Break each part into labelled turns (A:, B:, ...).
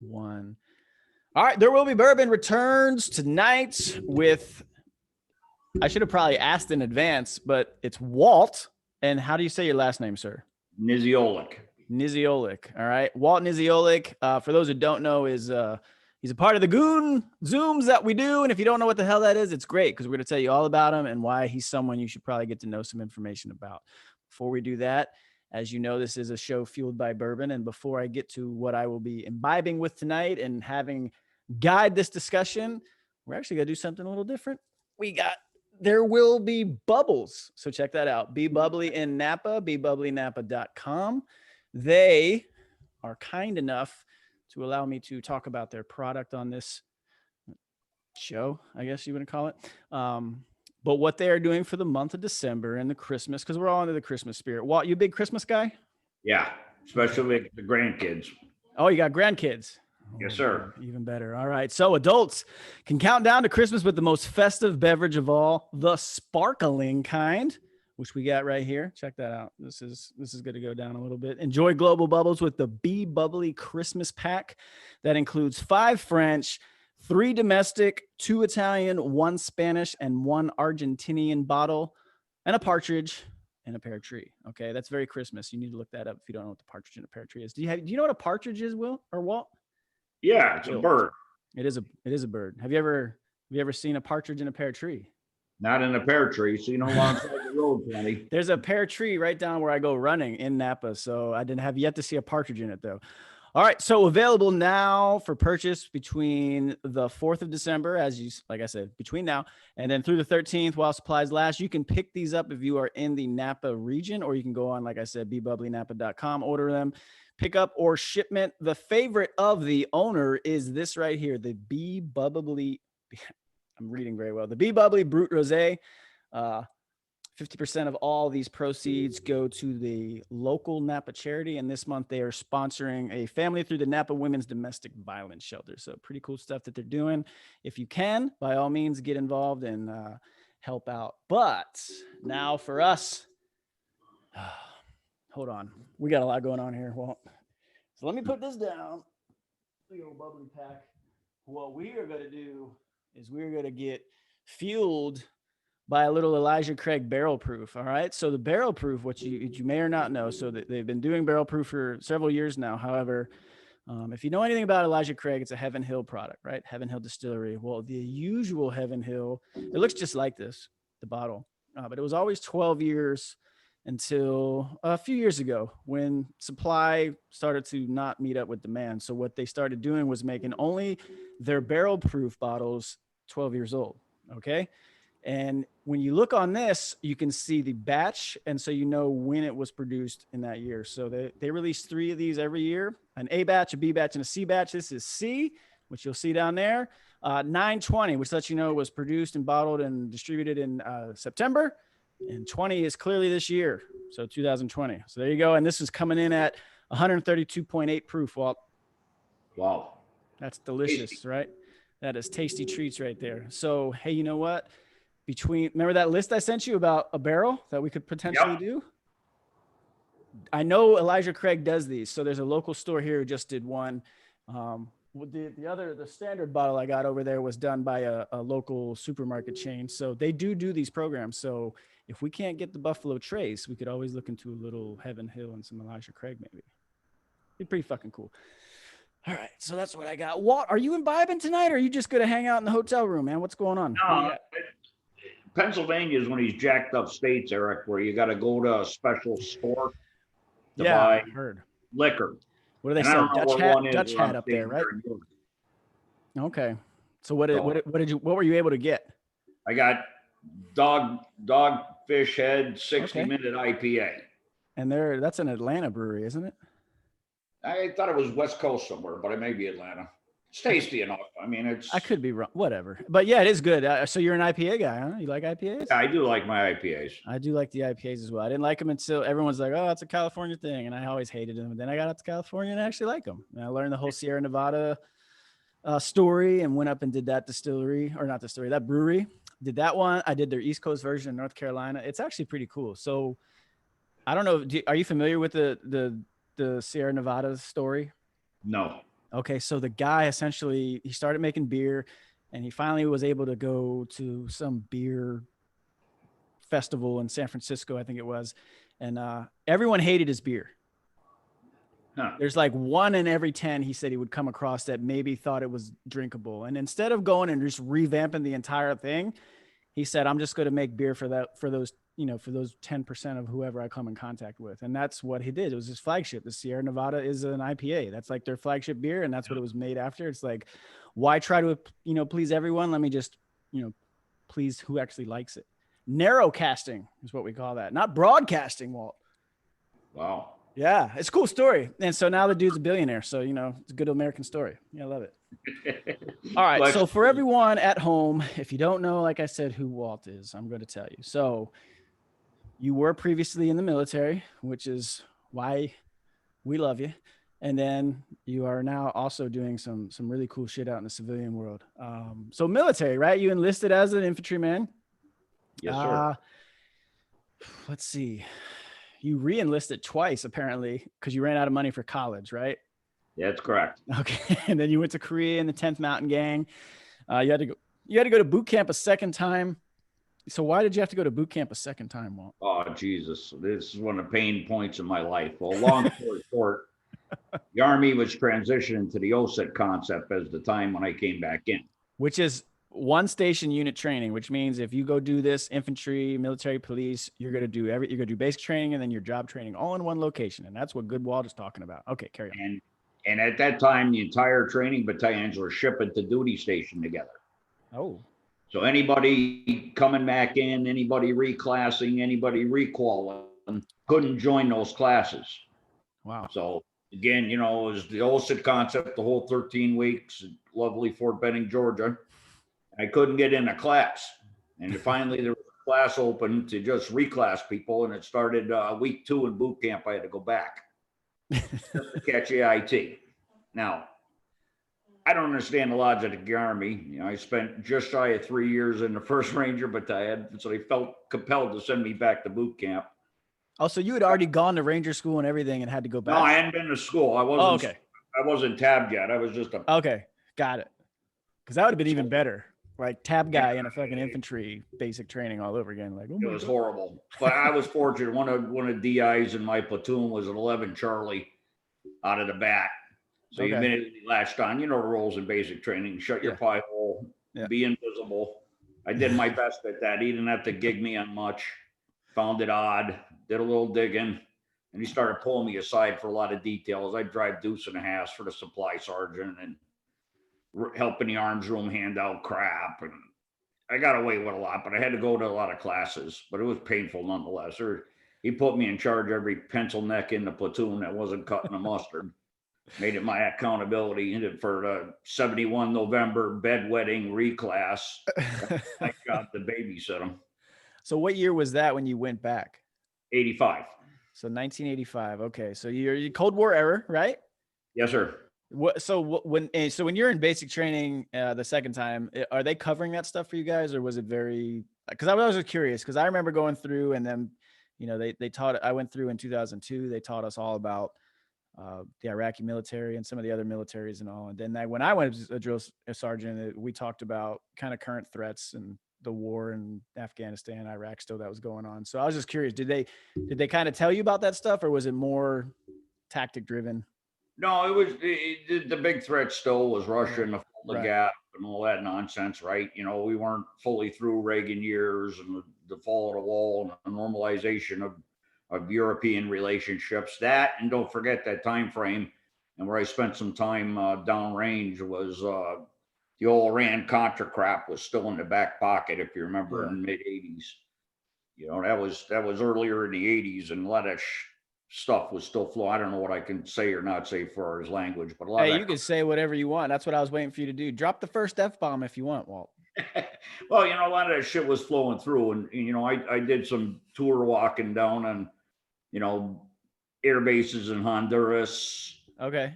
A: One. All right, There Will Be Bourbon returns tonight with, I should have probably asked in advance, but it's Walt. And how do you say your last name, sir?
B: Niziolek.
A: Niziolek. All right. Walt Niziolek, for those who don't know, is he's a part of the Goon Zooms that we do. And if you don't know what the hell that is, it's great because we're going to tell you all about him and why he's someone you should probably get to know some information about. Before we do that, as you know, this is a show fueled by bourbon. And before I get to what I will be imbibing with tonight and having guide this discussion, we're actually going to do something a little different. We got There Will Be Bubbles. So check that out. Be Bubbly in Napa, BeBubblyNapa.com. They are kind enough to allow me to talk about their product on this show, I guess you would call it. But what they are doing for the month of December and the Christmas, because we're all into the Christmas spirit. Walt, you a big Christmas guy?
B: Yeah, especially with the grandkids.
A: Oh, you got grandkids?
B: Yes, sir.
A: Even better. All right. So adults can count down to Christmas with the most festive beverage of all, the sparkling kind, which we got right here. Check that out. This is going to go down a little bit. Enjoy global bubbles with the Be Bubbly Christmas pack that includes 5 French, 3 domestic, 2 Italian, 1 Spanish, and 1 Argentinian bottle, and a partridge and a pear tree. Okay, that's very Christmas. You need to look that up if you don't know what the partridge and a pear tree is. Do you know what a partridge is, Will or Walt?
B: Yeah, it's a bird.
A: It is a bird. Have you ever seen a partridge in a pear tree?
B: Not in a pear tree, so you know alongside the road plenty.
A: There's a pear tree right down where I go running in Napa, so I didn't have yet to see a partridge in it though. All right, so available now for purchase between the 4th of December, like I said, between now and then through the 13th while supplies last. You can pick these up if you are in the Napa region, or you can go on, like I said, BeBubblyNapa.com, order them, pick up or shipment. The favorite of the owner is this right here, the Be Bubbly. I'm reading very well. The Be Bubbly Brut Rosé. 50% of all these proceeds go to the local Napa charity. And this month they are sponsoring a family through the Napa Women's Domestic Violence Shelter. So pretty cool stuff that they're doing. If you can, by all means, get involved and help out. But now for us, hold on. We got a lot going on here. Well, so let me put this down. Big old bubbly pack. What we are going to do is we're going to get fueled by a little Elijah Craig barrel proof. All right. So the barrel proof, what you may or not know, so that they've been doing barrel proof for several years now. However, if you know anything about Elijah Craig, it's a Heaven Hill product, right? Heaven Hill Distillery. Well, the usual Heaven Hill, it looks just like this, the bottle, but it was always 12 years until a few years ago when supply started to not meet up with demand. So what they started doing was making only their barrel proof bottles 12 years old. Okay. And when you look on this, you can see the batch. And so you know when it was produced in that year. So they release 3 of these every year, an A batch, a B batch, and a C batch. This is C, which you'll see down there. 920, which lets you know it was produced and bottled and distributed in September. And 20 is clearly this year. So 2020. So there you go. And this is coming in at 132.8 proof, Walt.
B: Wow.
A: That's delicious, tasty. Right? That is tasty treats right there. So, hey, you know what? Remember that list I sent you about a barrel that we could potentially do? I know Elijah Craig does these. So there's a local store here who just did one. The standard bottle I got over there was done by a local supermarket chain. So they do these programs. So if we can't get the Buffalo Trace, we could always look into a little Heaven Hill and some Elijah Craig maybe. Be pretty fucking cool. All right, so that's what I got. Walt, are you imbibing tonight, or are you just going to hang out in the hotel room, man? What's going on?
B: Pennsylvania is one of these jacked up states, Eric, where you got to go to a special store to buy liquor.
A: What do they sell? Dutch hat up there, right? Okay. So what were you able to get?
B: I got Dogfish Head 60-minute IPA.
A: And that's an Atlanta brewery, isn't it?
B: I thought it was West Coast somewhere, but it may be Atlanta. It's tasty enough. I mean, I
A: could be wrong. Whatever. But yeah, it is good. So you're an IPA guy, huh? You like IPAs?
B: Yeah, I do like my IPAs.
A: I do like the IPAs as well. I didn't like them until everyone's like, oh, it's a California thing. And I always hated them. And then I got out to California and I actually like them. And I learned the whole Sierra Nevada story and went up and did that that brewery. Did that one. I did their East Coast version in North Carolina. It's actually pretty cool. So I don't know. Are you familiar with the Sierra Nevada story?
B: No.
A: Okay, so the guy essentially, he started making beer, and he finally was able to go to some beer festival in San Francisco, I think it was, and everyone hated his beer.
B: Huh.
A: There's like 1 in every 10 he said he would come across that maybe thought it was drinkable. And instead of going and just revamping the entire thing, he said, I'm just going to make beer for those 10% of whoever I come in contact with. And that's what he did. It was his flagship. The Sierra Nevada is an IPA. That's like their flagship beer. And that's what it was made after. It's like, why try to, please everyone? Let me just, please who actually likes it. Narrow casting is what we call that. Not broadcasting, Walt.
B: Wow.
A: Yeah, it's a cool story. And so now the dude's a billionaire. So, it's a good American story. Yeah, I love it. All right. So for everyone at home, if you don't know, like I said, who Walt is, I'm going to tell you. So you were previously in the military, which is why we love you. And then you are now also doing some really cool shit out in the civilian world. So military, right? You enlisted as an infantryman.
B: Yes, sir.
A: Let's see. You re-enlisted twice, apparently, because you ran out of money for college, right?
B: Yeah, that's correct.
A: Okay. And then you went to Korea in the 10th Mountain Gang. You had to go to boot camp a second time. So why did you have to go to boot camp a second time, Walt?
B: Oh, Jesus. This is one of the pain points in my life. Well, long story short, the Army was transitioning to the OSET concept as the time when I came back in.
A: Which is one station unit training, which means if you go do this infantry, military, police, you're going to do basic training and then your job training all in one location. And that's what Good Walt is talking about. Okay, carry on.
B: And at that time, the entire training battalions were shipping to duty station together.
A: Oh.
B: So anybody coming back in, anybody reclassing, anybody requaling couldn't join those classes.
A: Wow.
B: So again, it was the OSET concept, the whole 13 weeks, lovely Fort Benning, Georgia. I couldn't get in a class. And finally there was a class open to just reclass people. And it started week 2 in boot camp. I had to go back just to catch AIT. Now, I don't understand the logic of the Army. I spent just shy of 3 years in the 1st Ranger Battalion. So they felt compelled to send me back to boot camp.
A: Oh, so you had already gone to Ranger school and everything and had to go back?
B: No, I hadn't been to school. I wasn't.
A: Oh, okay.
B: I wasn't tabbed yet. I was just a.
A: Okay, got it. Because that would have been even better. Like tab guy in a fucking infantry basic training all over again. Like,
B: it was horrible. But I was fortunate. One of DIs in my platoon was an 11 Charlie out of the bat. So you immediately latched on. The rules in basic training: shut your pie hole, be invisible. I did my best at that. He didn't have to gig me on much. Found it odd. Did a little digging, and he started pulling me aside for a lot of details. I drive deuce and a half for the supply sergeant and helping the arms room hand out crap. And I got away with a lot, but I had to go to a lot of classes, but it was painful nonetheless. He put me in charge of every pencil neck in the platoon that wasn't cutting the mustard. Made it my accountability for the 71 November bedwetting reclass. I got to babysit them.
A: So what year was that when you went back?
B: 85.
A: So 1985. Okay. So you're Cold War era, right?
B: Yes, sir.
A: When you're in basic training the second time, are they covering that stuff for you guys, or was it very? Because I was curious, because I remember going through, and then they taught. I went through in 2002. They taught us all about the Iraqi military and some of the other militaries and all. And then when I went as a drill sergeant, we talked about kind of current threats and the war in Afghanistan, Iraq still that was going on. So I was just curious, did they kind of tell you about that stuff, or was it more tactic driven?
B: No, it was the big threat still was Russia and the gap and all that nonsense, right? We weren't fully through Reagan years and the fall of the wall and the normalization of European relationships. That, and don't forget that time frame, and where I spent some time downrange was the old Iran Contra crap was still in the back pocket, if you remember, in the mid 80s. That was earlier in the 80s, and a lot of stuff was still flowing. I don't know what I can say or not say for his language, but a lot of
A: you can say whatever you want. That's what I was waiting for you to do. Drop the first F-bomb if you want, Walt.
B: Well, a lot of that shit was flowing through, and I did some tour walking down on, air bases in Honduras.
A: Okay.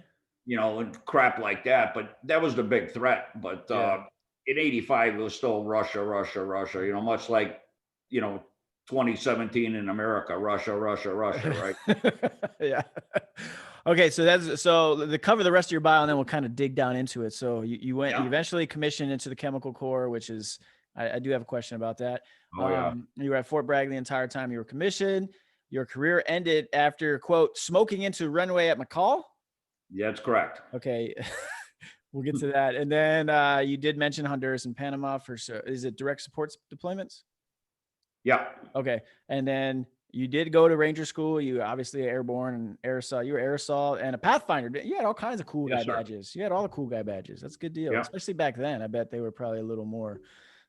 B: And crap like that. But that was the big threat. But in 85, it was still Russia, much like, 2017 in America, Russia, right?
A: Yeah. Okay, so that's the cover the rest of your bio, and then we'll kind of dig down into it. So you eventually commissioned into the Chemical Corps, which is I do have a question about that.
B: Oh yeah.
A: You were at Fort Bragg the entire time you were commissioned. Your career ended after quote smoking into runway at McCall.
B: That's correct.
A: Okay, we'll get to that, and then you did mention Honduras and Panama for is it direct support deployments?
B: Yeah.
A: Okay, and then you did go to Ranger School. You obviously airborne and aerosol. You were aerosol and a Pathfinder. You had all kinds of cool guy badges. You had all the cool guy badges. That's a good deal, especially back then. I bet they were probably a little more.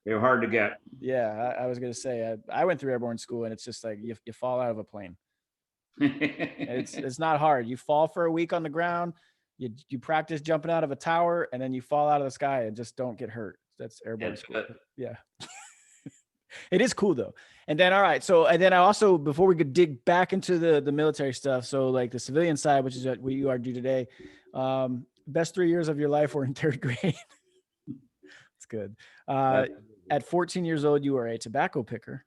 B: They were hard to get.
A: Yeah, I was gonna say I went through airborne school, and it's just like you fall out of a plane. It's not hard. You fall for a week on the ground. You practice jumping out of a tower, and then you fall out of the sky and just don't get hurt. That's airborne school. Yeah. It is cool though. And then, all right. So, and then I also, before we could dig back into the military stuff. So like the civilian side, which is what you are do today. Best 3 years of your life were in third grade. It's good. At 14 years old, you were a tobacco picker.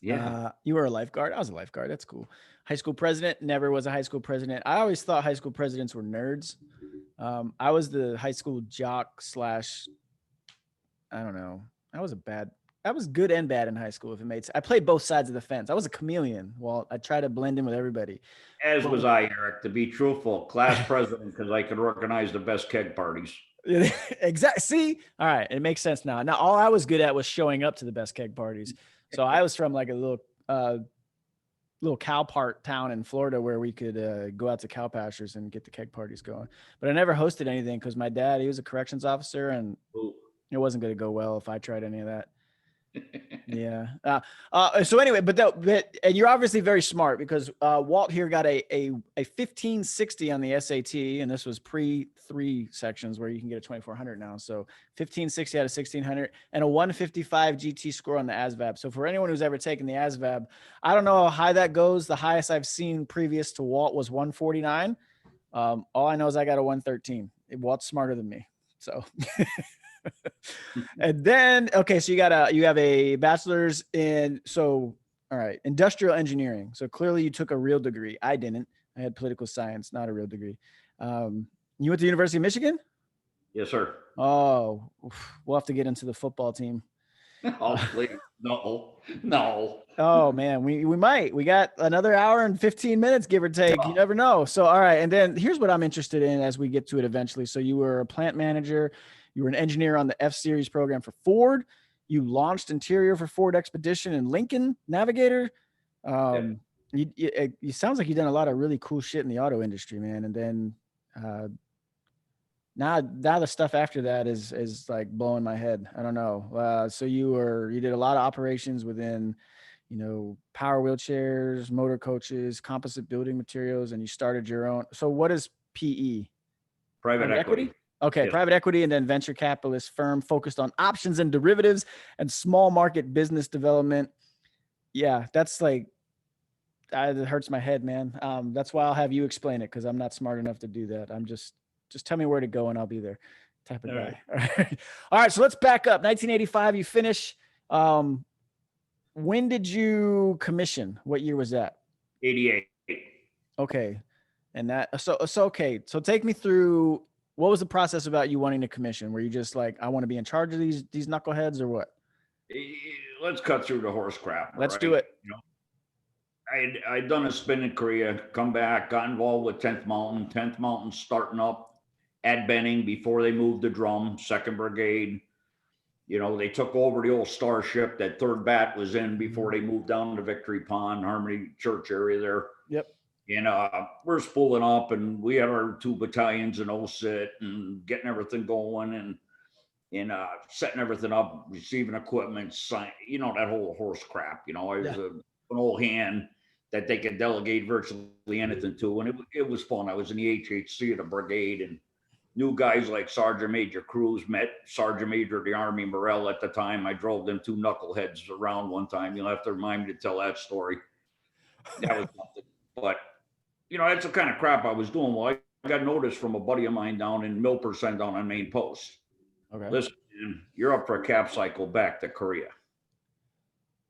B: Yeah.
A: You were a lifeguard. I was a lifeguard. That's cool. High school president. Never was a high school president. I always thought high school presidents were nerds. I was the high school jock / I don't know. I was good and bad in high school, if it made sense. I played both sides of the fence. I was a chameleon. Well, I tried to blend in with everybody.
B: As was I, Eric, to be truthful, class president, because I could organize the best keg parties.
A: Exactly. See? All right. It makes sense now. Now, all I was good at was showing up to the best keg parties. So I was from like a little cow part town in Florida where we could go out to cow pastures and get the keg parties going. But I never hosted anything because my dad, he was a corrections officer, and it wasn't going to go well if I tried any of that. Yeah. So anyway, but and you're obviously very smart because Walt here got a 1560 on the SAT, and this was pre 3 sections where you can get a 2400 now. So 1560 out of 1600 and a 155 GT score on the ASVAB. So for anyone who's ever taken the ASVAB, I don't know how high that goes. The highest I've seen previous to Walt was 149. All I know is I got a 113. Walt's smarter than me. So and then, okay, so you have a bachelor's in, all right, industrial engineering. So clearly you took a real degree. I didn't. I had political science, not a real degree. You went to the University of Michigan?
B: Yes, sir.
A: Oh, we'll have to get into the football team.
B: Oh, please. No.
A: Oh man, we might. We got another hour and 15 minutes, give or take. You never know. So, all right. And then here's what I'm interested in as we get to it eventually. So you were a plant manager. You were an engineer on the F-Series program for Ford. You launched interior for Ford Expedition and Lincoln Navigator. You sounds like you've done a lot of really cool shit in the auto industry, man. And then now the stuff after that is like blowing my head. I don't know. So you did a lot of operations within, power wheelchairs, motor coaches, composite building materials, and you started your own. So what is PE?
B: Private equity.
A: Okay, yes. Private equity and then venture capitalist firm focused on options and derivatives and small market business development. Yeah, that's like, it hurts my head, man. That's why I'll have you explain it because I'm not smart enough to do that. I'm just tell me where to go and I'll be there type of guy. Right. All right, so let's back up. 1985, you finish. When did you commission? What year was that?
B: 88.
A: Okay. And okay. So take me through, what was the process about you wanting to commission? Were you just like, I want to be in charge of these knuckleheads or what?
B: Let's cut through the horse crap.
A: Let's do it.
B: I'd done a spin in Korea, come back, got involved with 10th Mountain starting up at Benning before they moved the drum, 2nd Brigade. They took over the old Starship that 3rd Bat was in before they moved down to Victory Pond, Harmony Church area there.
A: Yep.
B: And we're spooling up, and we had our 2 battalions in OSIT and getting everything going and setting everything up, receiving equipment, that whole horse crap. I was an old hand that they could delegate virtually anything to, and it was fun. I was in the HHC of the brigade and knew guys like Sergeant Major Cruz, met Sergeant Major of the Army Morrell at the time. I drove them 2 knuckleheads around one time. You'll have to remind me to tell that story. That was something. But that's the kind of crap I was doing. Well, I got notice from a buddy of mine down in Milpercent down on Main Post. Okay. Listen, man, you're up for a cap cycle back to Korea.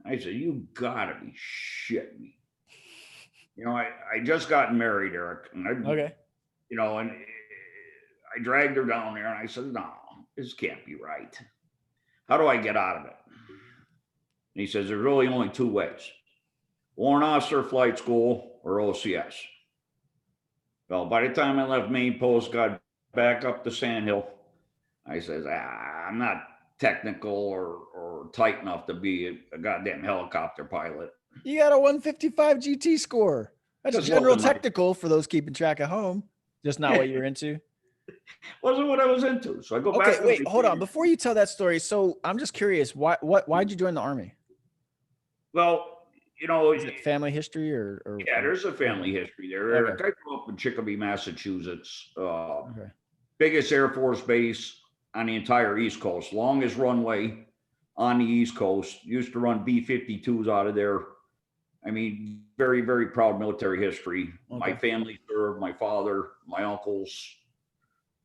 B: I said, you gotta be shitting me. I just gotten married, Eric, and
A: Okay.
B: and I dragged her down there and I said, no, this can't be right. How do I get out of it? And he says, there's really only two ways: warrant officer flight school or OCS. Well, by the time I left main post, got back up to Sandhill, I says, I'm not technical or tight enough to be a goddamn helicopter pilot.
A: You got a 155 GT score. That's
B: Just
A: general
B: wasn't
A: technical for those keeping track at home. Just not what you're into.
B: Wasn't what I was into. So I go
A: Okay,
B: back.
A: wait, hold on. Before you tell that story, so I'm just curious, why'd you join the Army?
B: Well,
A: Is it family history or
B: yeah, there's a family history there.
A: Okay.
B: Eric, I grew up in Chicopee, Massachusetts.
A: Okay.
B: Biggest Air Force base on the entire East Coast, longest runway on the East Coast. Used to run B-52s out of there. I mean, very, very proud military history.
A: Okay.
B: My family served, my father, my uncles.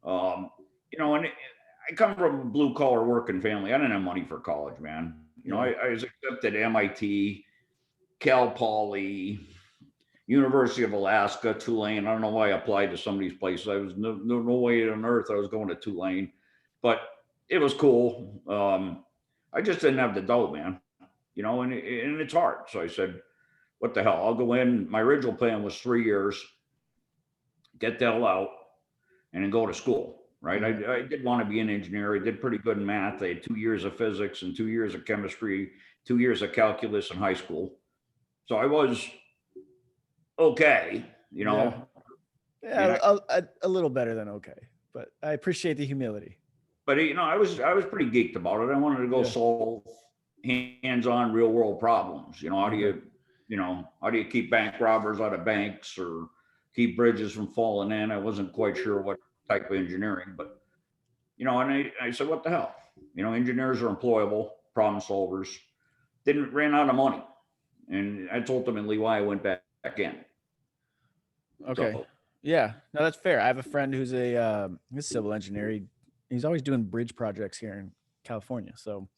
B: And I come from a blue collar working family. I didn't have money for college, man. I was accepted at MIT, Cal Poly, University of Alaska, Tulane. I don't know why I applied to some of these places. I was no way on earth I was going to Tulane, but it was cool. I just didn't have the dough, man. And it's hard. So I said, what the hell? I'll go in. My original plan was 3 years, get the hell out, and then go to school. Right. I did want to be an engineer. I did pretty good in math. I had 2 years of physics and 2 years of chemistry, 2 years of calculus in high school. So I was okay,
A: Yeah, a little better than okay, but I appreciate the humility.
B: But I was pretty geeked about it. I wanted to go solve hands-on real world problems. How do you keep bank robbers out of banks or keep bridges from falling in? I wasn't quite sure what type of engineering, but and I said, what the hell? Engineers are employable, problem solvers. Ran out of money, and that's ultimately why I went back in.
A: Okay. So, yeah, no, that's fair. I have a friend who's a civil engineer. He's always doing bridge projects here in California. So,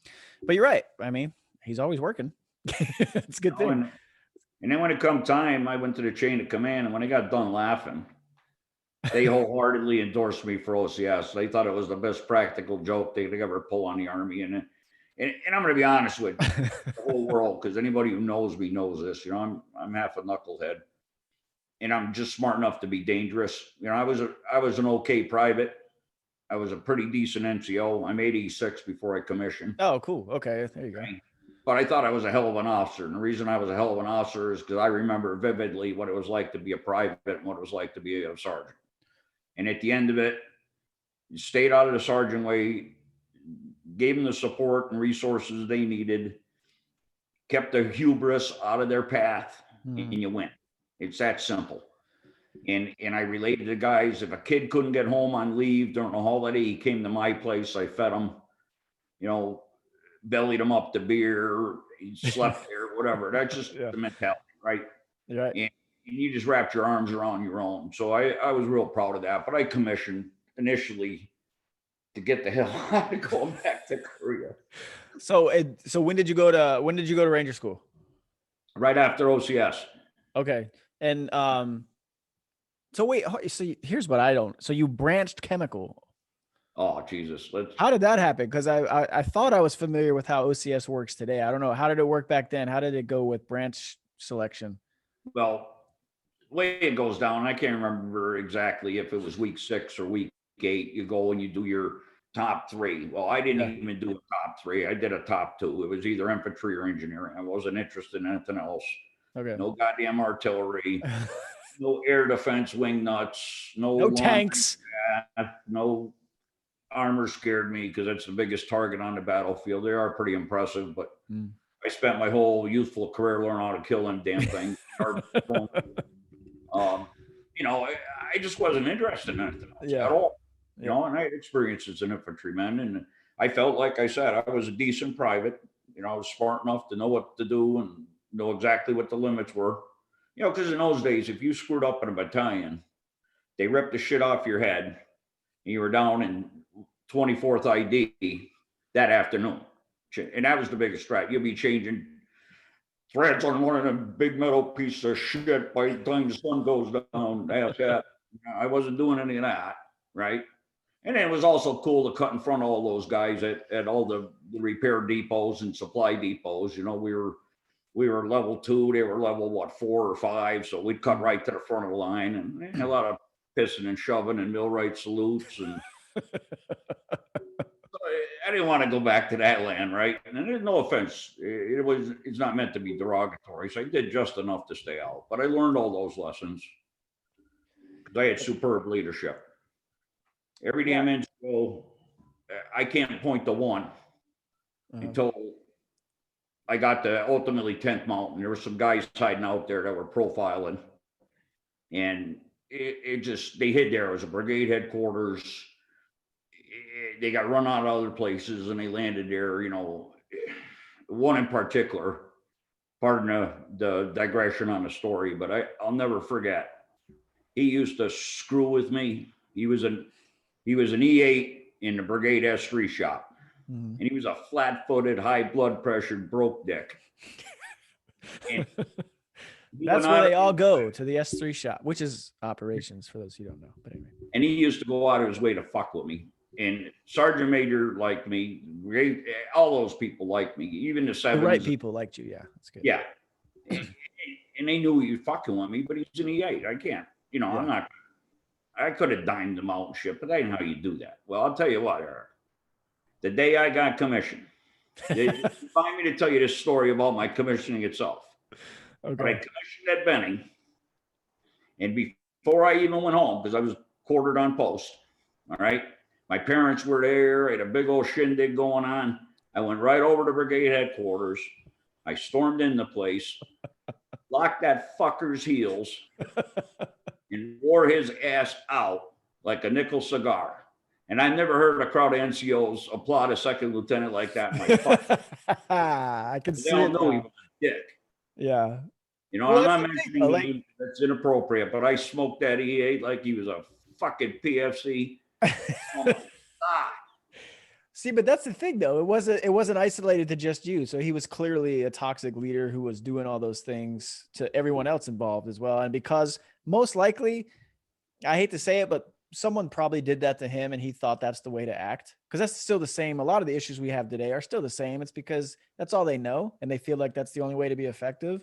A: but you're right. I mean, he's always working. It's a good thing.
B: And then when it come time, I went to the chain of command, and when I got done laughing, they wholeheartedly endorsed me for OCS. They thought it was the best practical joke they could ever pull on the Army. And I'm going to be honest with the whole world, because anybody who knows me knows this. I'm half a knucklehead, and I'm just smart enough to be dangerous. I was an okay private. I was a pretty decent NCO. I'm 86 before I commissioned.
A: Oh, cool. Okay, there you go.
B: But I thought I was a hell of an officer. And the reason I was a hell of an officer is because I remember vividly what it was like to be a private and what it was like to be a sergeant. And at the end of it, you stayed out of the sergeant way, gave them the support and resources they needed, kept the hubris out of their path, and you win. It's that simple. And I related to guys, if a kid couldn't get home on leave during a holiday, he came to my place. I fed him, bellied him up to beer, he slept there, whatever. That's just the mentality, right?
A: Right.
B: And you just wrapped your arms around your own. So I was real proud of that. But I commissioned initially to get the hell out of going back to Korea.
A: So when did you go to Ranger School?
B: Right after OCS.
A: Okay. And so wait, so here's what I don't. So you branched chemical.
B: Oh, Jesus.
A: How did that happen? Because I thought I was familiar with how OCS works today. I don't know. How did it work back then? How did it go with branch selection?
B: Well, the way it goes down, I can't remember exactly if it was week 6 or week 8. You go and you do your top 3. Well, I didn't even do a top 3. I did a top 2. It was either infantry or engineering. I wasn't interested in anything else.
A: Okay.
B: No goddamn artillery. No air defense wing nuts.
A: No tanks.
B: No armor scared me because that's the biggest target on the battlefield. They are pretty impressive, but I spent my whole youthful career learning how to kill them damn things. I just wasn't interested in anything else at all. And I had experience as an infantryman, and I felt, like I said, I was a decent private. I was smart enough to know what to do and know exactly what the limits were. Because in those days, if you screwed up in a battalion, they ripped the shit off your head, and you were down in 24th ID that afternoon. And that was the biggest threat. You'll be changing threads on one of them big metal pieces of shit by the time the sun goes down. That. I wasn't doing any of that, right? And it was also cool to cut in front of all those guys at all the repair depots and supply depots. You know, we were level 2, they were level 4 or 5, so we'd cut right to the front of the line, and a lot of pissing and shoving and millwright salutes. And I didn't want to go back to that land, right? And there's no offense, it's not meant to be derogatory, so I did just enough to stay out, but I learned all those lessons because I had superb leadership. Every damn inch go, I can't point to one until I got to ultimately 10th Mountain. There were some guys hiding out there that were profiling, and it just, they hid there. It was a brigade headquarters. They got run out of other places and they landed there. You know, one in particular, pardon the digression on the story, but I'll never forget. He used to screw with me. He was an E8 in the brigade S3 shop. And he was a flat-footed, high blood pressure, broke dick.
A: That's where they all go, to the S3 shop, which is operations for those who don't know. But anyway.
B: And he used to go out of his way to fuck with me. And Sergeant Major liked me. All those people liked me. Even the 70s.
A: The right people liked you. Yeah, that's good.
B: Yeah. And they knew he was fucking with me, but he's an E8. I can't. You know, yeah. I could have dined him out and shit, but that ain't how you do that. Well, I'll tell you what, Eric. The day I got commissioned, they find me to tell you this story about my commissioning itself. Okay. But I commissioned at Benning, and before I even went home, because I was quartered on post, all right, my parents were there, I had a big old shindig going on. I went right over to brigade headquarters. I stormed in the place, locked that fucker's heels, and wore his ass out like a nickel cigar. And I never heard a crowd of NCOs applaud a second lieutenant like that in my fucking.
A: I can see it.
B: They all know he was a dick.
A: Yeah.
B: You know, well, I'm not mentioning names, that's inappropriate, but I smoked that E8 like he was a fucking PFC. Oh my God.
A: See, but that's the thing, though. It wasn't isolated to just you. So he was clearly a toxic leader who was doing all those things to everyone else involved as well. And because most likely, I hate to say it, but someone probably did that to him and he thought that's the way to act, because that's still the same. A lot of the issues we have today are still the same. It's because that's all they know and they feel like that's the only way to be effective.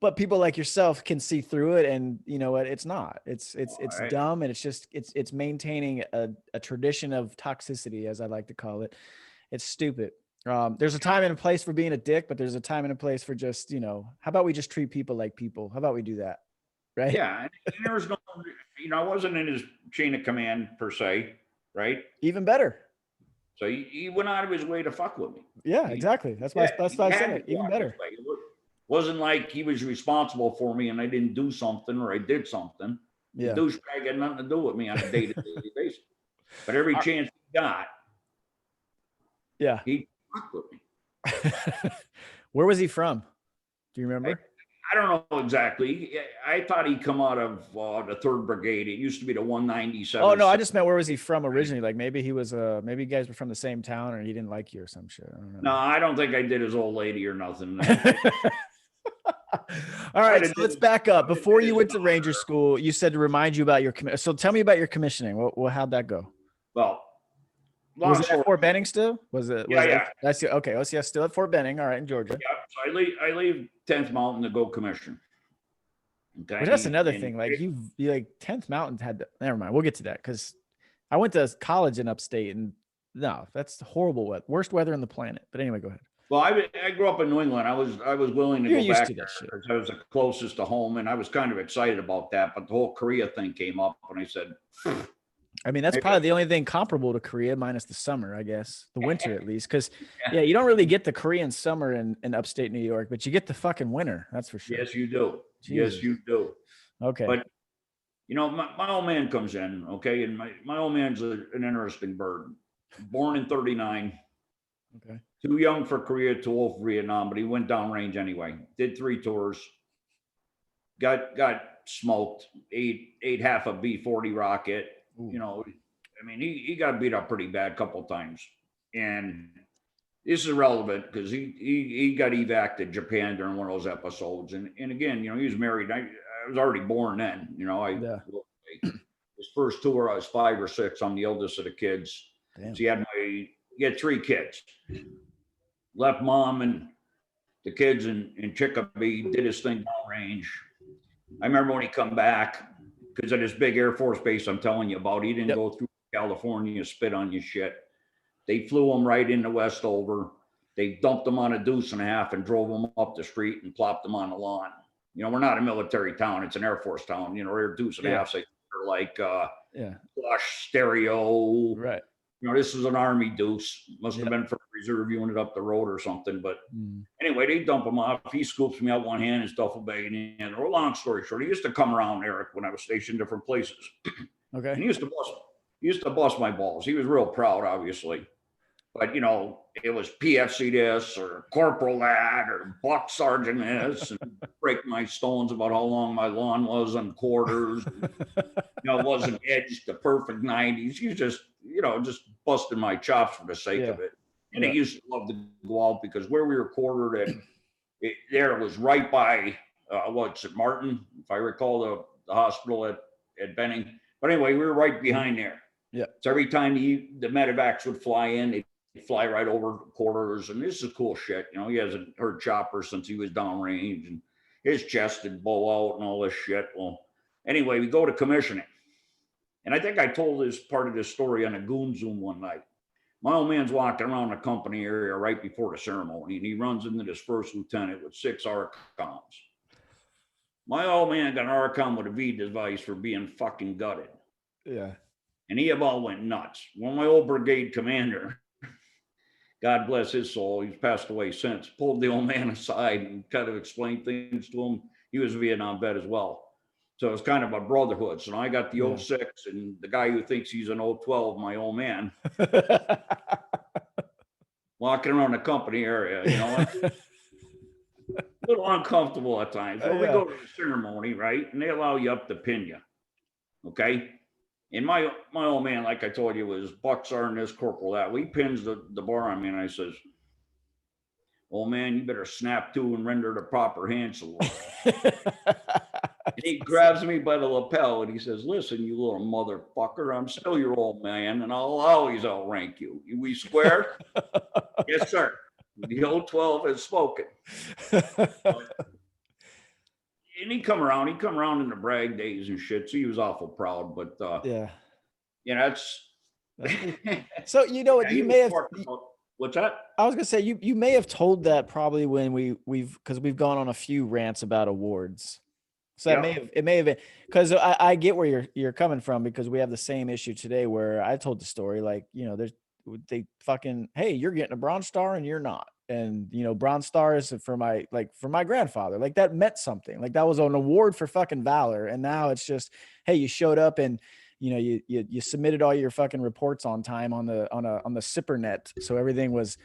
A: But people like yourself can see through it, and you know what? It's not. It's right. Dumb, and it's just it's maintaining a tradition of toxicity, as I like to call it. It's stupid. There's a time and a place for being a dick, but there's a time and a place for just, you know, how about we just treat people like people? How about we do that? Right?
B: Yeah, and there was no, you know, I wasn't in his chain of command per se, right?
A: Even better.
B: So he went out of his way to fuck with me.
A: Yeah, exactly. That's why I said it. Even better.
B: Wasn't like he was responsible for me and I didn't do something or I did something. Yeah. The douchebag had nothing to do with me on a day-to-day basis. But every chance he got, he fucked with me.
A: Where was he from? Do you remember?
B: I don't know exactly. I thought he'd come out of the 3rd Brigade. It used to be the 197.
A: Oh, no, I just meant where was he from originally? Like maybe he was, maybe you guys were from the same town or he didn't like you or some shit. I don't know.
B: No, I don't think I did his old lady or nothing.
A: All right, so let's back up. Before you went to Ranger School, you said to remind you about your commission. So tell me about your commissioning. How'd that go?
B: Well,
A: was it at Fort Benning still? Was it?
B: Yeah.
A: That's okay. OCS still at Fort Benning. All right, in Georgia.
B: Yeah. So I leave 10th Mountain to go commission.
A: Okay. But that's another thing. Like you like 10th Mountain had to, never mind. We'll get to that because I went to college in upstate and no, that's horrible weather. Worst weather on the planet. But anyway, go ahead.
B: Well, I grew up in New England. I was willing to go back there because I was the closest to home, and I was kind of excited about that. But the whole Korea thing came up, and I said,
A: I mean, that's probably the only thing comparable to Korea, minus the summer, I guess, the winter at least. Because you don't really get the Korean summer in upstate New York, but you get the fucking winter. That's for sure.
B: Yes, you do. Jesus. Yes, you do.
A: Okay.
B: But you know, my old man comes in, okay, and my old man's an interesting bird. Born in 39.
A: Okay.
B: Too young for Korea, too old for Vietnam, but he went downrange anyway. Did 3 tours. Got smoked. Ate half a B-40 rocket. Ooh. You know, I mean, he got beat up pretty bad a couple of times. And this is relevant because he got evac to Japan during one of those episodes. And again, he was married. I was already born then, his first tour, I was 5 or 6. I'm the eldest of the kids.
A: Damn.
B: So he had 3 kids. Left mom and the kids in Chicopee, did his thing downrange. I remember when he come back, because at this big Air Force base I'm telling you about, he didn't go through California, spit on your shit. They flew him right into Westover. They dumped him on a deuce and a half and drove him up the street and plopped him on the lawn. We're not a military town. It's an Air Force town. They're deuce and a half. So they're like plush stereo.
A: Right.
B: This is an Army deuce. Must have been for a reserve unit up the road or something. But anyway, they dump him off. He scoops me out one hand, his duffel bag in the hand. Or long story short, he used to come around, Eric, when I was stationed in different places.
A: Okay.
B: And he used to bust my balls. He was real proud, obviously. But, it was PFC this or Corporal that or Buck Sergeant this and break my stones about how long my lawn was on quarters. It wasn't edged to perfect 90s. He was just busting my chops for the sake of it. And he used to love to go out because where we were quartered there was right by, what's it, Martin, if I recall, the hospital at Benning. But anyway, we were right behind there.
A: Yeah.
B: So every time the medevacs would fly in, they'd fly right over quarters. And this is cool shit. He hasn't heard chopper since he was downrange and his chest would blow out and all this shit. Well, anyway, we go to commissioning. And I think I told this part of this story on a Goon Zoom one night. My old man's walking around the company area right before the ceremony, and he runs into this first lieutenant with 6 ARCOMs. My old man got an ARCOM with a V device for being fucking gutted.
A: Yeah.
B: And he about went nuts. Well, my old brigade commander, God bless his soul, he's passed away since, pulled the old man aside and kind of explained things to him. He was a Vietnam vet as well. So it's kind of a brotherhood. So now I got the 06 and the guy who thinks he's an 012, my old man, walking around the company area, a little uncomfortable at times. Well, we go to the ceremony, right? And they allow you up to pin you. Okay. And my old man, like I told you, was Buck Sergeant this, Corporal that. We pins the bar on me and I says, "Old man, you better snap to and render the proper hand salute." And he grabs me by the lapel and he says, "Listen, you little motherfucker, I'm still your old man and I'll always outrank you. We square?" "Yes, sir. The 012 has spoken." And he'd come around in the brag days and shit. So he was awful proud, but that's
A: so what you may have
B: what's that?
A: I was gonna say you may have told that probably when we've gone on a few rants about awards. So it may have been because I get where you're coming from because we have the same issue today where I told the story like they fucking, hey, you're getting a Bronze Star and you're not. And Bronze Stars for my grandfather, like that meant something. Like that was an award for fucking valor. And now it's just, hey, you showed up and you submitted all your fucking reports on time on the SIPR net, so everything was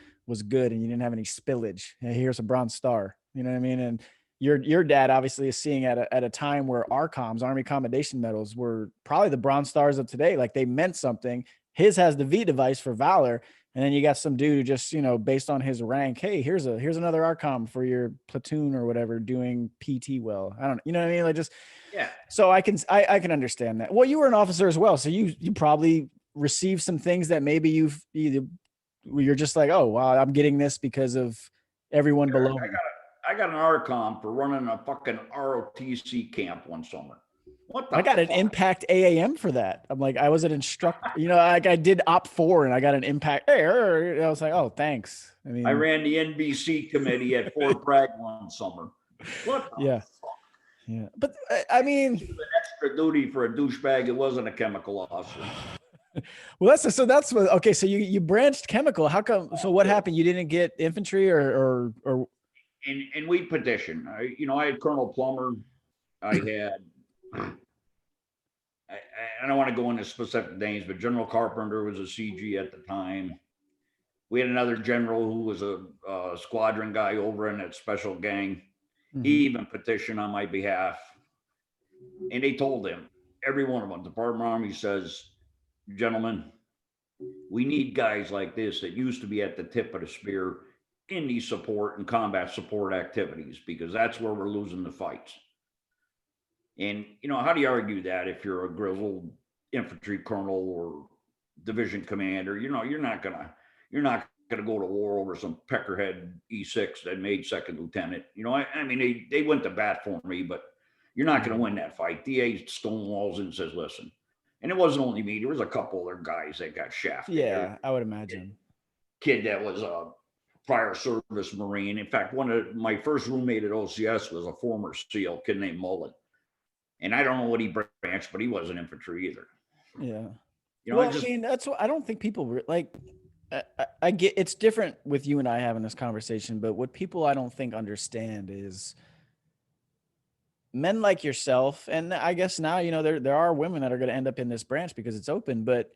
A: good and you didn't have any spillage. Hey, here's a Bronze Star. You know what I mean? And your dad obviously is seeing at a time where ARCOMs, Army Commendation Medals, were probably the Bronze Stars of today. Like they meant something. His has the V device for valor. And then you got some dude who just, based on his rank, hey, here's another ARCOM for your platoon or whatever doing PT well. I don't, you know what I mean? Like just, So I can understand that. Well, you were an officer as well. So you probably received some things that maybe you're just like, oh, wow, I'm getting this because of everyone below me.
B: I got an ARCOM for running a fucking ROTC camp one summer.
A: I got an impact AAM for that. I'm like, I was an instructor, like I did OP4 and I got an impact. I was like, oh, thanks. I mean,
B: I ran the NBC committee at Fort Bragg one summer. What the fuck?
A: Yeah. But I mean,
B: an extra duty for a douchebag. It wasn't a chemical officer.
A: Well, that's what, okay. So you branched chemical. How come? So what happened? You didn't get infantry or
B: and we petitioned. I had Colonel Plummer. I had, I don't want to go into specific names, but General Carpenter was a CG at the time. We had another general who was a squadron guy over in that special gang. Mm-hmm. He even petitioned on my behalf. And they told him, every one of them, Department of Army says, "Gentlemen, We need guys like this that used to be at the tip of the spear in these support and combat support activities, because that's where we're losing the fights. And, how do you argue that if you're a grizzled infantry colonel or division commander? You're not gonna go to war over some peckerhead E6 that made second lieutenant. I mean, they went to bat for me, but you're not gonna win that fight. DA stonewalls and says, listen. And it wasn't only me. There was a couple other guys that got shafted.
A: Yeah, I would imagine.
B: Kid that was a prior service Marine. In fact, one of my first roommate at OCS was a former SEAL, kid named Mullen. And I don't know what he branched, but he wasn't infantry either.
A: Yeah. I mean, that's what I don't think people like. I get it's different with you and I having this conversation, but what people I don't think understand is men like yourself, and I guess now, there are women that are going to end up in this branch because it's open, but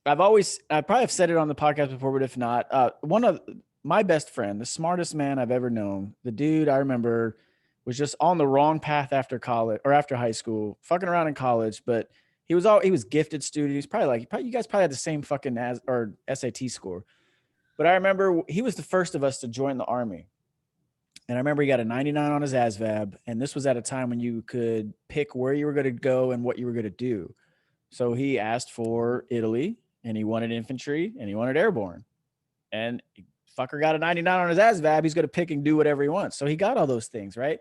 A: I probably have said it on the podcast before, but if not, one of my best friend, the smartest man I've ever known, the dude I remember was just on the wrong path after college or after high school, fucking around in college, but he was gifted student. He's probably you guys probably had the same fucking SAT score. But I remember he was the first of us to join the Army. And I remember he got a 99 on his ASVAB. And this was at a time when you could pick where you were going to go and what you were going to do. So he asked for Italy, and he wanted infantry, and he wanted airborne. And fucker got a 99 on his ASVAB. He's going to pick and do whatever he wants. So he got all those things, right?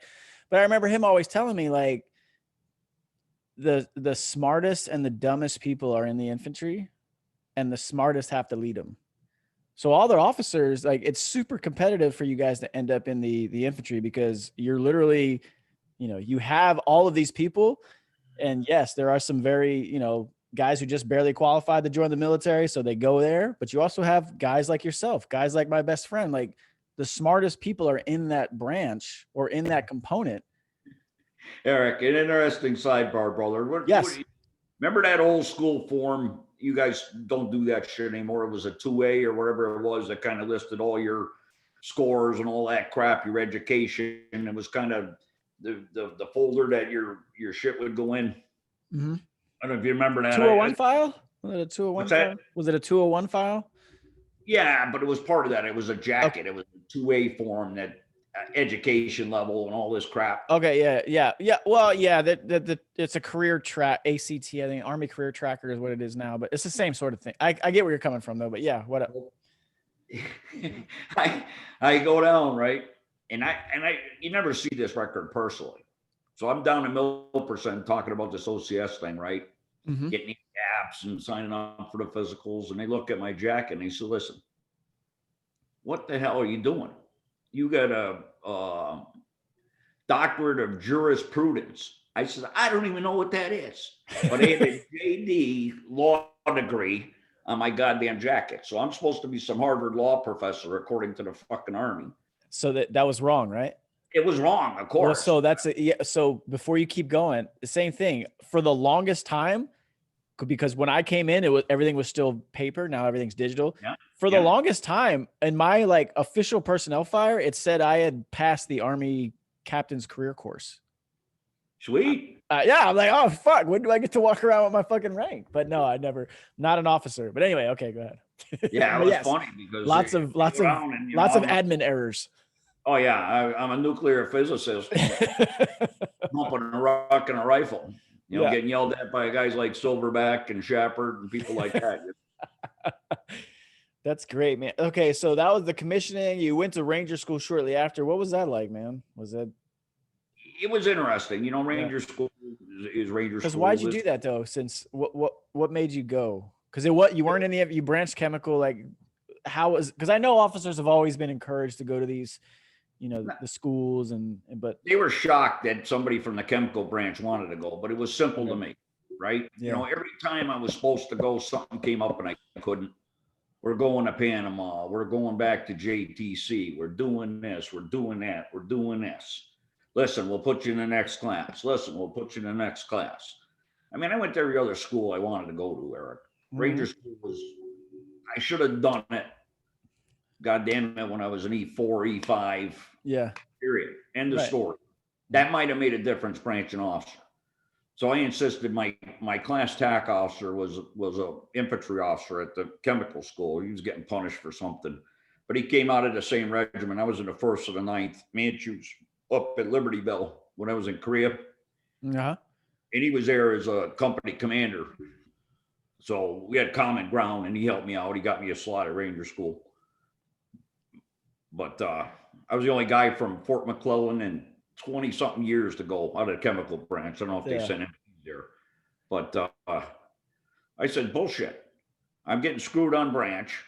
A: But I remember him always telling me, like, the smartest and the dumbest people are in the infantry, and the smartest have to lead them. So all their officers, like, it's super competitive for you guys to end up in the infantry, because you're literally, you have all of these people. And yes, there are some very, guys who just barely qualified to join the military, so they go there. But you also have guys like yourself, guys like my best friend. Like, the smartest people are in that branch or in that component.
B: Eric, an interesting sidebar, brother.
A: Yes.
B: Remember that old school form? You guys don't do that shit anymore. It was a 2A or whatever it was that kind of listed all your scores and all that crap, your education. And it was kind of the folder that your shit would go in.
A: Mm-hmm.
B: I don't know if you remember that.
A: 201 file? Was it a 201 file? Was it a 201 file?
B: Yeah, but it was part of that. It was a jacket. Okay. It was a 2A form that education level and all this crap.
A: Okay, yeah. Well, yeah, that it's a career track, ACT, I think Army Career Tracker is what it is now, but it's the same sort of thing. I get where you're coming from though, but yeah, what up?
B: I go down, right? And you never see this record personally. So I'm down in Milperson talking about this OCS thing, right? Mm-hmm. Getting the apps and signing up for the physicals, and they look at my jacket and they say, listen, what the hell are you doing? You got a doctorate of jurisprudence. I said, I don't even know what that is. But I have a JD law degree on my goddamn jacket. So I'm supposed to be some Harvard law professor, according to the fucking Army.
A: So that was wrong, right?
B: It was wrong, of course.
A: Well, so so before you keep going, the same thing. For the longest time, because when I came in, everything was still paper. Now everything's digital. Yeah. For the longest time, in my official personnel file, it said I had passed the Army Captain's Career Course.
B: Sweet.
A: Yeah, I'm like, oh fuck, when do I get to walk around with my fucking rank? But no, I never. Not an officer. But anyway, okay, go ahead.
B: Yeah, it was funny because
A: lots of admin errors.
B: Oh yeah, I'm a nuclear physicist, bumping a rock and a rifle. Getting yelled at by guys like Silverback and Shepard and people like that.
A: That's great, man. Okay, so that was the commissioning. You went to Ranger School shortly after. What was that like, man?
B: It was interesting. Ranger School is Ranger School.
A: Because why'd you do that though? Since what made you go? Because you weren't any of you branched chemical. Because I know officers have always been encouraged to go to these, the schools but
B: they were shocked that somebody from the chemical branch wanted to go, but it was simple to me, right?
A: Yeah.
B: Every time I was supposed to go, something came up and I couldn't. We're going to Panama. We're going back to JTC. We're doing this. We're doing that. We're doing this. Listen, we'll put you in the next class. Listen, we'll put you in the next class. I mean, I went to every other school I wanted to go to, Eric. Mm-hmm. Ranger School I should have done it. God damn it, when I was an E4, E5.
A: Yeah.
B: Period. End of story. That might have made a difference branching officer. So I insisted my class TAC officer was a infantry officer at the chemical school. He was getting punished for something, but he came out of the same regiment. I was in the 1st of the 9th Manchus up at Libertyville when I was in Korea,
A: Uh-huh.
B: and he was there as a company commander. So we had common ground, and he helped me out. He got me a slot at Ranger School. But I was the only guy from Fort McClellan and 20 something years to go out of the chemical branch. I don't know if they sent him there, but I said, bullshit. I'm getting screwed on branch.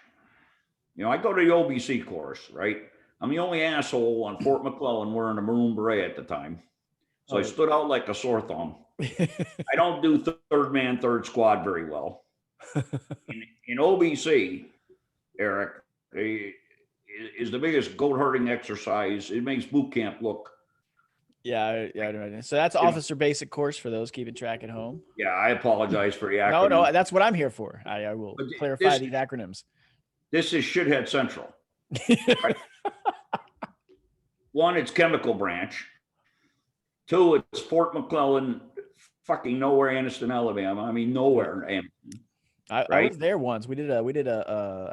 B: You know, I go to the OBC course, right? I'm the only asshole on Fort McClellan wearing a maroon beret at the time. So I stood out like a sore thumb. I don't do third man, third squad very well. In OBC, Eric, is the biggest goat herding exercise. It makes boot camp look.
A: Yeah. So that's officer basic course for those keeping track at home.
B: Yeah, I apologize for the acronym.
A: No, that's what I'm here for. I will clarify these acronyms.
B: This is shithead central. Right? One, it's chemical branch. Two, it's Fort McClellan, fucking nowhere, Anniston, Alabama. I mean, nowhere.
A: I was there once. We did an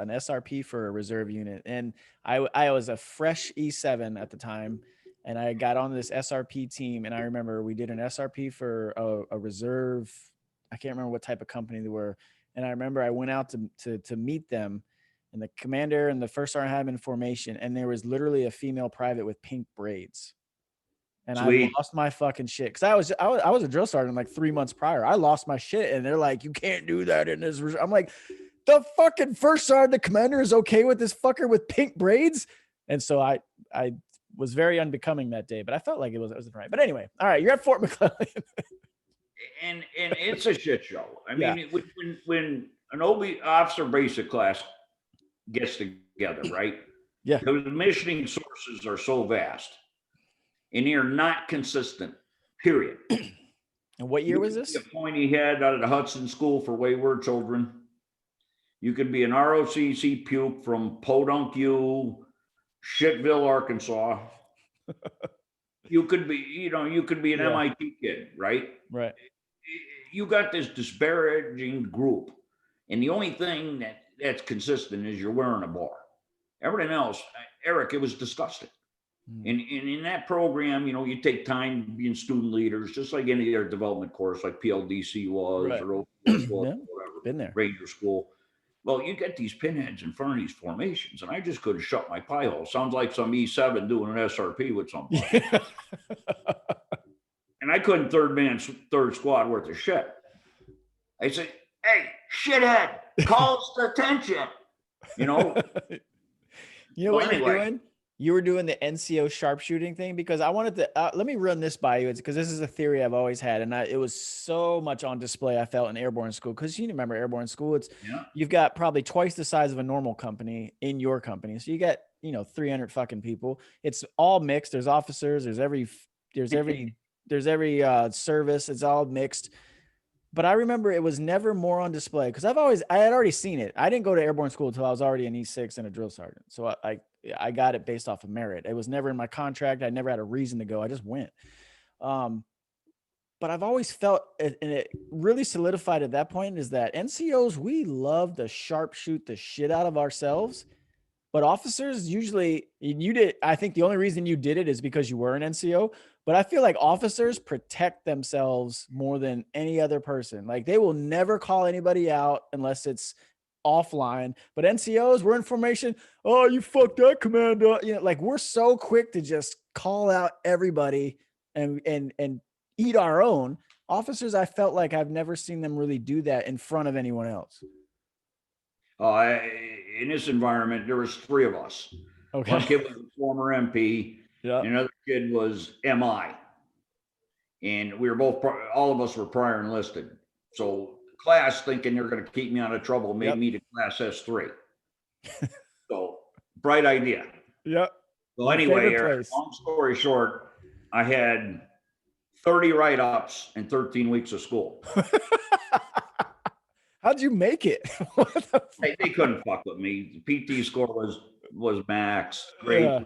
A: SRP for a reserve unit, and I was a fresh E7 at the time, and I got on this SRP team, and I remember we did an SRP for a reserve. I can't remember what type of company they were, and I remember I went out to meet them, and the commander and the first sergeant had them in formation, and there was literally a female private with pink braids. And sweet. I lost my fucking shit because I was a drill sergeant like 3 months prior. I lost my shit, and they're like, "You can't do that in this." I'm like, "The fucking first sergeant, the commander, is okay with this fucker with pink braids," and so I was very unbecoming that day, but I felt like it was right. But anyway, all right, you're at Fort McClellan,
B: and it's a shit show. I mean, when an OB officer basic class gets together, right?
A: Yeah,
B: the missioning sources are so vast. And you're not consistent, period.
A: And what year was this?
B: A pointy head out of the Hudson School for Wayward Children. You could be an ROTC puke from Podunk U, Shitville, Arkansas. You could be an MIT kid, right?
A: Right.
B: You got this disparaging group. And the only thing that's consistent is you're wearing a bar. Everything else, Eric, it was disgusting. And in that program, you take time being student leaders, just like any other development course, like PLDC was, right. Or OPS was, whatever.
A: Been there.
B: Ranger School. Well, you get these pinheads in front of these formations, and I just couldn't shut my pie hole. Sounds like some E7 doing an SRP with somebody. And I couldn't third squad worth of shit. I said, "Hey, shithead, calls to attention." You know what
A: you're doing? You were doing the NCO sharpshooting thing because I wanted to, let me run this by you because this is a theory I've always had. And it was so much on display, I felt, in airborne school. Because you remember airborne school, you've got probably twice the size of a normal company in your company. So you got, 300 fucking people. It's all mixed. There's officers, there's every service. It's all mixed. But I remember it was never more on display because I had already seen it. I didn't go to airborne school until I was already an E6 and a drill sergeant. So I got it based off of merit. It was never in my contract. I never had a reason to go. I just went. But I've always felt, and it really solidified at that point, is that NCOs, we love to sharpshoot the shit out of ourselves. But officers usually, I think the only reason you did it is because you were an NCO. But I feel like officers protect themselves more than any other person. Like they will never call anybody out unless it's offline. But NCOs, we're in formation. "Oh, you fucked that, Commander." Like we're so quick to just call out everybody and eat our own. Officers, I felt like I've never seen them really do that in front of anyone else.
B: In this environment, there was 3 of us. Okay. One kid was a former MP. Yeah. And another kid was MI. And we were all of us were prior enlisted. So class, thinking they're going to keep me out of trouble, made me to class S3. So bright idea.
A: Yep.
B: Well, anyway, Eric, long story short, I had 30 write-ups and 13 weeks of school.
A: How'd you make it?
B: They couldn't fuck with me. The PT score was max. Great.
A: Yeah.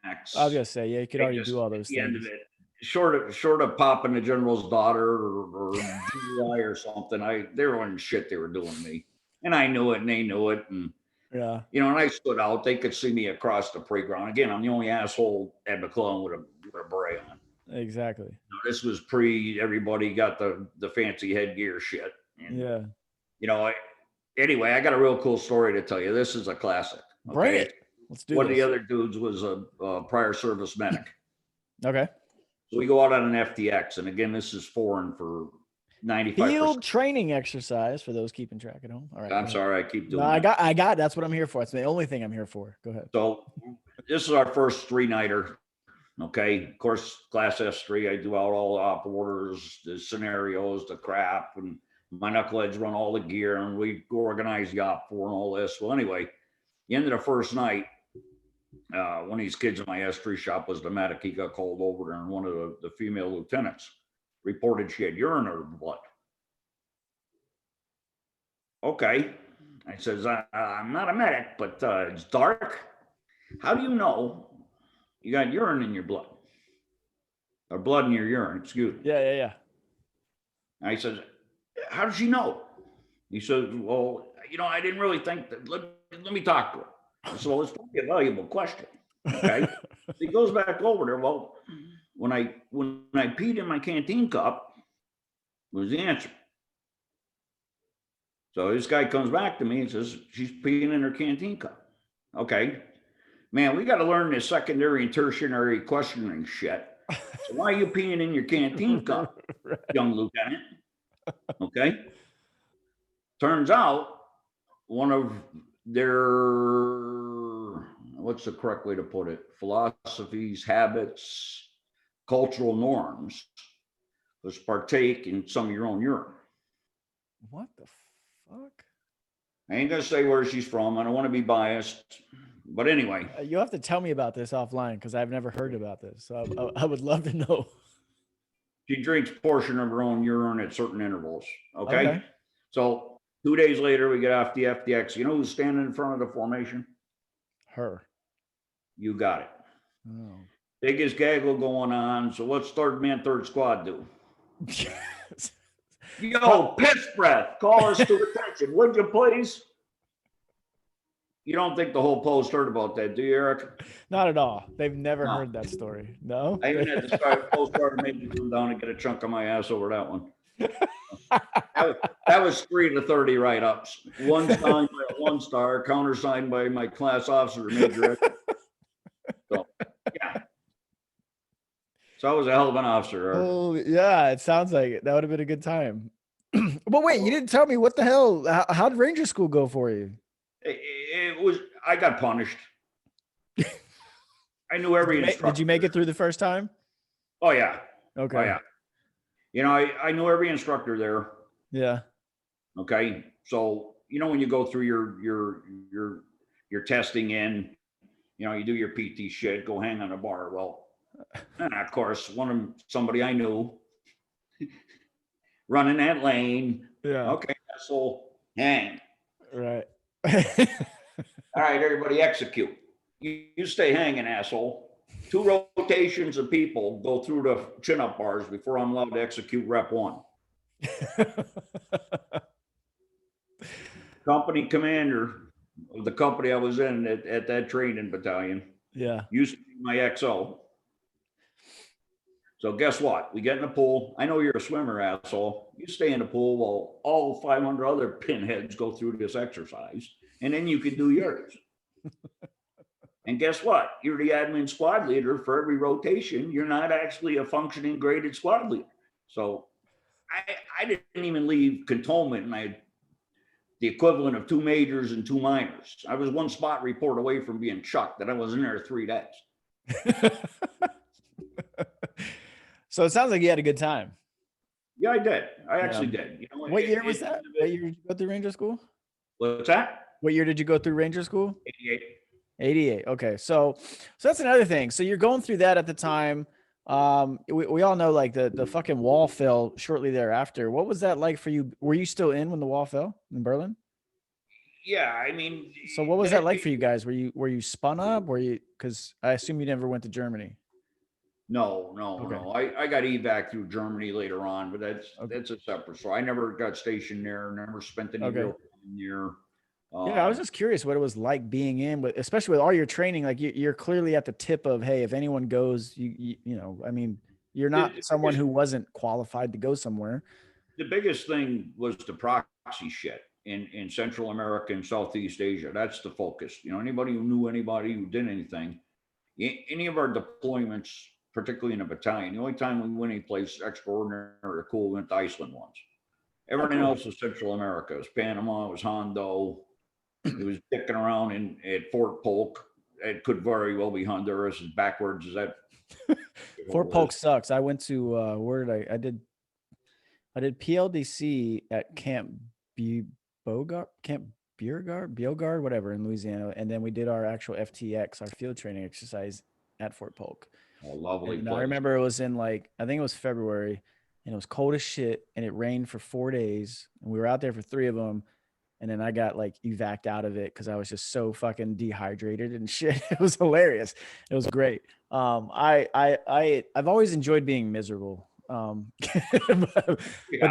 A: Max. I was gonna say, you could already do all those things.
B: End of it. short of popping the general's daughter or DUI or something, they were in shit they were doing to me. And I knew it and they knew it. And,
A: Yeah.
B: and I stood out. They could see me across the playground. Again, I'm the only asshole at McClellan with a beret on.
A: Exactly.
B: This was pre everybody got the fancy headgear shit. And,
A: yeah.
B: Anyway, I got a real cool story to tell you. This is a classic. Okay?
A: Bring it. Let's do
B: One
A: this.
B: of the other dudes was a prior service medic.
A: Okay.
B: So we go out on an FTX. And again, this is foreign for 95%.
A: Field training exercise for those keeping track at home. All right.
B: I'm sorry, I keep doing
A: that. I got. That's what I'm here for. It's the only thing I'm here for. Go ahead.
B: So this is our first 3-nighter. Okay. Of course, class S3, I do out all the op orders, the scenarios, the crap, and my knuckleheads run all the gear, and we organize the op for and all this. Well, anyway, the end of the first night, one of these kids in my S3 shop was the medic. He got called over there, and one of the female lieutenants reported she had urine in her blood. Okay. I says, I'm not a medic, but it's dark. How do you know you got urine in your blood? Or blood in your urine, excuse me.
A: Yeah.
B: I says, how does she know? He says, well, I didn't really think that. Let me talk to her. I said, well, it's probably a valuable question. Okay. He goes back over there. Well, when I peed in my canteen cup, was the answer. So this guy comes back to me and says, she's peeing in her canteen cup. Okay. Man, we got to learn this secondary and tertiary questioning shit. So why are you peeing in your canteen cup, right, young lieutenant? Okay. Turns out one of their, what's the correct way to put it? Philosophies, habits, cultural norms was partake in some of your own urine.
A: What the fuck?
B: I ain't gonna say where she's from. I don't want to be biased, but anyway,
A: you have to tell me about this offline because I've never heard about this. So I would love to know.
B: She drinks a portion of her own urine at certain intervals. Okay. So 2 days later, we get off the FTX. You know who's standing in front of the formation?
A: Her.
B: You got it.
A: Oh.
B: Biggest gaggle going on. So what's third man, third squad do? Yo, piss breath. Call us to attention, would you please? You don't think the whole post heard about that, do you, Eric?
A: Not at all. They've never heard that story. No?
B: I even had to start postcard, made me come down and get a chunk of my ass over that one. That was 3 to 30 write-ups. One signed by a 1-star, countersigned by my class officer, Major. So, yeah. So I was a hell of an officer.
A: Oh, yeah, it sounds like it. That would have been a good time. But wait, you didn't tell me what the hell, how did Ranger School go for you?
B: I got punished. I knew every instructor.
A: Did you make it through the first time?
B: Oh, yeah.
A: Okay.
B: Oh, yeah. I knew every instructor there.
A: Yeah.
B: Okay. So, when you go through your testing in, you do your PT shit, go hang on a bar. Well, and of course, somebody I knew running that lane.
A: Yeah.
B: Okay. So hang.
A: Right.
B: All right, everybody execute. You stay hanging, asshole. 2 rotations of people go through the chin-up bars before I'm allowed to execute rep 1. Company commander of the company I was in at that training battalion.
A: Yeah.
B: Used to be my XO. So guess what? We get in the pool. I know you're a swimmer, asshole. You stay in the pool while all 500 other pinheads go through this exercise, and then you can do yours. And guess what? You're the admin squad leader for every rotation. You're not actually a functioning graded squad leader. So I didn't even leave cantonment, and I had the equivalent of 2 majors and 2 minors. I was 1 spot report away from being chucked, that I was in there 3 days.
A: So it sounds like you had a good time.
B: Yeah, I did. I actually did.
A: What year was that? What year did you go through Ranger School?
B: What's that?
A: What year did you go through Ranger School?
B: 88.
A: 88. Okay. So that's another thing. So you're going through that at the time. We all know like the fucking wall fell shortly thereafter. What was that like for you? Were you still in when the wall fell in Berlin?
B: Yeah, I mean.
A: So what was that like for you guys? Were you spun up? Because I assume you never went to Germany.
B: No. I got evac through Germany later on, but that's a separate story. I never got stationed there, never spent any real time there.
A: Yeah, I was just curious what it was like being in, but especially with all your training, like you're clearly at the tip of, hey, if anyone goes, you know, I mean, you're not someone who wasn't qualified to go somewhere.
B: The biggest thing was the proxy shit in Central America and Southeast Asia. That's the focus. You know, anybody who knew anybody who did anything, any of our deployments, particularly in a battalion, the only time we went any place extraordinary or cool, we went to Iceland once. Everything else was Central America. It was Panama, it was Hondo. It was dicking around at Fort Polk. It could very well be Honduras. As backwards as that.
A: Fort Polk sucks. I went to where did I did PLDC at Camp Biogard, whatever, in Louisiana, and then we did our actual FTX, our field training exercise at Fort Polk.
B: Oh, lovely place.
A: I remember it was in I think it was February, and it was cold as shit, and it rained for 4 days, and we were out there for 3 of them. And then I got evac'd out of it because I was just so fucking dehydrated and shit. It was hilarious. It was great. I've always enjoyed being miserable. But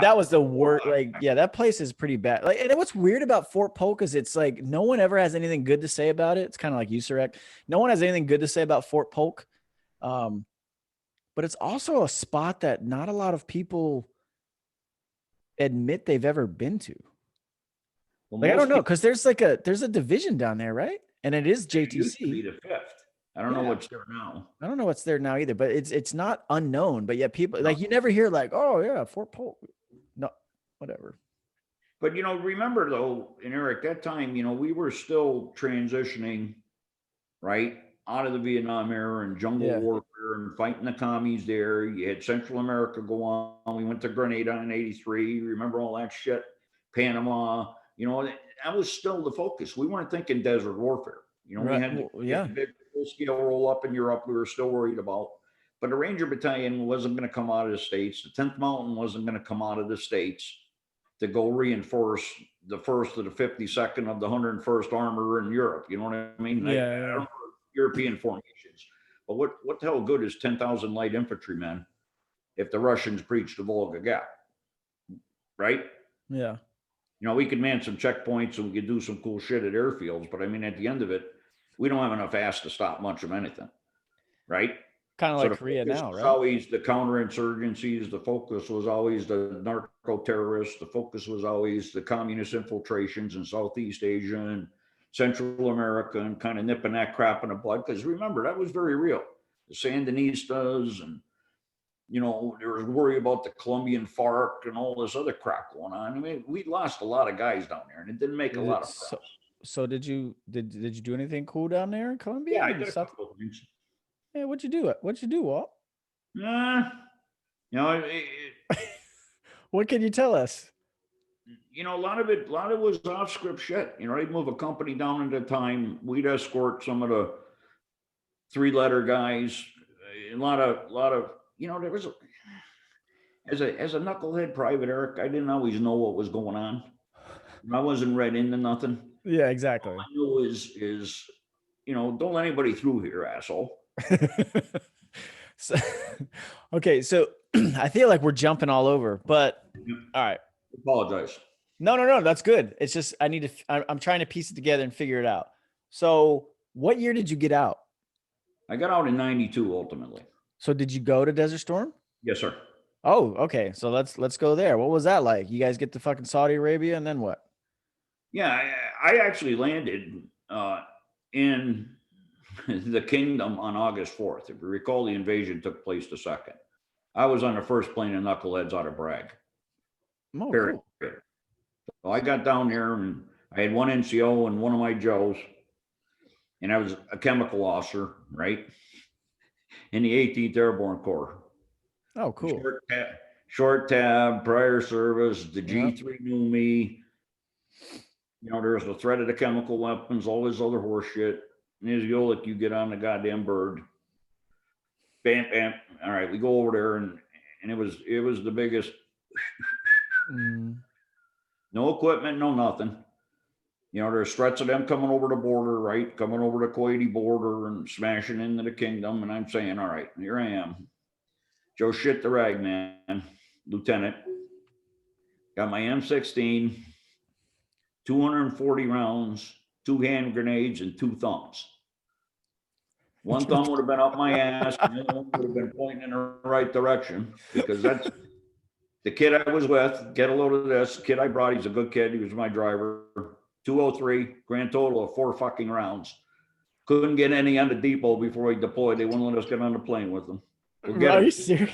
A: that was the worst. That place is pretty bad. And what's weird about Fort Polk is it's no one ever has anything good to say about it. It's kind of like USAREC. No one has anything good to say about Fort Polk. But it's also a spot that not a lot of people admit they've ever been to. Well, I don't know, because there's a division down there, right? And it is JTC. It used to
B: be the 5th. I don't know what's there now.
A: I don't know what's there now either, but it's not unknown. But yet people you never hear oh yeah, Fort Polk. No, whatever.
B: But remember though, and Eric, that time, we were still transitioning, right, out of the Vietnam era and jungle warfare and fighting the commies there. You had Central America go on. We went to Grenada in '83. Remember all that shit? Panama. That was still the focus. We weren't thinking desert warfare. We had the big full-scale roll-up in Europe we were still worried about. But the Ranger Battalion wasn't going to come out of the States. The 10th Mountain wasn't going to come out of the States to go reinforce the 1st of the 52nd of the 101st Armor in Europe. You know what I mean? I don't know European formations. But what the hell good is 10,000 light infantrymen if the Russians breach the Volga Gap? Right?
A: Yeah.
B: We could man some checkpoints and we could do some cool shit at airfields, but I mean, at the end of it, we don't have enough ass to stop much of anything, right?
A: Kind of like Korea now, right?
B: Always the counterinsurgencies. The focus was always the narco terrorists. The focus was always the communist infiltrations in Southeast Asia and Central America, and kind of nipping that crap in the bud. Because remember, that was very real. The Sandinistas and there was worry about the Colombian FARC and all this other crap going on. I mean, we lost a lot of guys down there, and it didn't make a lot of sense.
A: So did you do anything cool down there in Colombia?
B: Yeah, I did a couple of things.
A: Hey, what'd you do? What'd you do, Walt? What can you tell us?
B: A lot of it was off script shit. They'd move a company down at a time. We'd escort some of the 3-letter guys. A lot of there was as a knucklehead private, Eric, I didn't always know what was going on. I wasn't read into nothing.
A: Yeah, exactly.
B: All I knew is don't let anybody through here, asshole.
A: Okay, so I feel like we're jumping all over, but all right.
B: Apologize.
A: No, that's good. It's just I'm trying to piece it together and figure it out. So what year did you get out?
B: I got out in '92 ultimately.
A: So did you go to Desert Storm?
B: Yes, sir.
A: Oh, okay. So let's go there. What was that like? You guys get to fucking Saudi Arabia and then what?
B: Yeah, I actually landed in the kingdom on August 4th. If you recall, the invasion took place the 2nd. I was on the first plane of knuckleheads out of Bragg.
A: Oh, cool.
B: So I got down there and I had one NCO and one of my Joes, and I was a chemical officer, right? In the 18th Airborne Corps.
A: Oh, cool.
B: Short tab, prior service, the G3 knew me. There was the threat of the chemical weapons, all this other horse shit. Niziolek, you get on the goddamn bird. Bam, bam. All right, we go over there and it was the biggest. No equipment, no nothing. You know, there's threats of them coming over the border, right? Coming over the Kuwaiti border and smashing into the kingdom. And I'm saying, all right, here I am. Joe Shit the Rag Man, Lieutenant. Got my M16, 240 rounds, 2 hand grenades, and 2 thumbs. One thumb would have been up my ass, and the other one would have been pointing in the right direction, because that's the kid I was with. Get a load of this. Kid I brought, he's a good kid. He was my driver. 203, grand total of 4 fucking rounds. Couldn't get any on the depot before he deployed. They wouldn't let us get on the plane with them.
A: Are you serious?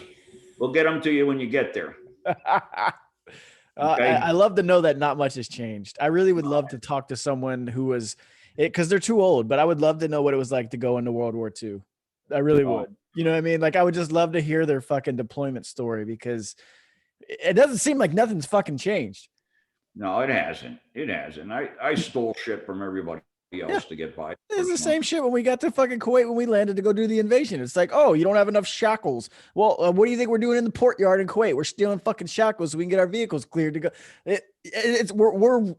B: We'll get them to you when you get there. Okay?
A: I love to know that not much has changed. I really would love to talk to someone who was it, because they're too old, but I would love to know what it was like to go into World War II. I really would. You know what I mean? Like, I would just love to hear their fucking deployment story, because it doesn't seem like nothing's fucking changed.
B: No, it hasn't. It hasn't. I stole shit from everybody else to get by.
A: It's the same shit when we got to fucking Kuwait when we landed to go do the invasion. It's like, oh, you don't have enough shackles. Well, what do you think we're doing in the port yard in Kuwait? We're stealing fucking shackles so we can get our vehicles cleared to go. We're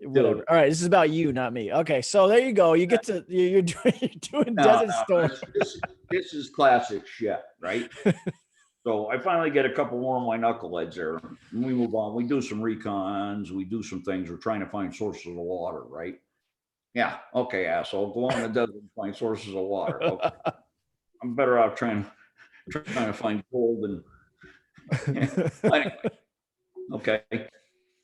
A: whatever. All right, this is about you, not me. Okay, so there you go. You get to you're doing Desert Storm.
B: This is classic shit, right? So I finally get a couple more of my knuckleheads there, and we move on. We do some recons. We do some things. We're trying to find sources of water, right? Yeah. Okay, asshole. Go on the desert and find sources of water. Okay. I'm better off trying to find gold and anyway. Okay.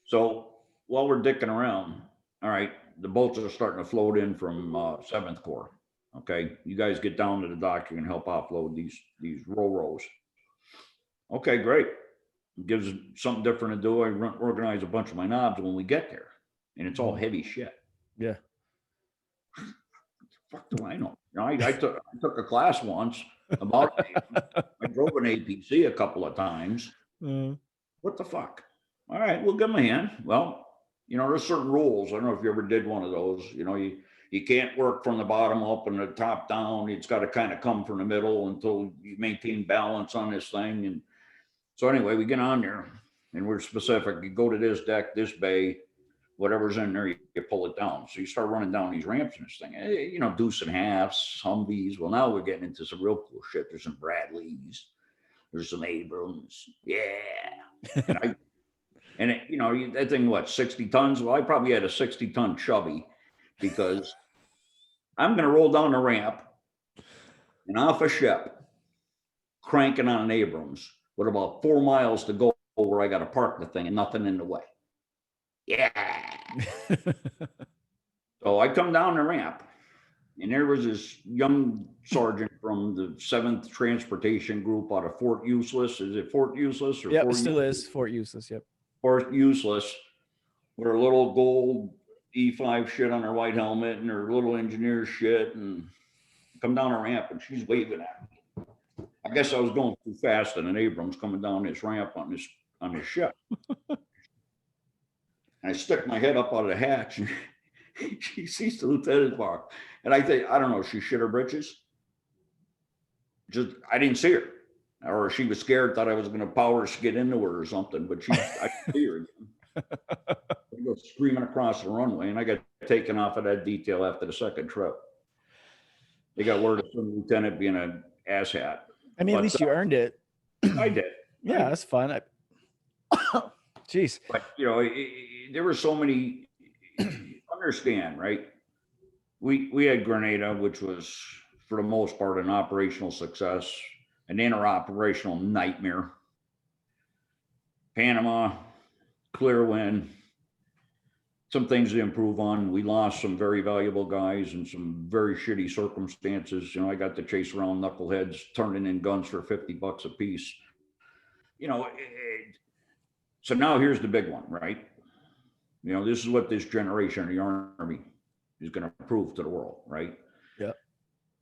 B: So while we're dicking around, all right, the boats are starting to float in from 7th Corps. Okay, you guys get down to the dock. You can help offload these ro-ros. Okay, great. It gives us something different to do. I organize a bunch of my knobs when we get there, and it's all heavy shit.
A: Yeah.
B: Fuck do I know? You know, I took a class once about I drove an APC a couple of times. What the fuck? All right, we'll give them a hand. Well, you know, there's certain rules. I don't know if you ever did one of those. You know, you can't work from the bottom up and the top down. It's got to kind of come from the middle until you maintain balance on this thing. And so anyway, we get on there and we're specific. You go to this deck, this bay, whatever's in there, you pull it down. So you start running down these ramps and this thing, you know, deuce and halves, Humvees. Well, now we're getting into some real cool shit. There's some Bradleys, there's some Abrams. Yeah. And you know, that thing, what, 60 tons? Well, I probably had a 60-ton Chubby, because I'm going to roll down the ramp and off a ship, cranking on an Abrams with about 4 miles to go where I got to park the thing and nothing in the way. Yeah. So I come down the ramp, and there was this young sergeant from the 7th Transportation Group out of Fort Useless. Is it Fort Useless? Or
A: yep,
B: Fort
A: it still is Fort Useless. Yep.
B: Fort Useless, with her little gold E5 shit on her white helmet and her little engineer shit, and come down the ramp and she's waving at me. I guess I was going too fast in an Abrams coming down this ramp on this ship. And I stick my head up out of the hatch, and she sees the lieutenant's bar. And I think, I don't know, she shit her britches. I didn't see her. Or she was scared, thought I was going to power skid into her or something, but I didn't see her again. I go screaming across the runway, and I got taken off of that detail after the second trip. They got word of some lieutenant being an asshat.
A: I mean, at least you earned it.
B: I did.
A: Yeah, that's fun. Jeez.
B: But, you know, there were so many, understand, right? We had Grenada, which was, for the most part, an operational success, an interoperational nightmare. Panama, clear win. Some things to improve on. We lost some very valuable guys in some very shitty circumstances. You know, I got to chase around knuckleheads turning in guns for $50 a piece. You know, so now here's the big one, right? You know, this is what this generation of the Army is going to prove to the world, right?
A: Yeah.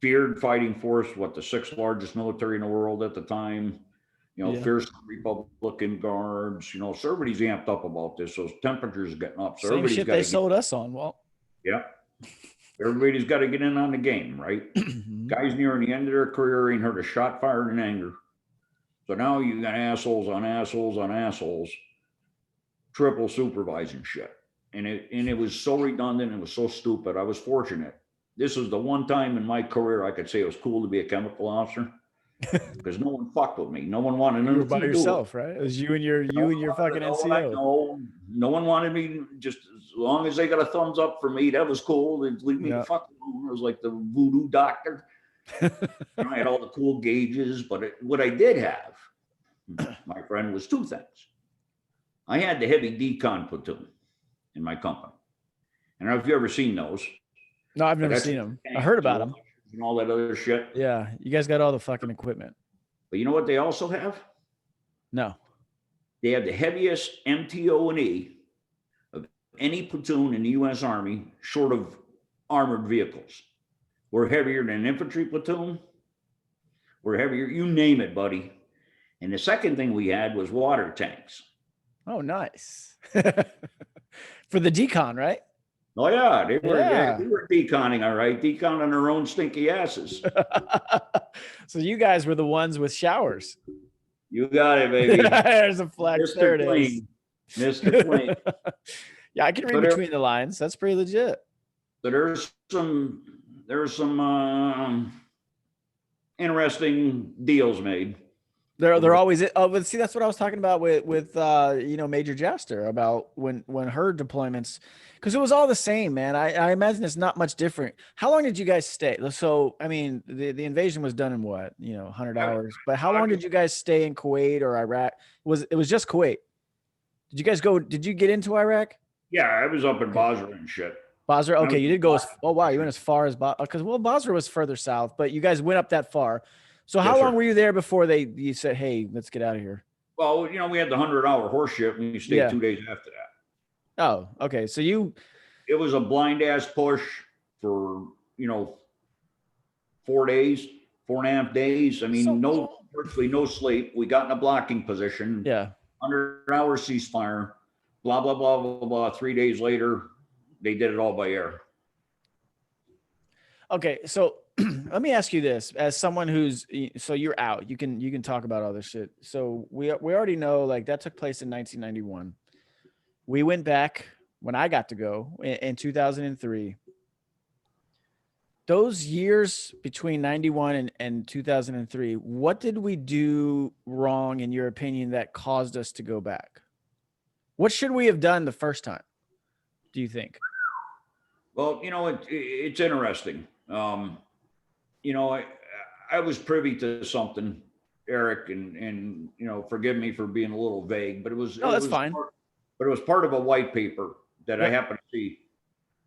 B: Feared fighting force, what, the 6th largest military in the world at the time. You know, fierce Republican guards, you know, so everybody's amped up about this. So temperatures are getting up. So
A: same shit they sold us on, Walt.
B: Yeah. Everybody's got to get in on the game, right? Guys nearing the end of their career ain't heard a shot fired in anger. So now you got assholes on assholes on assholes, triple supervising shit. and it was so redundant. It was so stupid. I was fortunate. This was the one time in my career I could say it was cool to be a chemical officer because no one fucked with me. No one wanted
A: You were
B: nothing
A: by
B: to do with
A: yourself, right? It was you and your fucking NCO.
B: No one wanted me. Just as long as they got a thumbs up for me, that was cool. They'd leave me the fuck alone. I was like the voodoo doctor. I had all the cool gauges, but what I did have, my friend, was two things. I had the heavy decon platoon in my company. I don't know if you've ever seen those.
A: No, I've never seen them. I heard about them.
B: And all that other shit.
A: Yeah, you guys got all the fucking equipment.
B: But you know what they also have?
A: No.
B: They have the heaviest MTO&E of any platoon in the U.S. Army, short of armored vehicles. We're heavier than an infantry platoon. We're heavier, you name it, buddy. And the second thing we had was water tanks.
A: Oh, nice. For the decon, right?
B: Oh, yeah. They were deconning, all right. Deconning their own stinky asses.
A: So you guys were the ones with showers.
B: You got it, baby.
A: There's a flex. There it is.
B: Mr. Clean.
A: Yeah, I can read between the lines. That's pretty legit.
B: So there's some interesting deals made.
A: They're always but see, that's what I was talking about with Major Jaster about when her deployments, because it was all the same, man. I imagine it's not much different. How long did you guys stay? So I mean, the invasion was done in what, 100 hours, but how long did you guys stay in Kuwait or Iraq? It was just Kuwait? Did you get into Iraq?
B: Yeah, I was up in Basra and shit.
A: Basra, okay, you did go you went as far as Basra, because Basra was further south, but you guys went up that far. So how long were you there before you said, hey, let's get out of here?
B: Well, we had the 100-hour horse ship and you stayed 2 days after that.
A: Oh, okay. So
B: it was a blind ass push for, 4 days, 4.5 days. I mean, virtually no sleep. We got in a blocking position.
A: Yeah.
B: 100-hour ceasefire, blah, blah, blah, blah, blah. 3 days later, they did it all by air.
A: Okay. So let me ask you this, as someone so you're out, you can talk about all this shit. So we already know, like, that took place in 1991. We went back when I got to go in 2003. Those years between 91 and 2003, what did we do wrong, in your opinion, that caused us to go back? What should we have done the first time, do you think? Well,
B: it's interesting. I was privy to something, Eric, and forgive me for being a little vague, but
A: that's fine.
B: But it was part of a white paper that I happened to see.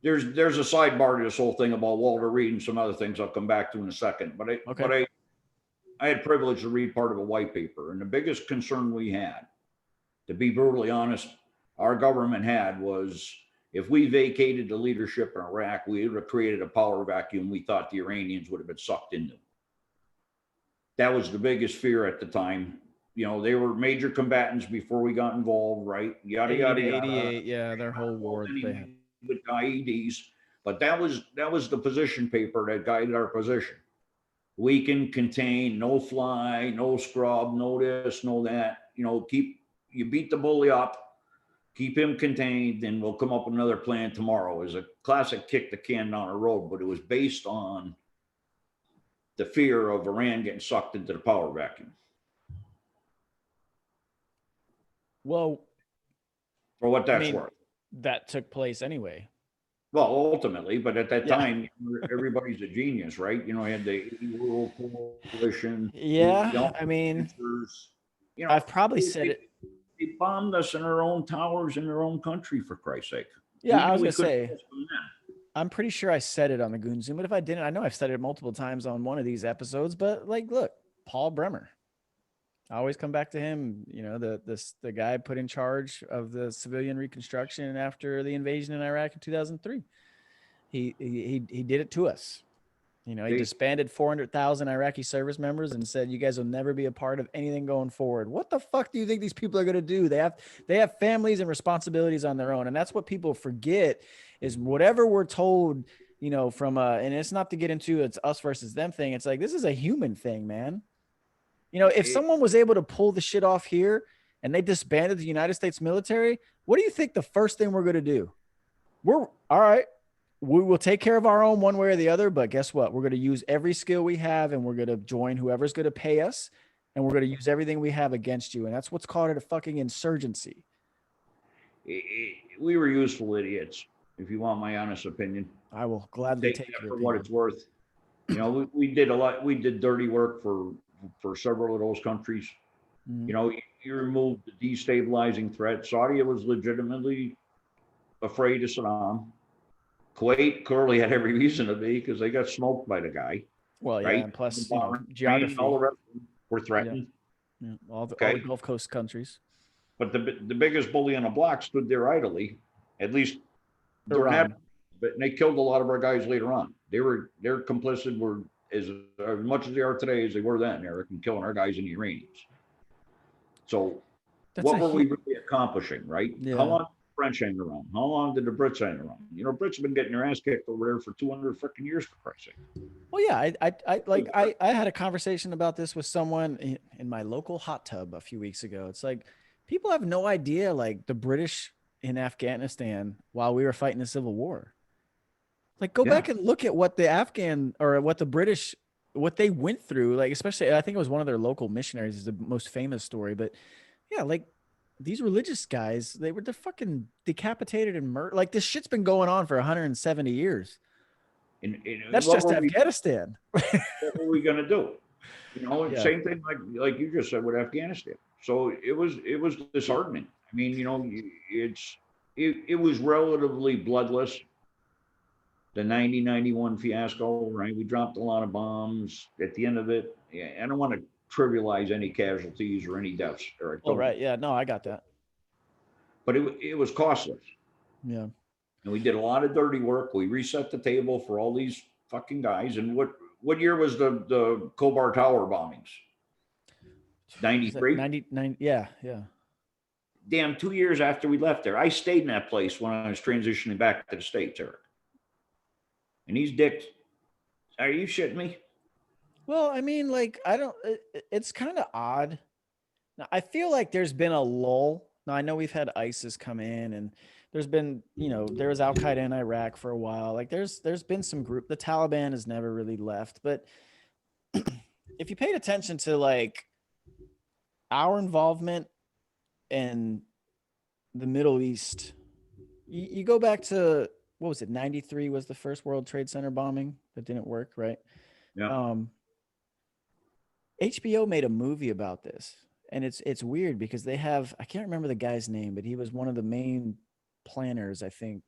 B: There's a sidebar to this whole thing about Walter Reed and some other things I'll come back to in a second. But I had privilege to read part of a white paper, and the biggest concern we had, to be brutally honest, our government had was, if we vacated the leadership in Iraq, we would have created a power vacuum we thought the Iranians would have been sucked into. That was the biggest fear at the time. They were major combatants before we got involved, right? Yada, yada, yada.
A: 88, yeah, their whole war.
B: With IEDs. But that was the position paper that guided our position. Weaken, contain, no fly, no scrub, no this, no that. You beat the bully up, keep him contained, and we'll come up with another plan tomorrow. It was a classic kick the can down the road, but it was based on the fear of Iran getting sucked into the power vacuum.
A: Well,
B: for what that's worth.
A: That took place anyway.
B: Well, ultimately, but at that time, everybody's a genius, right? You had the World Coalition.
A: Yeah, I've probably said it.
B: They bombed us in our own towers in their own country, for Christ's sake.
A: Yeah, I was gonna say, I'm pretty sure I said it on the Goon Zoom, but if I didn't, I know I've said it multiple times on one of these episodes. But look, Paul Bremer. I always come back to him. The guy put in charge of the civilian reconstruction after the invasion in Iraq in 2003. He did it to us. He disbanded 400,000 Iraqi service members and said, you guys will never be a part of anything going forward. What the fuck do you think these people are going to do? They have families and responsibilities on their own. And that's what people forget, is whatever we're told, from and it's not to get into it's us versus them thing. It's like, this is a human thing, man. If someone was able to pull the shit off here and they disbanded the United States military, what do you think the first thing we're going to do? We're all right. We will take care of our own one way or the other, but guess what? We're going to use every skill we have and we're going to join whoever's going to pay us and we're going to use everything we have against you. And that's what's called a fucking insurgency.
B: We were useful idiots, if you want my honest opinion.
A: I will gladly
B: Take
A: take
B: that
A: your
B: for what
A: opinion.
B: it's worth. You know, we did a lot. We did dirty work for several of those countries.
A: Mhm.
B: You know, you removed the destabilizing threat. Saudi was legitimately afraid of Saddam. Kuwait clearly had every reason to be because they got smoked by the guy,
A: Well, yeah,
B: right?
A: and plus,
B: Bahrain, all the
A: geography.
B: rest were
A: Yeah,
B: threatened.
A: yeah. All the
B: Okay,
A: Gulf Coast countries.
B: but the biggest bully on the block stood there idly, at least during that.
A: Iran.
B: But they killed a lot of our guys later on. They're complicit. Were as much as they are today as they were then, Eric, in killing our guys and the Iranians. So
A: That's
B: what
A: a
B: were we really accomplishing, right? How
A: yeah.
B: long did the French hang around? How long did the Brits hang around? You know, Brits have been getting their ass kicked over there for 200 freaking years, for Christ's sake.
A: Well, yeah, I had a conversation about this with someone in my local hot tub a few weeks ago. It's like people have no idea, like the British in Afghanistan while we were fighting the Civil War. Like, go
B: Yeah.
A: back and look at what the Afghan or what the British what they went through. Like, especially, I think it was one of their local missionaries is the most famous story. But yeah, like these religious guys, they're fucking decapitated and murdered. Like this shit's been going on for 170 years.
B: And
A: That's
B: what
A: just
B: were we
A: Afghanistan.
B: what were we gonna do? You know,
A: Yeah.
B: same thing like you just said with Afghanistan. So it was disheartening. I mean, you know, it was relatively bloodless. The 90-91 fiasco, right? We dropped a lot of bombs. At the end of it, yeah, I don't want to trivialize any casualties or any deaths, Eric.
A: Oh,
B: Don't.
A: right. Yeah. No, I got that.
B: But it was costless,
A: Yeah.
B: and we did a lot of dirty work. We reset the table for all these fucking guys. And what year was the Kobar Tower bombings?
A: Was that
B: 93.
A: 99? Yeah. Yeah.
B: Damn, 2 years after we left there, I stayed in that place when I was transitioning back to the States, Eric. And these dicks, are you shitting me?
A: Well, I mean, like, I don't, it's kind of odd. Now, I feel like there's been a lull. Now, I know we've had ISIS come in and there's been, there was Al Qaeda in Iraq for a while. Like, there's been some group, the Taliban has never really left. But if you paid attention to like our involvement in the Middle East, you go back to, what was it? 93 was the first World Trade Center bombing that didn't work, right?
B: Yeah.
A: Um, HBO made a movie about this, and it's weird because they have, I can't remember the guy's name, but he was one of the main planners, I think,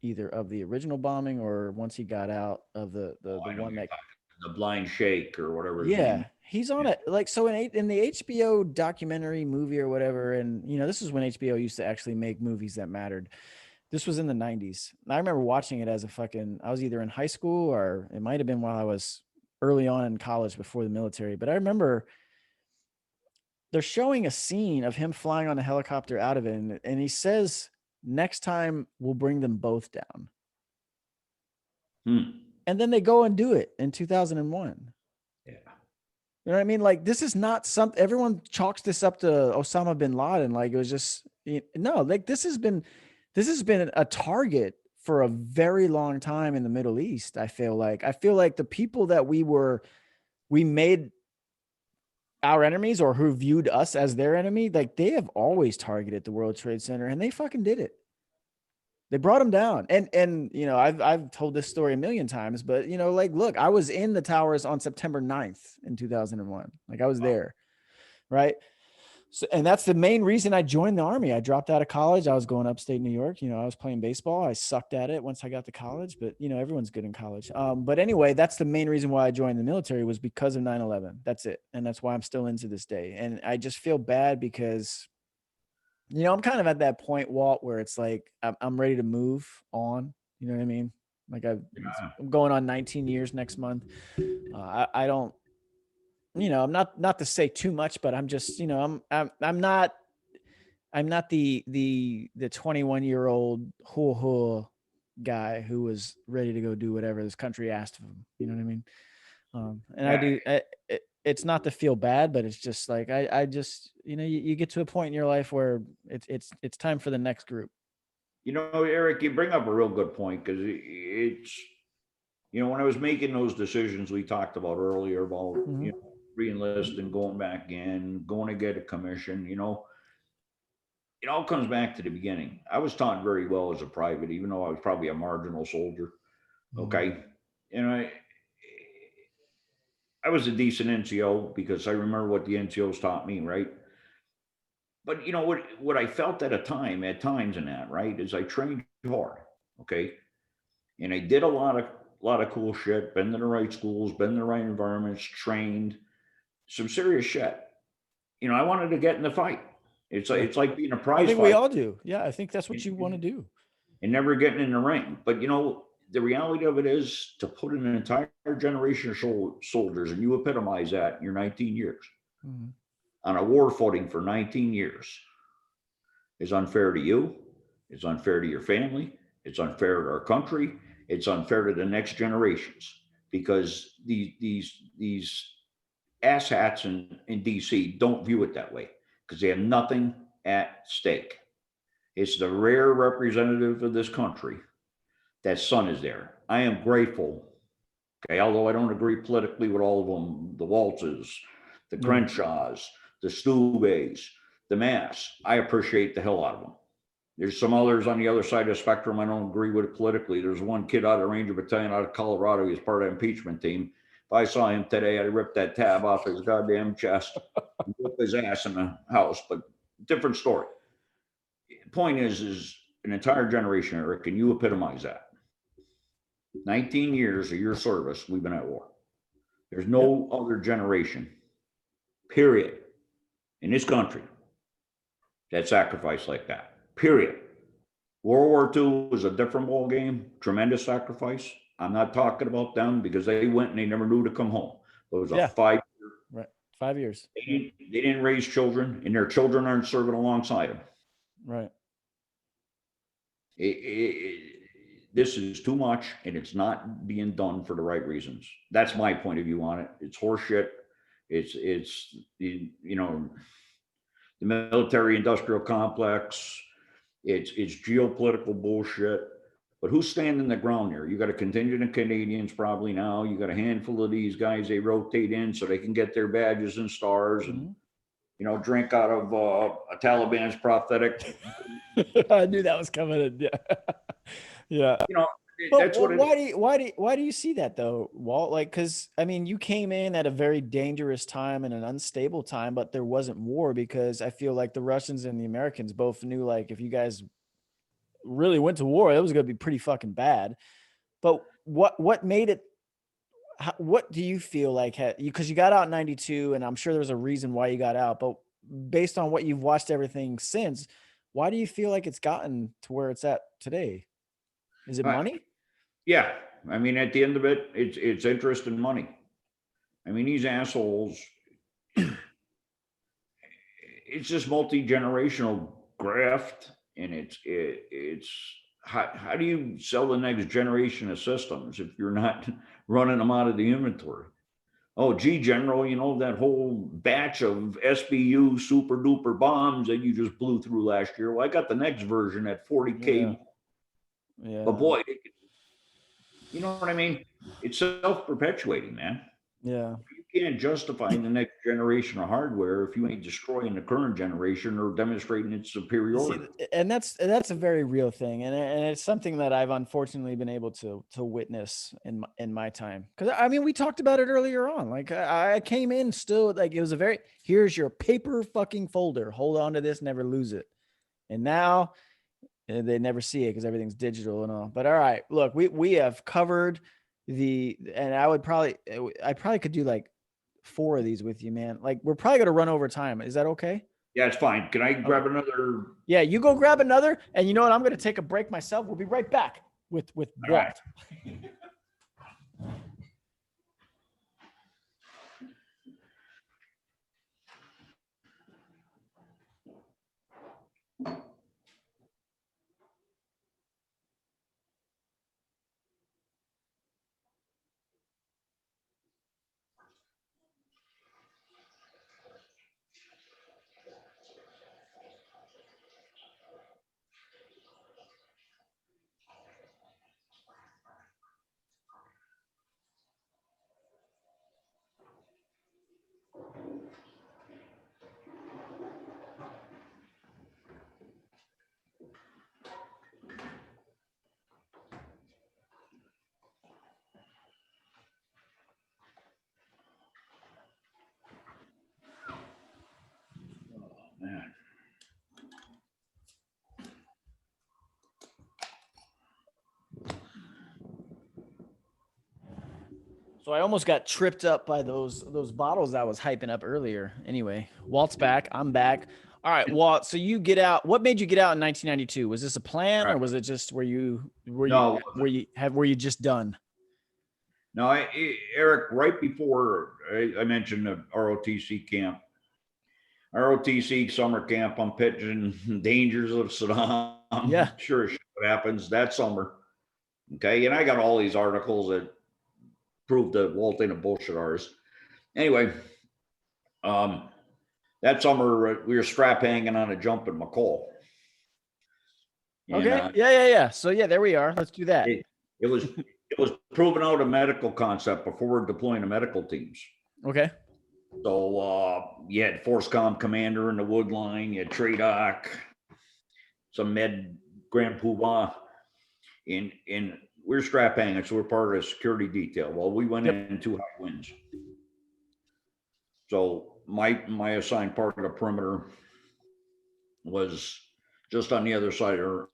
A: either of the original bombing or once he got out of the
B: I know
A: one
B: you're
A: that,
B: talking the blind shake or whatever his name
A: yeah,
B: is.
A: he's on it. Like, so in the HBO documentary movie or whatever, and this is when HBO used to actually make movies that mattered. This was in the 90s. I remember watching it as I was either in high school or it might have been while I was early on in college before the military. But I remember they're showing a scene of him flying on a helicopter out of it. And he says, next time we'll bring them both down.
B: Hmm.
A: And then they go and do it in 2001.
B: Yeah.
A: You know what I mean? Like, this is not something everyone chalks this up to Osama bin Laden. Like, it was just, no, like this has been a target for a very long time in the Middle East. I feel like the people that we made our enemies or who viewed us as their enemy, like they have always targeted the World Trade Center and they fucking did it. They brought them down. And I've told this story a million times, but like, look, I was in the towers on September 9th in 2001. Like, I was there, right? So, and that's the main reason I joined the Army. I dropped out of college. I was going upstate New York. I was playing baseball. I sucked at it once I got to college, but everyone's good in college. But anyway, that's the main reason why I joined the military, was because of 9/11. That's it. And that's why I'm still into this day. And I just feel bad because, I'm kind of at that point, Walt, where it's like, I'm ready to move on. You know what I mean? Like,
B: Yeah.
A: I'm going on 19 years next month. I don't, I'm not to say too much, but I'm just, I'm not the 21-year-old hoo guy who was ready to go do whatever this country asked of him. You know what I mean? And I
B: Yeah.
A: do. It's not to feel bad, but it's just like I just, you get to a point in your life where it's time for the next group.
B: Eric, you bring up a real good point because it's, when I was making those decisions we talked about earlier about, re-enlisting, going back in, going to get a commission, it all comes back to the beginning. I was taught very well as a private, even though I was probably a marginal soldier. Okay. And I was a decent NCO because I remember what the NCOs taught me, right? But what I felt at times in that, right, is I trained hard. Okay. And I did a lot of cool shit, been to the right schools, been in the right environments, trained some serious shit. I wanted to get in the fight. It's like, it's like being a prize
A: I think
B: fighter
A: we all do. Yeah, I think that's what you want to do.
B: and never getting in the ring. But the reality of it is to put in an entire generation of soldiers, and you epitomize that in your 19 years on a war footing for 19 years, is unfair to you. It's unfair to your family. It's unfair to our country. It's unfair to the next generations because these asshats in DC don't view it that way because they have nothing at stake. It's the rare representative of this country that son is there. I am grateful. Okay, although I don't agree politically with all of them, the Waltzes, the Crenshaws, the Stubays, the Mass, I appreciate the hell out of them. There's some others on the other side of the spectrum I don't agree with politically. There's one kid out of the Ranger Battalion out of Colorado. He was part of the impeachment team. If I saw him today, I'd rip that tab off his goddamn chest and whip his ass in the house. But different story. The point is an entire generation, Eric, and you epitomize that. 19 years of your service, we've been at war. There's no other generation, period, in this country that sacrificed like that. Period. World War II was a different ball game, tremendous sacrifice. I'm not talking about them because they went and they never knew to come home. It was a 5 year.
A: Right. 5 years.
B: They didn't raise children, and their children aren't serving alongside them.
A: Right.
B: This is too much, and it's not being done for the right reasons. That's my point of view on it. It's horseshit. It's the military industrial complex. It's geopolitical bullshit. But who's standing the ground there? You got a contingent of Canadians probably now. You got a handful of these guys they rotate in so they can get their badges and stars and drink out of a Taliban's prophetic.
A: I knew that was coming in. Yeah. Yeah.
B: That's what
A: why do you see that though, Walt? Like, because I mean, you came in at a very dangerous time and an unstable time, but there wasn't war because I feel like the Russians and the Americans both knew, like, if you guys really went to war, it was going to be pretty fucking bad. But what made it? What do you feel like? Because you got out in '92, and I'm sure there's a reason why you got out. But based on what you've watched everything since, why do you feel like it's gotten to where it's at today? Is it money?
B: Yeah. I mean, at the end of it, it's interest and money. I mean, these assholes, it's just multi-generational graft, and it's how do you sell the next generation of systems if you're not running them out of the inventory? Oh, gee, General, that whole batch of SBU super duper bombs that you just blew through last year. Well, I got the next version at 40K.
A: Yeah.
B: But boy, you know what I mean? It's self-perpetuating, man.
A: Yeah.
B: You can't justify the next generation of hardware if you ain't destroying the current generation or demonstrating its superiority.
A: See, and that's a very real thing, and it's something that I've unfortunately been able to witness in my time. Because I mean, we talked about it earlier on. Like I came in still like it was here's your paper fucking folder. Hold on to this, never lose it. And now they never see it because everything's digital and all. But all right, look, we have covered and I probably could do like 4 of these with you, man. Like we're probably gonna run over time. Is that okay?
B: Yeah, it's fine. Can I grab another?
A: Yeah, you go grab another, and you know what? I'm gonna take a break myself. We'll be right back with Walt.
B: Right.
A: So I almost got tripped up by those bottles I was hyping up earlier. Anyway, Walt's back. I'm back. All right, Walt. So you get out. What made you get out in 1992? Was this a plan, or was it just were you just done?
B: No, Eric, right before I mentioned the ROTC camp, ROTC summer camp, I'm pitching Dangers of Saddam.
A: Yeah.
B: Sure as shit what happens that summer. Okay. And I got all these articles that prove that Walt ain't a bullshit artist. Anyway, that summer we were strap hanging on a jump in McCall.
A: And, okay. Yeah. So yeah, there we are. Let's do that.
B: It was proving out a medical concept before we're deploying the medical teams.
A: Okay.
B: So you had Force Com commander in the wood line, you had Tradoc, some med Grand Poobah, and we're strap hanging, so we're part of the security detail. Well, we went in 2 high winds. So my assigned part of the perimeter was just on the other side of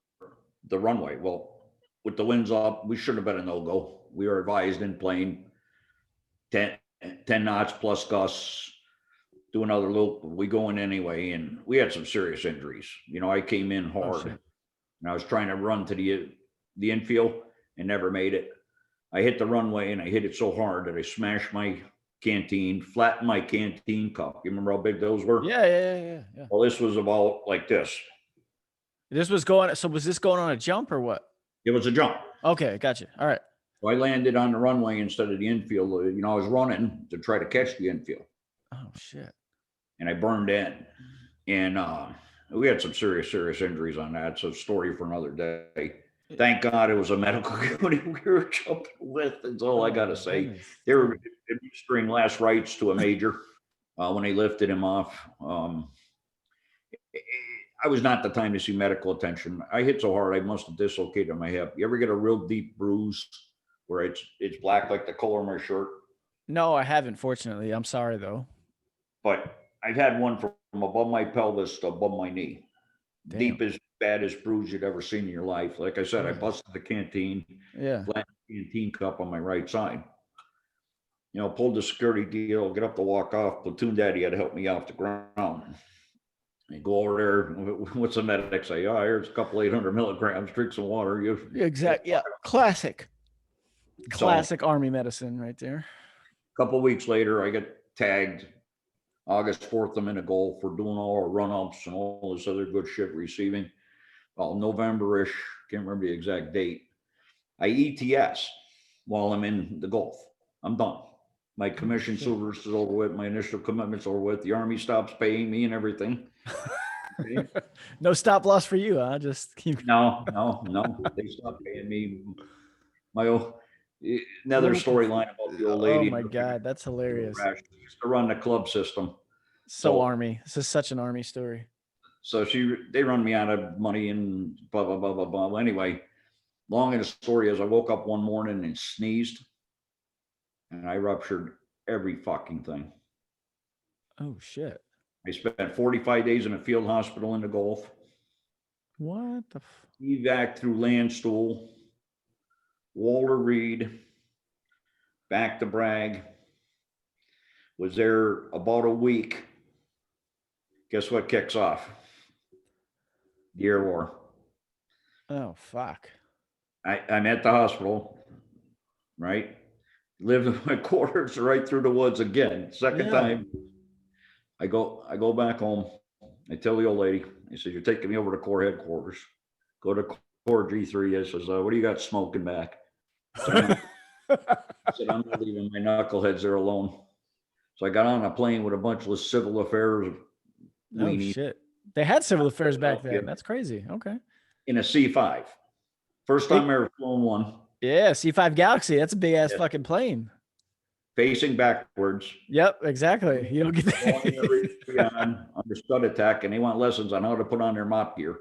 B: the runway. Well, with the winds up, we should have been a no-go. We were advised in plane 10 knots plus gusts, do another loop. We go in anyway, and we had some serious injuries. You know, I came in hard, and I was trying to run to the infield and never made it. I hit the runway, and I hit it so hard that I smashed my canteen, flattened my canteen cup. You remember how big those were?
A: Yeah.
B: Well, this was about like this.
A: This was going. So was this going on a jump or what?
B: It was a jump.
A: Okay, gotcha. All right.
B: So I landed on the runway instead of the infield. You know, I was running to try to catch the infield.
A: Oh shit!
B: And I burned in, and we had some serious injuries on that. So story for another day. Thank God it was a medical unit we were jumping with. That's all I got to say.
A: Goodness.
B: They were administering last rites to a major when they lifted him off. I was not the time to see medical attention. I hit so hard I must have dislocated my hip. You ever get a real deep bruise where it's black like the color of my shirt?
A: No, I haven't, fortunately. I'm sorry though.
B: But I've had one from above my pelvis to above my knee.
A: Damn.
B: Deep as baddest bruise you'd ever seen in your life. Like I said, I busted the canteen, flattened the canteen cup on my right side. You know, pulled the security deal, get up to walk off. Platoon daddy had to help me off the ground. You go over there, what's the medic say? Oh, here's a couple 800 milligrams, drink some water.
A: Exactly. Yeah. Classic Army medicine right there.
B: A couple of weeks later, I get tagged. August 4th, I'm in a Gulf. We're doing all our run-ups and all this other good shit receiving. Well, November-ish, can't remember the exact date. I ETS while I'm in the Gulf. I'm done. My commission service is over with. My initial commitment's over with. The Army stops paying me and everything. Okay.
A: No stop loss for you, huh? Just keep.
B: No. They stopped paying me. Another storyline about the old lady.
A: Oh my God, that's hilarious.
B: She used to run the club system.
A: So Army. This is such an Army story.
B: So they run me out of money and blah, blah, blah, blah, blah. Anyway, long and the story is I woke up one morning and sneezed and I ruptured every fucking thing.
A: Oh shit.
B: I spent 45 days in a field hospital in the Gulf.
A: What the
B: evac through Landstuhl, Walter Reed, back to Bragg. Was there about a week. Guess what kicks off? The air war.
A: Oh, fuck.
B: I'm at the hospital, right? Lived in my quarters right through the woods again. Second time. I go back home. I tell the old lady, I said, you're taking me over to Corps headquarters. Go to Corps G3. I says, what do you got smoking back? I said, I'm not leaving my knuckleheads there alone. So I got on a plane with a bunch of civil affairs.
A: Oh, shit. They had civil affairs back then. That's crazy. Okay.
B: In a C5. First time I ever flown one.
A: Yeah, C5 Galaxy. That's a big ass fucking plane.
B: Facing backwards.
A: Yep, exactly. You don't get that.
B: Under scud attack, and they want lessons on how to put on their mop gear.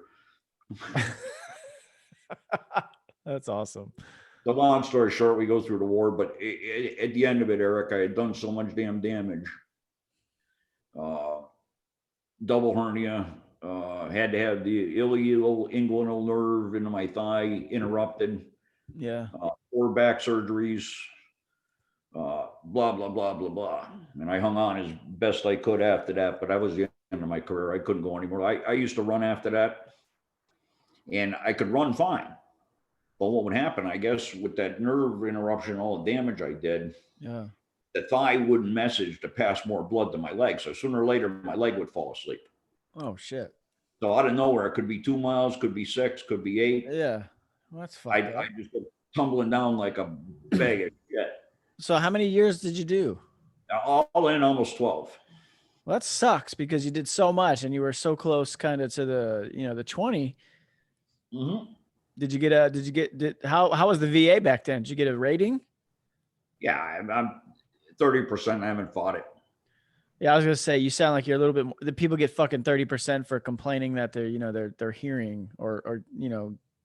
A: That's awesome.
B: The long story short, we go through the war, but at the end of it, Eric, I had done so much damn damage. Double hernia, had to have the iliacal inguinal nerve into my thigh interrupted.
A: Yeah.
B: 4 back surgeries. blah, blah, blah, blah, blah. And I hung on as best I could after that, but I was the end of my career. I couldn't go anymore. I used to run after that, and I could run fine. But what would happen, I guess, with that nerve interruption, all the damage I did,
A: Yeah.
B: the thigh wouldn't message to pass more blood to my leg. So sooner or later, my leg would fall asleep.
A: Oh shit.
B: So out of nowhere, it could be 2 miles, could be 6, could be 8.
A: Yeah. Well, that's fucked
B: I
A: up.
B: just go tumbling down like a bag of shit.
A: So how many years did you do?
B: All in almost 12.
A: Well, that sucks because you did so much and you were so close kind of to the 20.
B: Mm-hmm.
A: How was the VA back then? Did you get a rating?
B: Yeah, I'm 30%. I haven't fought it.
A: Yeah, I was gonna say you sound like you're a little bit more, the people get fucking 30% for complaining that they're hearing or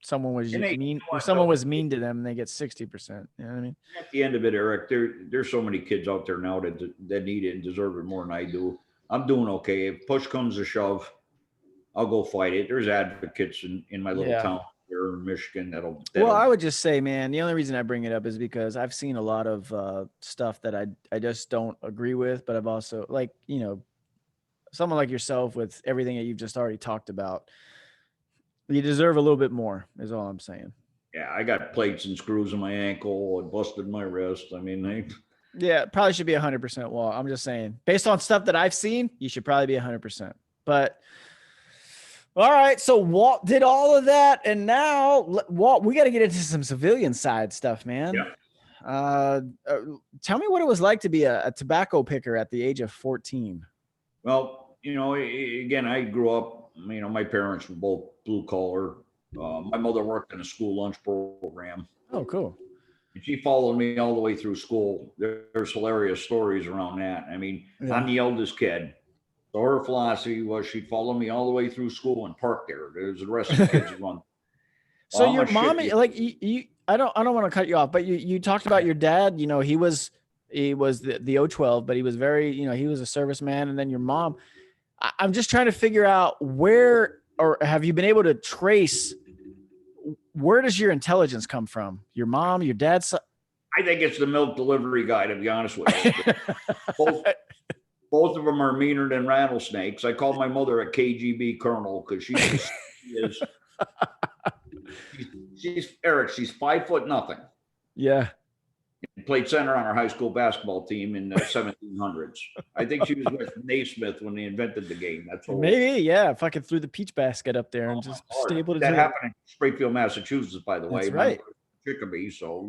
A: someone was mean or someone was mean to them and they get 60%. You know what I mean?
B: At the end of it, Eric, there's so many kids out there now that need it and deserve it more than I do. I'm doing okay. If push comes to shove, I'll go fight it. There's advocates in my little town here in Michigan that'll.
A: Well, I would just say, man, the only reason I bring it up is because I've seen a lot of stuff that I just don't agree with, but I've also someone like yourself with everything that you've just already talked about, you deserve a little bit more is all I'm saying.
B: Yeah, I got plates and screws in my ankle and busted my wrist. I mean,
A: yeah, probably should be 100% wall. I'm just saying, based on stuff that I've seen, you should probably be 100%. But all right, so Walt did all of that, and now Walt, we got to get into some civilian side stuff, man.
B: Yeah.
A: Tell me what it was like to be a tobacco picker at the age of 14.
B: Well, again, I grew up. My parents were both blue collar. My mother worked in a school lunch program.
A: Oh, cool.
B: And she followed me all the way through school. There's hilarious stories around that. I mean, I'm the eldest kid. So her philosophy was she'd follow me all the way through school and park there. There's the rest of the kids run.
A: So all your mom, like you, I don't want to cut you off, but you talked about your dad. He was the 012, but he was very, he was a serviceman. And then your mom, I'm just trying to figure out where, or have you been able to trace where does your intelligence come from? Your mom, your dad's?
B: I think it's the milk delivery guy, to be honest with you. Both of them are meaner than rattlesnakes. I call my mother a KGB colonel because she is. She's Eric. She's 5'0".
A: Yeah.
B: Played center on our high school basketball team in the 1700s. I think she was with Naismith when they invented the game. That's all.
A: Maybe, yeah. Fucking threw the peach basket up there and just stapled it.
B: That happened in Springfield, Massachusetts, by the way.
A: That's right.
B: Chicopee. So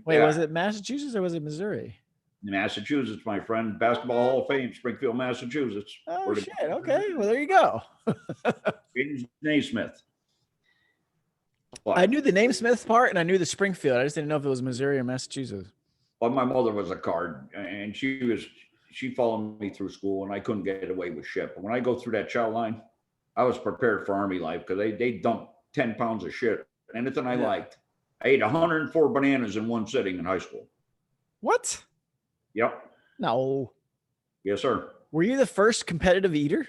A: Wait, was it Massachusetts or was it Missouri?
B: Massachusetts, my friend. Basketball Hall of Fame, Springfield, Massachusetts.
A: Oh shit! Okay, well there you go.
B: Naismith.
A: I knew the Naismith part and I knew the Springfield. I just didn't know if it was Missouri or Massachusetts.
B: But my mother was a card, and she followed me through school, and I couldn't get away with shit. But when I go through that chow line, I was prepared for Army life because they dumped 10 pounds of shit, anything I liked. I ate 104 bananas in one sitting in high school.
A: What?
B: Yep.
A: No.
B: Yes, sir.
A: Were you the first competitive eater?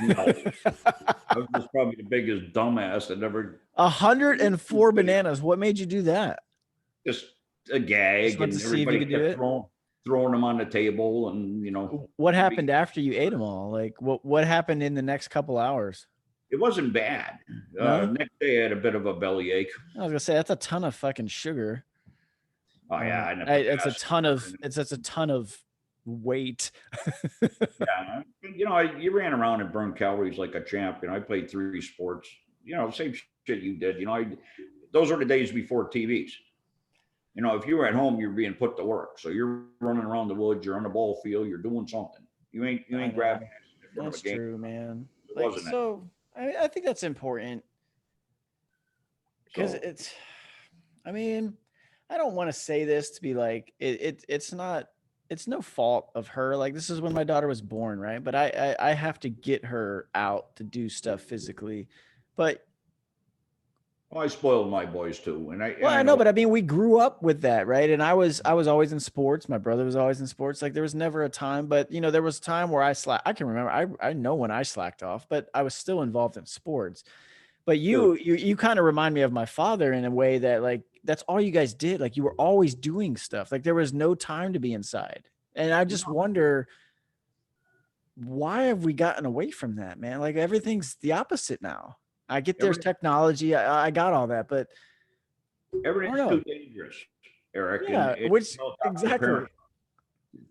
B: No. I was probably the biggest dumbass that ever.
A: 104 bananas. What made you do that?
B: Just a gag, and everybody kept throwing them on the table, and
A: What happened after you ate them all? Like, what happened in the next couple hours?
B: It wasn't bad.
A: No?
B: Next day, I had a bit of a bellyache.
A: I was gonna say that's a ton of fucking sugar.
B: Oh yeah,
A: it's a ton of weight.
B: Yeah, you ran around and burned calories like a champ. I played 3 sports. Same shit you did. Those were the days before TVs. If you were at home, you're being put to work. So you're running around the woods, you're on the ball field, you're doing something. You ain't grabbing it.
A: That's true, man. I think that's important because I don't want to say this to be like it's no fault of her. Like, this is when my daughter was born, right? But I have to get her out to do stuff physically. But
B: I spoiled my boys too, and
A: I know, but we grew up with that, right? And I was always in sports. My brother was always in sports. Like, there was never a time, but there was a time where I can remember. I know when I slacked off, but I was still involved in sports. But you kind of remind me of my father in a way that like, that's all you guys did. Like you were always doing stuff. Like there was no time to be inside. And I just wonder, why have we gotten away from that, man? Like everything's the opposite now. I get there's technology. I got all that, but
B: everything's too dangerous, Eric.
A: Yeah,
B: And
A: which exactly.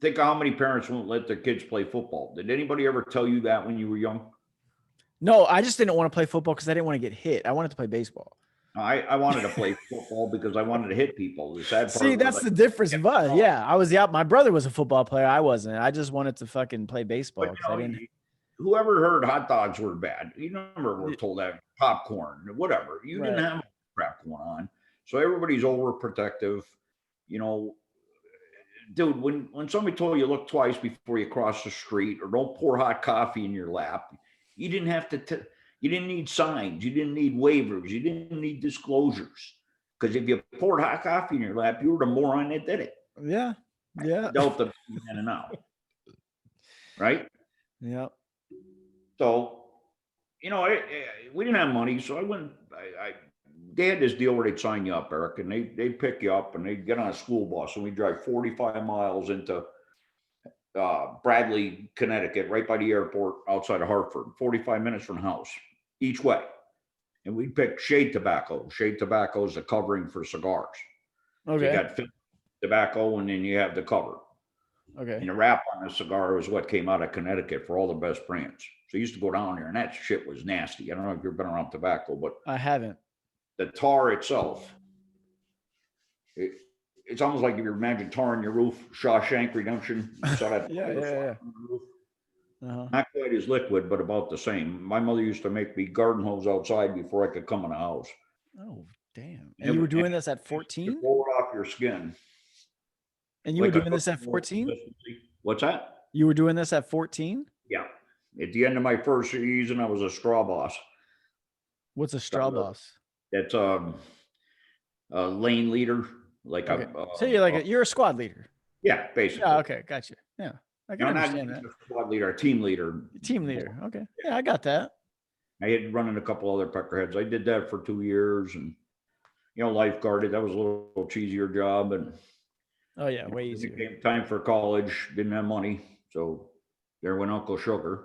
B: Think of how many parents won't let their kids play football. Did anybody ever tell you that when you were young?
A: No, I just didn't want to play football because I didn't want to get hit. I wanted to play baseball.
B: I wanted to play football because I wanted to hit people. The sad part.
A: See, that's the difference of us. Yeah, I was my brother was a football player. I wasn't. I just wanted to fucking play baseball.
B: But, whoever heard hot dogs were bad, you remember we're told that popcorn, whatever. You didn't have crap going on, so everybody's overprotective. Dude, when somebody told you look twice before you cross the street, or don't pour hot coffee in your lap, you didn't have to. You didn't need signs. You didn't need waivers. You didn't need disclosures. Because if you poured hot coffee in your lap, you were the moron that did it.
A: Yeah. Yeah.
B: Delta in and out. Right?
A: Yeah.
B: So, we didn't have money. So I went, they had this deal where they'd sign you up, Eric, and they'd pick you up and they'd get on a school bus and we'd drive 45 miles into Bradley, Connecticut, right by the airport outside of Hartford, 45 minutes from the house each way. And we'd pick shade tobacco. Shade tobacco is the covering for cigars.
A: Okay.
B: So you got tobacco and then you have the cover.
A: Okay.
B: And the wrap on the cigar was what came out of Connecticut for all the best brands. So you used to go down there and that shit was nasty. I don't know if you've been around tobacco, but
A: I haven't.
B: The tar itself, it's almost like if you imagine tar on your roof, Shawshank Redemption. You saw that.
A: Yeah.
B: Not quite as liquid, but about the same. My mother used to make me garden hose outside before I could come in the house.
A: Oh, damn. And you were doing this at 14?
B: Roll it off your skin.
A: And you were doing this at 14?
B: What's that?
A: You were doing this at 14?
B: Yeah. At the end of my first season, I was a straw boss.
A: What's a straw boss?
B: That's a lane leader. Like
A: so you're a squad leader.
B: Yeah, basically.
A: Yeah, okay, gotcha. Yeah. I can understand that.
B: A squad leader, a team leader.
A: Team leader. Okay. Yeah, I got that.
B: I had running a couple other peckerheads. I did that for 2 years and lifeguarded. That was a little cheesier job. And
A: oh yeah, way easier.
B: It came time for college, didn't have money. So there went Uncle Sugar.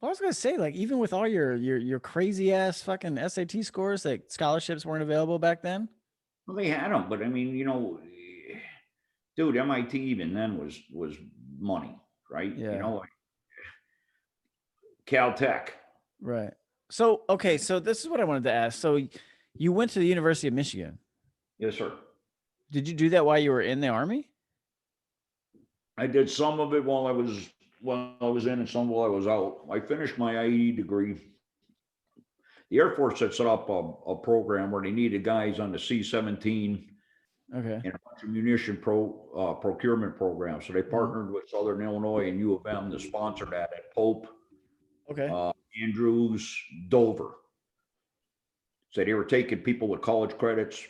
A: I was gonna say, like, even with all your crazy ass fucking SAT scores, like scholarships weren't available back then.
B: Well, they had them, but I mean, dude, MIT even then was money, right?
A: Yeah.
B: Caltech.
A: Right. So okay, so this is what I wanted to ask. So you went to the University of Michigan.
B: Yes, sir.
A: Did you do that while you were in the Army?
B: I did some of it while I was in and some while I was out. I finished my IE degree. The Air Force had set up a program where they needed guys on the C-17
A: and
B: a bunch of munition procurement programs. So they partnered with Southern Illinois and U of M to sponsor that at Pope, Andrews, Dover. So they were taking people with college credits,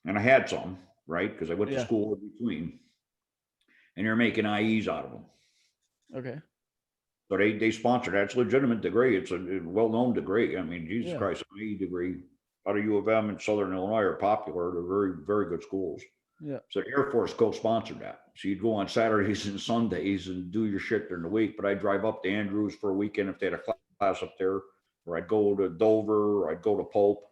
B: and I had some, right? Because I went to school in between. And they're making IEs out of them.
A: Okay. So
B: they sponsored that. It's a legitimate degree. It's a well-known degree. I mean, Jesus Christ, an IE degree out of U of M and Southern Illinois are popular. They're very, very good schools.
A: Yeah.
B: So the Air Force co-sponsored that. So you'd go on Saturdays and Sundays and do your shit during the week. But I'd drive up to Andrews for a weekend if they had a class up there, or I'd go to Dover, or I'd go to Pope.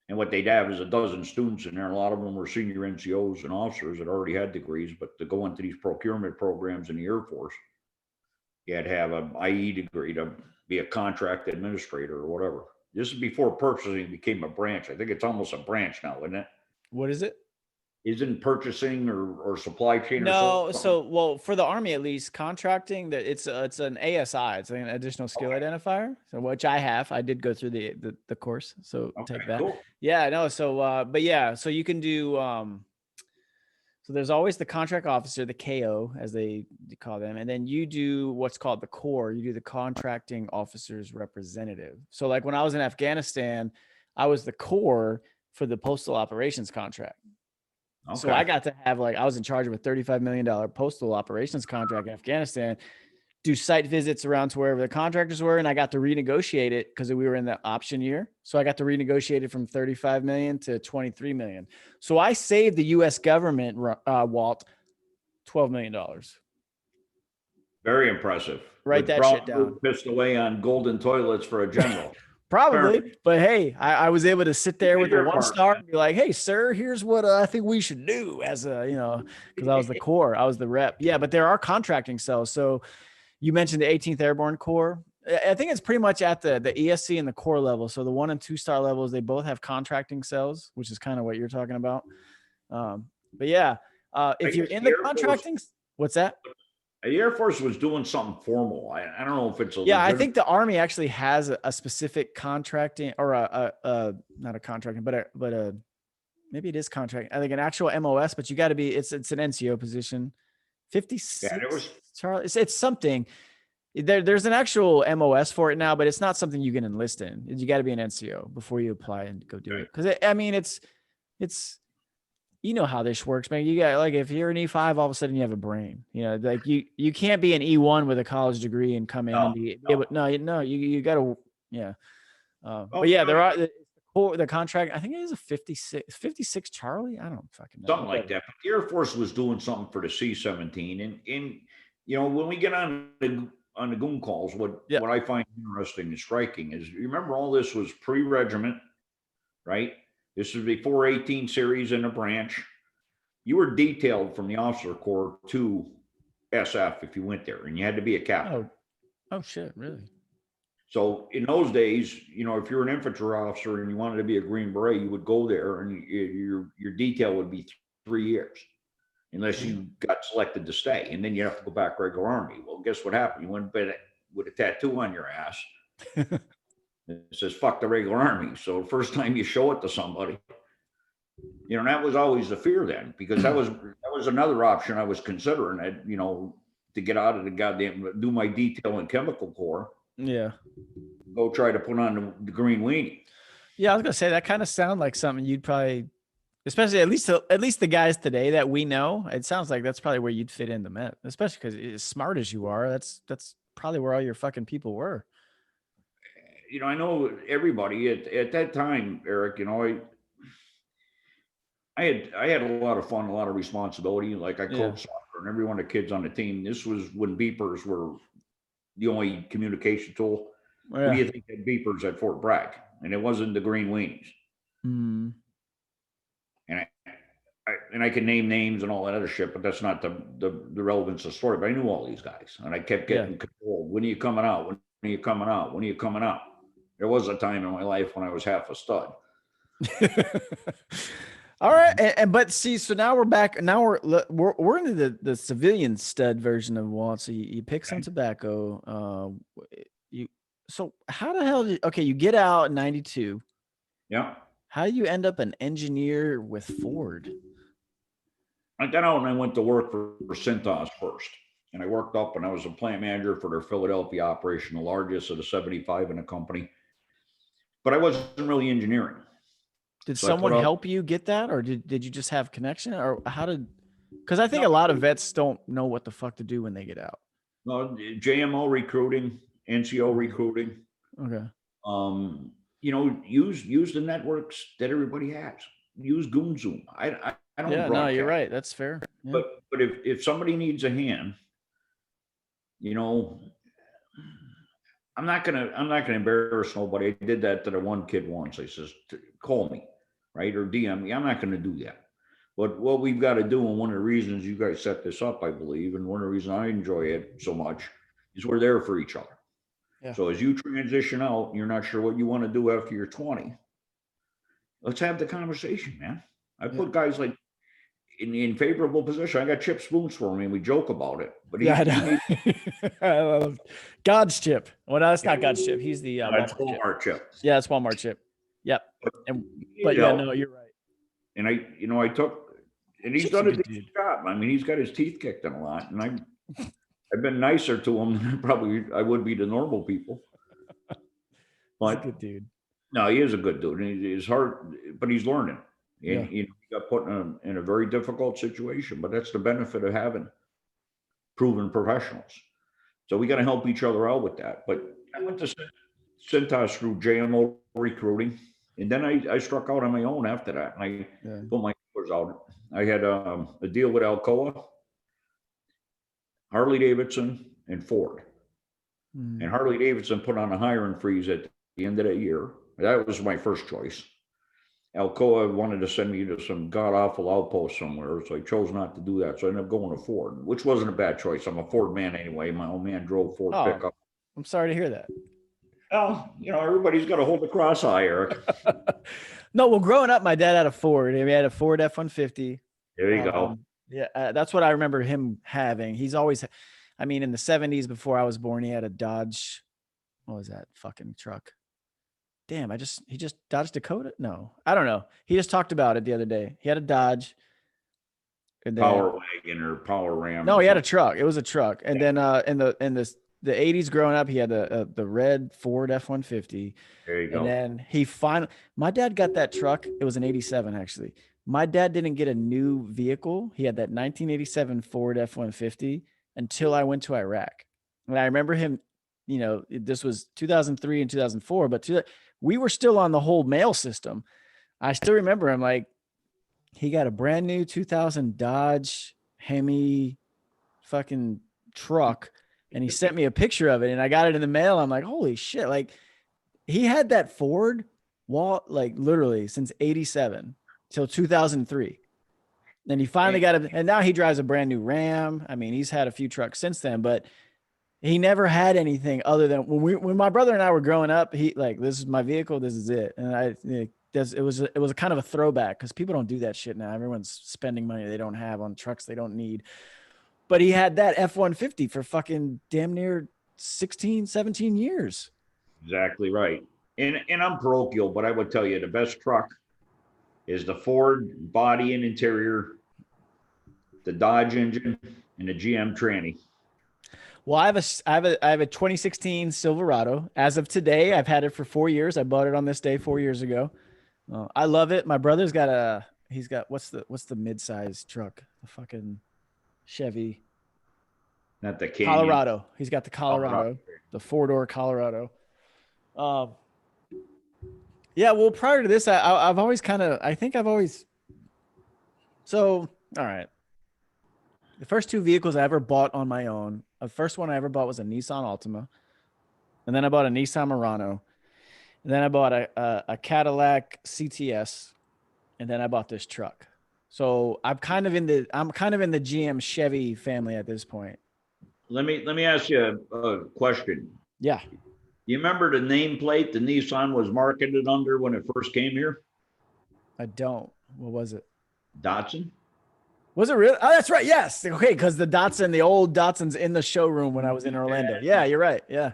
B: And what they'd have is a dozen students in there. A lot of them were senior NCOs and officers that already had degrees, but to go into these procurement programs in the Air Force, you had to have an IE degree to be a contract administrator or whatever. This is before purchasing became a branch. I think it's almost a branch now, isn't it?
A: What is it?
B: Isn't purchasing or supply chain?
A: No, well, for the Army at least, contracting that it's an ASI, it's an additional skill identifier. So which I have, I did go through the course, so take that.
B: Cool.
A: Yeah, no, so but yeah, so you can do so there's always the contract officer, the KO as they call them, and then you do what's called the core. You do the contracting officer's representative. So like when I was in Afghanistan, I was the core for the postal operations contract. Okay. So I got to have I was in charge of a $35 million postal operations contract in Afghanistan. do site visits around to wherever the contractors were. And I got to renegotiate it because we were in the option year. So I got to renegotiate it from 35 million to 23 million. So I saved the US government, Walt, $12 million.
B: Very impressive.
A: Write that shit down.
B: Pissed away on golden toilets for a general.
A: Probably, but hey, I was able to sit there with the 1-star and be like, "Hey, sir, here's what I think we should do." As a, because I was the Corps, I was the rep. Yeah, but there are contracting cells. So you mentioned the 18th Airborne Corps. I think it's pretty much at the ESC and the Corps level. So the 1- and 2-star levels, they both have contracting cells, which is kind of what you're talking about. But yeah, if you're in the contracting, what's that?
B: The Air Force was doing something formal. I don't know if it's
A: I think the Army actually has a specific contracting or not a contracting, but maybe it is contracting. I think an actual MOS, but you got to be, it's an NCO position. 56. Yeah, Charlie, it's something. There's an actual MOS for it now, but it's not something you can enlist in. You got to be an NCO before you apply and go do it. Because it's you know how this works, man. You got, like, if you're an E5, all of a sudden you have a brain. Like you can't be an E1 with a college degree and come in and be able. No, you got to. Yeah. But yeah, there are the contract. I think it is a 56 Charlie. I don't fucking know.
B: Something like that. But the Air Force was doing something for the C-17, and when we get on the goon calls, what I find interesting and striking is, you remember, all this was pre-regiment, right? This was before 18 series in a branch. You were detailed from the officer corps to SF if you went there, and you had to be a captain.
A: Oh shit, really?
B: So in those days, if you're an infantry officer and you wanted to be a Green Beret, you would go there, and your detail would be 3 years, unless you got selected to stay, and then you have to go back regular Army. Well, guess what happened? You went with a tattoo on your ass. It says "fuck the regular Army." So the first time you show it to somebody, that was always the fear then, because that was another option I was considering. To get out of the goddamn, do my detail in chemical corps.
A: Yeah.
B: Go try to put on the green weenie.
A: Yeah, I was gonna say that kind of sound like something you'd probably, especially at least the guys today that we know. It sounds like that's probably where you'd fit in the Met, especially because as smart as you are, that's probably where all your fucking people were.
B: I know everybody at that time, Eric, I had a lot of fun, a lot of responsibility. Like, I coached soccer, and every one of the kids on the team. This was when beepers were the only communication tool. Who do you think had beepers at Fort Bragg? And it wasn't the green weenies.
A: Mm.
B: And I can name names and all that other shit, but that's not the relevance of the story. But I knew all these guys, and I kept getting controlled. When are you coming out? When are you coming out? When are you coming out? There was a time in my life when I was half a stud.
A: All right, but see, so now we're back. Now we're into the civilian stud version of Walt. So you pick some tobacco. So how the hell you get out in 92?
B: Yeah.
A: How do you end up an engineer with Ford?
B: I got out and I went to work for Cintas first. And I worked up, and I was a plant manager for their Philadelphia operation, the largest of the 75 in the company. But I wasn't really engineering.
A: Did someone help you get that, or did you just have connection, or how did? Because I think a lot of vets don't know what the fuck to do when they get out.
B: No, JMO recruiting, NCO recruiting.
A: Okay.
B: Use the networks that everybody has. Use Goon Zoom. I don't.
A: Yeah, no, you're right. That's fair.
B: Yeah. But if somebody needs a hand, I'm not gonna embarrass nobody. I did that to the one kid once. I says, call me, right, or DM me. I'm not gonna do that. But what we've got to do, and one of the reasons you guys set this up, I believe, and one of the reasons I enjoy it so much, is we're there for each other. Yeah. So as you transition out, you're not sure what you want to do after you're 20. Let's have the conversation, man. I put guys like in favorable position. I got Chip Spoons for me, and we joke about it. But
A: I love God's Chip. Well, no, that's not God's Chip. He's the
B: Walmart Chip.
A: Yeah, it's Walmart Chip. Yep. But yeah, no, you're right.
B: And I took, and he's done a decent job. I mean, he's got his teeth kicked in a lot, and I've been nicer to him than probably I would be to normal people. But
A: he's a good dude.
B: No, he is a good dude, and he's hard, but he's learning. And he got put in a very difficult situation, but that's the benefit of having proven professionals. So we got to help each other out with that. But I went to Cintas through JMO recruiting, and then I struck out on my own after that. And I put my numbers out. I had a deal with Alcoa, Harley Davidson, and Ford. And Harley Davidson put on a hiring freeze at the end of that year. That was my first choice. Alcoa wanted to send me to some god awful outpost somewhere, so I chose not to do that. So I ended up going to Ford, which wasn't a bad choice. I'm a Ford man anyway. My old man drove Ford pickup.
A: I'm sorry to hear that.
B: Oh, everybody's got to hold the cross high, Eric.
A: No, well, growing up, my dad had a Ford. He had a Ford F-150.
B: There you go.
A: Yeah, that's what I remember him having. He's always, I mean, in the 70s before I was born, he had a Dodge. What was that fucking truck? Damn, he just Dodge Dakota? No, I don't know. He just talked about it the other day. He had a Dodge. And then,
B: Power wagon or Power Ram.
A: No, he had a truck. It was a truck. And then in the 80s growing up, he had the red Ford F-150.
B: There you go.
A: And then my dad got that truck. It was an 87 actually. My dad didn't get a new vehicle. He had that 1987 Ford F-150 until I went to Iraq. And I remember him, this was 2003 and 2004, but we were still on the whole mail system. I still remember him like, he got a brand new 2000 Dodge Hemi fucking truck, and he sent me a picture of it, and I got it in the mail. I'm like, holy shit. Like, he had that Ford Walt, like literally since 87 till 2003. Then he finally got it. And now he drives a brand new Ram. I mean, he's had a few trucks since then, but he never had anything other than when my brother and I were growing up, he like, this is my vehicle. This is it. And it was a kind of a throwback because people don't do that shit now. Everyone's spending money they don't have on trucks they don't need. But he had that F-150 for fucking damn near 16, 17 years.
B: Exactly right. And I'm parochial, but I would tell you the best truck is the Ford body and interior, the Dodge engine, and the GM tranny.
A: Well, I have a 2016 Silverado. As of today, I've had it for 4 years. I bought it on this day 4 years ago. I love it. My brother's got what's the mid-size truck? The fucking Chevy.
B: Not the Canyon.
A: Colorado. He's got the Colorado. The 4-door Colorado. Yeah, well, prior to this, I've always so, all right. The first two vehicles I ever bought on my own, the first one I ever bought was a Nissan Altima. And then I bought a Nissan Murano. And then I bought a Cadillac CTS. And then I bought this truck. So I'm kind of in the GM Chevy family at this point.
B: Let me ask you a question.
A: Yeah.
B: You remember the nameplate the Nissan was marketed under when it first came here?
A: I don't. What was it?
B: Datsun.
A: Was it really? Oh, that's right. Yes. Okay, because the old Datsun's in the showroom when I was in Orlando. Yeah, you're right. Yeah.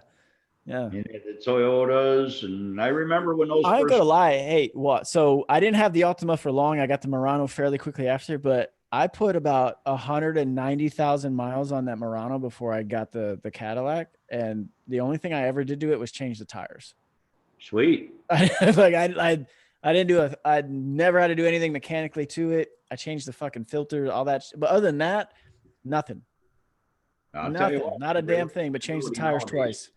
A: Yeah.
B: And the Toyotas, and I remember when those.
A: I ain't gonna lie. Hey, what? So I didn't have the Altima for long. I got the Murano fairly quickly after, but I put about 190,000 miles on that Murano before I got the Cadillac, and the only thing I ever did to it was change the tires.
B: Sweet.
A: Like I didn't do I never had to do anything mechanically to it. I changed the fucking filter, all that. But other than that, nothing. Nothing. What, not a damn thing, but change the tires twice.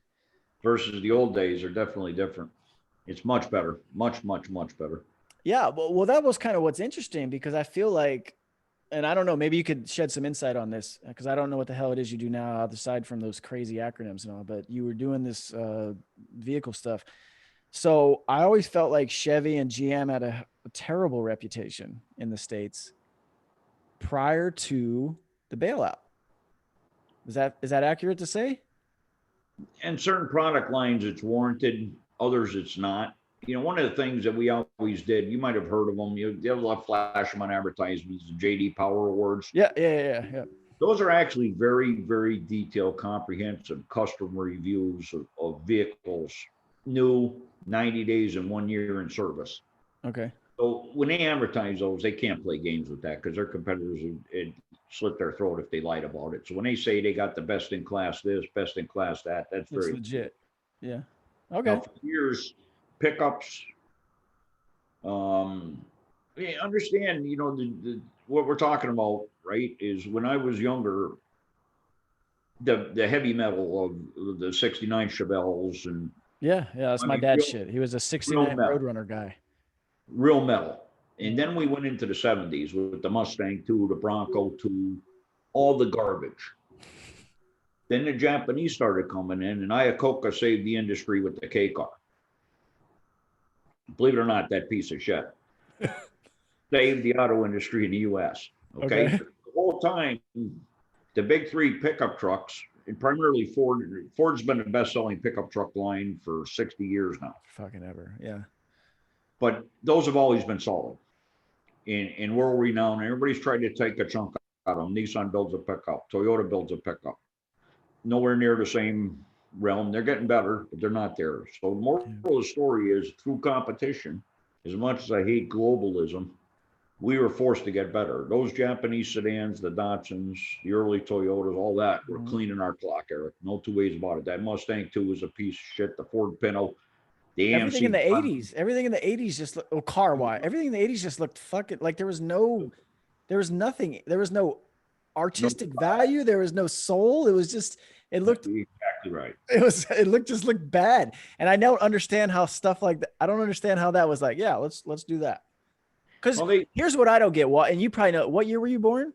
B: Versus the old days are definitely different. It's much better. Much, much, much better.
A: Yeah. Well, that was kind of what's interesting because I feel like, and I don't know, maybe you could shed some insight on this because I don't know what the hell it is you do now aside from those crazy acronyms and all, but you were doing this vehicle stuff. So I always felt like Chevy and GM had a terrible reputation in the States prior to the bailout. Is that accurate to say? And
B: certain product lines, it's warranted. Others, it's not. One of the things that we always did, you might have heard of them. You love flash them on advertisements, the JD Power Awards.
A: Yeah.
B: Those are actually very, very detailed, comprehensive customer reviews of vehicles, new, 90 days and 1 year in service.
A: Okay.
B: So when they advertise those, they can't play games with that because their competitors would slit their throat if they lied about it. So when they say they got the best in class this, best in class that, that's very
A: legit. Yeah. Okay.
B: Now, for years, pickups. Understand, what we're talking about, right? Is when I was younger, the heavy metal of the 69 Chevelles and
A: Yeah, that's
B: I
A: my
B: mean
A: dad's
B: real,
A: shit. He was a
B: real
A: 69
B: metal,
A: Roadrunner guy.
B: real metal. And then we went into the 70s with the Mustang 2, the Bronco 2, all the garbage. Then the Japanese started coming in, and Iacocca saved the industry with the K car. Believe it or not, that piece of shit saved the auto industry in the U.S. Okay,
A: Okay.
B: the whole time, the big three pickup trucks, and primarily Ford. Ford's been the best-selling pickup truck line for 60 years now.
A: Fucking ever. Yeah.
B: But those have always been solid and world renowned. Everybody's tried to take a chunk out of them. Nissan builds a pickup. Toyota builds a pickup. Nowhere near the same realm. They're getting better, but they're not there. So the moral of the story is through competition, as much as I hate globalism, we were forced to get better. Those Japanese sedans, the Datsuns, the early Toyotas, all that were cleaning our clock, Eric. No two ways about it. That Mustang 2 was a piece of shit. The Ford Pinto, the
A: Everything in
B: AMC.
A: the 80s, everything in the 80s just car wise, everything in the 80s just looked fucking like there was nothing, there was no artistic value, there was no soul. It was just, it looked,
B: exactly right.
A: it looked bad. And I don't understand how stuff like that, I don't understand how that was like, yeah, let's do that. Because here's what I don't get. What, and you probably know, what year were you born?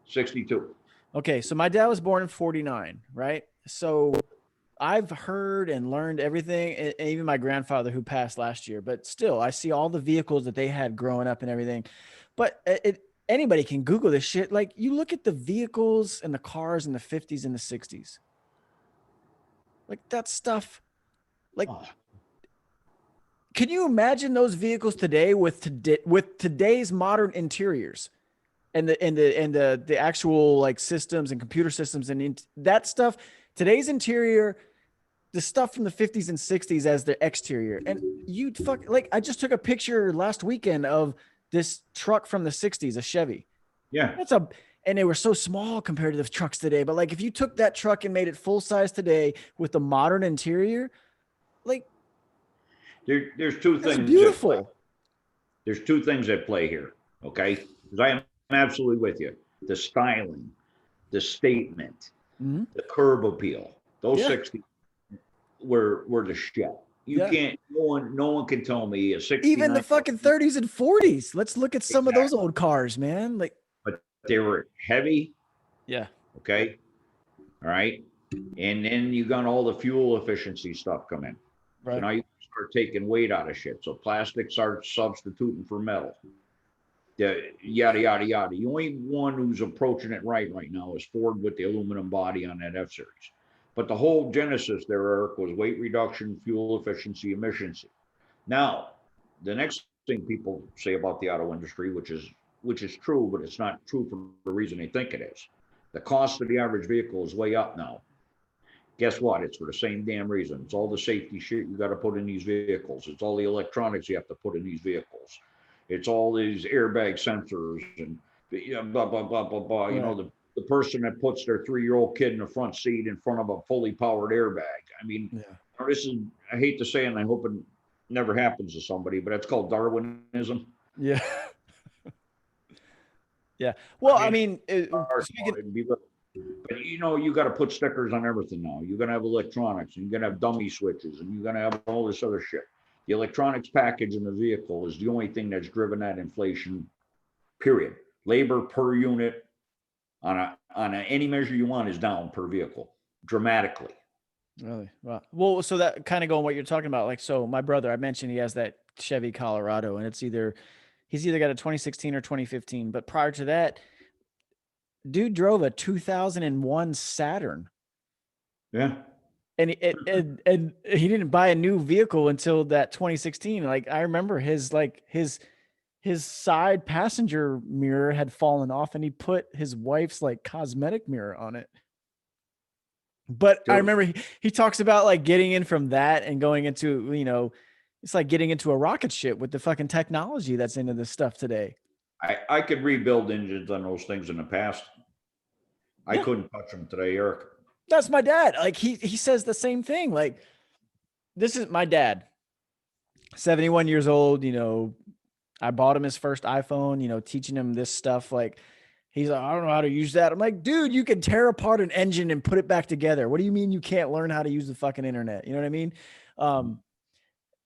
B: 62.
A: Okay, so my dad was born in 49, right? So I've heard and learned everything, and even my grandfather who passed last year, but still I see all the vehicles that they had growing up and everything. But anybody can Google this shit. Like you look at the vehicles and the cars in the 50s and the 60s. Like that stuff, like can you imagine those vehicles today with today's modern interiors and the actual like systems and computer systems and that stuff, today's interior, the stuff from the 50s and 60s as the exterior. And you fuck, like I just took a picture last weekend of this truck from the 60s, a Chevy.
B: Yeah.
A: And they were so small compared to the trucks today. But like if you took that truck and made it full size today with the modern interior, like
B: there's two things.
A: It's beautiful.
B: There's two things at play here. Okay. Because I am absolutely with you. The styling, the statement, the curb appeal, those 60 were the shit. You can't, no one can tell me a 69.
A: Even the fucking 30s and 40s. Let's look at some of those old cars, man. Like,
B: but they were heavy.
A: Yeah.
B: Okay. All right. And then you got all the fuel efficiency stuff come in. Right. So now you start taking weight out of shit. So plastic starts substituting for metal. Yada, yada, yada. The only one who's approaching it right now is Ford with the aluminum body on that F-Series. But the whole genesis there, Eric, was weight reduction, fuel efficiency, emissions. Now, the next thing people say about the auto industry, which is true, but it's not true for the reason they think it is. The cost of the average vehicle is way up now. Guess what? It's for the same damn reason. It's all the safety shit you got to put in these vehicles. It's all the electronics you have to put in these vehicles. It's all these airbag sensors and blah, blah, blah, blah, blah. Yeah. You know, the person that puts their 3-year-old kid in the front seat in front of a fully powered airbag. I mean, this is, I hate to say it, and I hope it never happens to somebody, but it's called Darwinism.
A: Yeah. Yeah. Well, I mean,
B: but you know, you got to put stickers on everything now. You're going to have electronics, and you're going to have dummy switches, and you're going to have all this other shit. The electronics package in the vehicle is the only thing that's driven that inflation, period. Labor per unit on any measure you want is down per vehicle dramatically.
A: Really? Wow. Well, so that kind of going what you're talking about, like, so my brother, I mentioned he has that Chevy Colorado, and he's either got a 2016 or 2015, but prior to that, dude drove a 2001 Saturn.
B: Yeah.
A: And he didn't buy a new vehicle until that 2016. Like I remember his side passenger mirror had fallen off, and he put his wife's like cosmetic mirror on it. But I remember he talks about like getting in from that and going into, you know, it's like getting into a rocket ship with the fucking technology that's into this stuff today.
B: I could rebuild engines on those things in the past. I couldn't touch them today, Eric.
A: That's my dad. Like he says the same thing. Like, this is my dad, 71 years old. You know, I bought him his first iPhone, you know, teaching him this stuff. Like He's like, I don't know how to use that. I'm like, dude, you can tear apart an engine and put it back together. What do you mean you can't learn how to use the fucking internet? You know what I mean?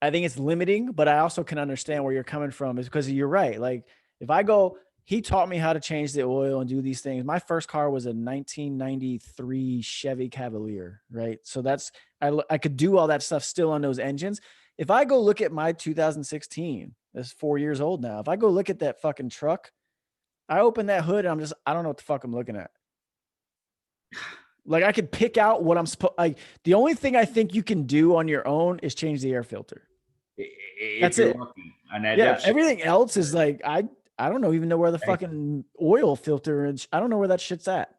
A: I think it's limiting, but I also can understand where you're coming from is because you're right. Like if I go, he taught me how to change the oil and do these things. My first car was a 1993 Chevy Cavalier, right? So that's, I could do all that stuff still on those engines. If I go look at my 2016, it's 4 years old now. If I go look at that fucking truck, I open that hood and I don't know what the fuck I'm looking at. Like I could pick out what I'm supposed, like the only thing I think you can do on your own is change the air filter. That's it.
B: Lucky. And
A: Yeah. Everything else is like, I don't know, even know where the fucking oil filter is. I don't know where that shit's at.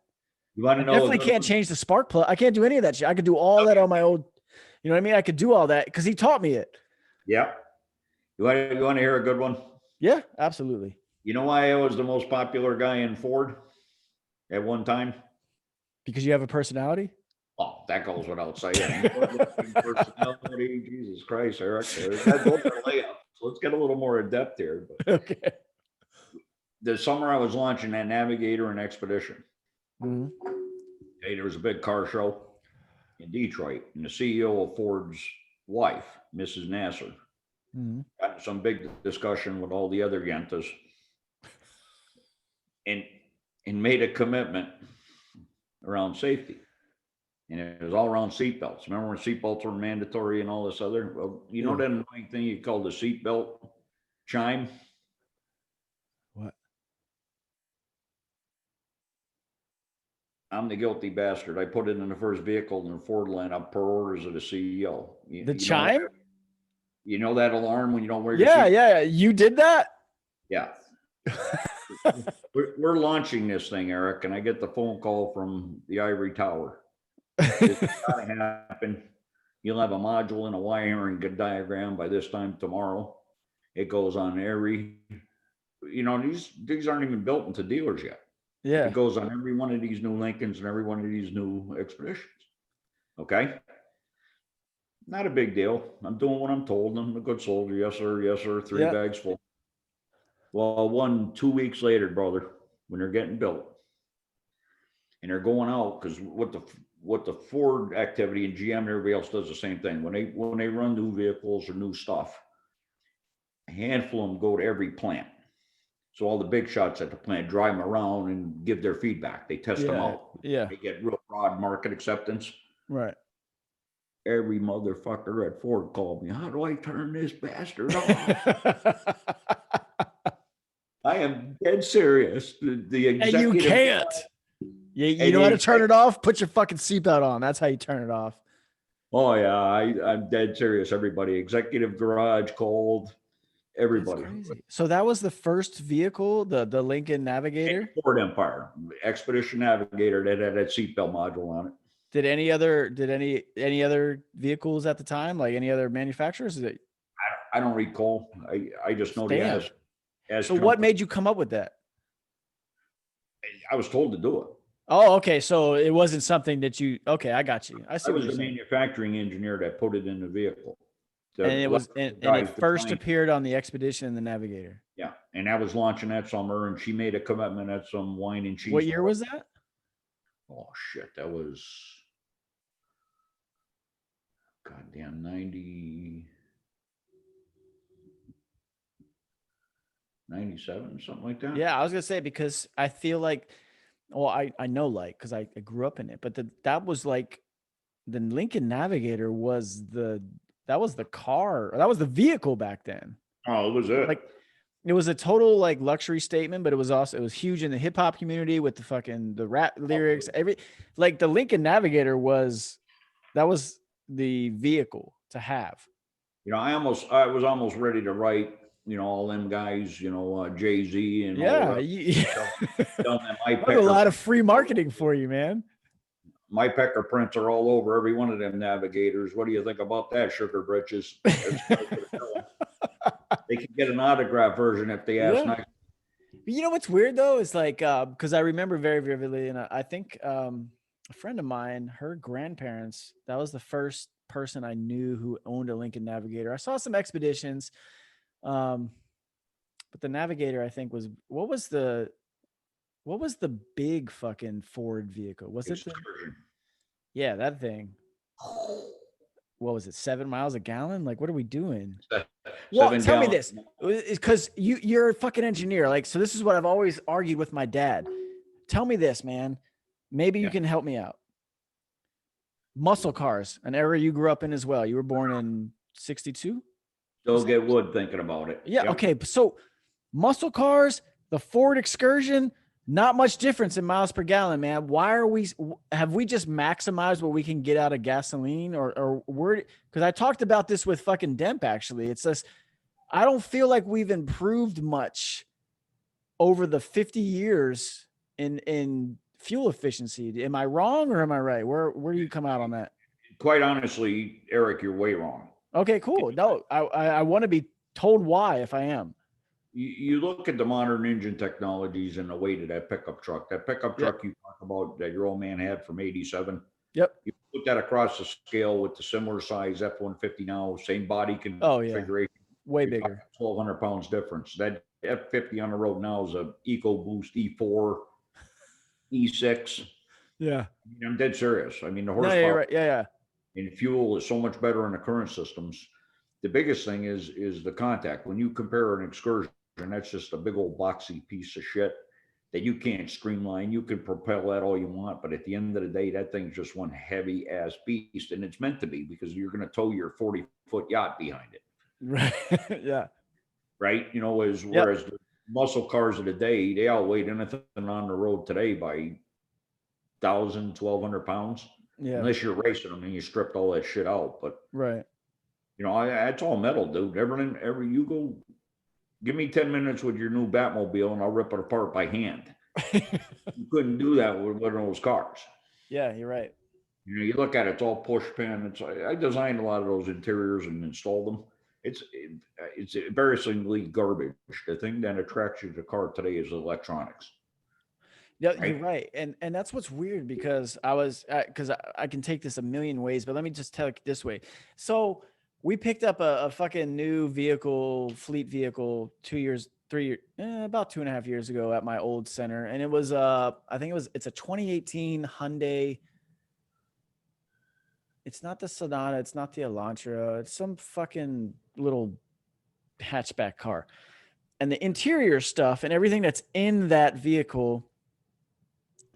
B: You want to know?
A: Definitely can't change the spark plug. I can't do any of that shit. I could do all that on my old, you know what I mean? I could do all that because he taught me it.
B: Yeah. You want to hear a good one?
A: Yeah, absolutely.
B: You know why I was the most popular guy in Ford at one time?
A: Because you have a personality?
B: Oh, that goes without saying. Personality, Jesus Christ, Eric. Those are layups. Let's get a little more in depth here. But
A: okay.
B: the summer I was launching that Navigator and Expedition.
A: Mm-hmm.
B: Hey, there was a big car show in Detroit, and the CEO of Ford's wife, Mrs. Nasser, got some big discussion with all the other Yentas and made a commitment around safety. And it was all around seatbelts. Remember when seatbelts were mandatory and all this other? Well, you know that annoying thing you call the seatbelt chime?
A: What?
B: I'm the guilty bastard. I put it in the first vehicle in the Ford lineup per orders of the CEO.
A: The chime?
B: You know that alarm when you don't wear your
A: seatbelt? Yeah. You did that?
B: Yeah. We're launching this thing, Eric, and I get the phone call from the Ivory Tower. It's gotta happen. You'll have a module and a wiring diagram by this time tomorrow. It goes on every, these aren't even built into dealers yet.
A: Yeah.
B: It goes on every one of these new Lincolns and every one of these new Expeditions. Okay. Not a big deal. I'm doing what I'm told. I'm a good soldier. Yes, sir. Yes, sir. 3 bags full. Well, 2 weeks later, brother, when they're getting built and they're going out, because what the Ford activity and GM and everybody else does the same thing. When they run new vehicles or new stuff, a handful of them go to every plant. So all the big shots at the plant drive them around and give their feedback. They test them out.
A: Yeah.
B: They get real broad market acceptance.
A: Right.
B: Every motherfucker at Ford called me. How do I turn this bastard off? I am dead serious. The executive.
A: And you can't. You know how to turn it off? Put your fucking seatbelt on. That's how you turn it off.
B: Oh, yeah. I'm dead serious, everybody. Executive garage called. Everybody.
A: That's crazy. So that was the first vehicle, the Lincoln Navigator?
B: Ford Empire. Expedition Navigator that had that seatbelt module on it.
A: Did any other vehicles at the time, like any other manufacturers?
B: I don't recall. I just know the as
A: so what made you come up with that?
B: I was told to do it.
A: Oh, okay. So it wasn't something that I got you. I
B: was the manufacturing engineer that put it in the vehicle.
A: And it first appeared on the Expedition and the Navigator.
B: Yeah. And I was launching that summer, and she made a commitment at some wine and cheese.
A: What year was that?
B: Oh shit. That was goddamn 97, something like that.
A: Yeah, I was gonna say, because I feel like, well, I know, like, because I grew up in it, but that was like the Lincoln Navigator was the car, that was the vehicle back then.
B: Oh, it was it.
A: Like, it was a total like luxury statement, but it was huge in the hip hop community with the rap lyrics. Like the Lincoln Navigator was the vehicle to have.
B: I was almost ready to write, all them guys, Jay-Z and all
A: that. A lot of free marketing for you, man.
B: My pecker prints are all over every one of them Navigators. What do you think about that, sugar britches? They can get an autograph version if they ask. Nice.
A: You know what's weird though is like, because I remember very vividly, and I think a friend of mine, her grandparents, that was the first person I knew who owned a Lincoln Navigator. I saw some Expeditions, but the Navigator, I think, was, what was the What was the big fucking Ford vehicle? Was it the? Yeah, that thing. What was it? 7 miles a gallon? Like, what are we doing? Well, tell me this, because you're a fucking engineer. Like, so this is what I've always argued with my dad. Tell me this, man. Maybe you can help me out. Muscle cars, an era you grew up in as well. You were born in 62?
B: Still get wood thinking about it.
A: Yeah. Yep. Okay. So muscle cars, the Ford Excursion, not much difference in miles per gallon, man. Why have we just maximized what we can get out of gasoline or where? Because I talked about this with fucking Demp, actually. It's just, I don't feel like we've improved much over the 50 years in fuel efficiency. Am I wrong or am I right? Where do you come out on that?
B: Quite honestly, Eric, you're way wrong.
A: Okay, cool. No, I want to be told why if I am.
B: You look at the modern engine technologies and the weight of that pickup truck. That pickup truck you talk about that your old man had from 87.
A: Yep.
B: You put that across the scale with the similar size F-150 now, same body configuration.
A: Way bigger.
B: 1,200 pounds difference. That F-50 on the road now is a EcoBoost E4, E6.
A: Yeah.
B: I mean, I'm dead serious. I mean, the horsepower.
A: No, you're right. Yeah.
B: And fuel is so much better in the current systems. The biggest thing is the contact. When you compare an Excursion, that's just a big old boxy piece of shit that you can't streamline. You can propel that all you want, but at the end of the day, that thing's just one heavy ass beast, and it's meant to be because you're going to tow your 40-foot yacht behind it.
A: Right. Yeah.
B: Right. You know, whereas the muscle cars of the day, they outweigh anything on the road today by 1,000, 1,200 pounds.
A: Yeah.
B: Unless you're racing them and you stripped all that shit out. But
A: right.
B: You know, that's all metal, dude. Every you go, give me 10 minutes with your new Batmobile and I'll rip it apart by hand. You couldn't do that with one of those cars.
A: Yeah, you're right.
B: You know, you look at it, it's all push pin. I designed a lot of those interiors and installed them. It's embarrassingly garbage. The thing that attracts you to the car today is electronics.
A: Yeah, right? You're right. And that's what's weird because I can take this a million ways, but let me just tell it this way. So we picked up a fucking new fleet vehicle 2 years, 3 years, about 2.5 years ago at my old center. And it was, I think it's a 2018 Hyundai. It's not the Sonata. It's not the Elantra. It's some fucking little hatchback car. And the interior stuff and everything that's in that vehicle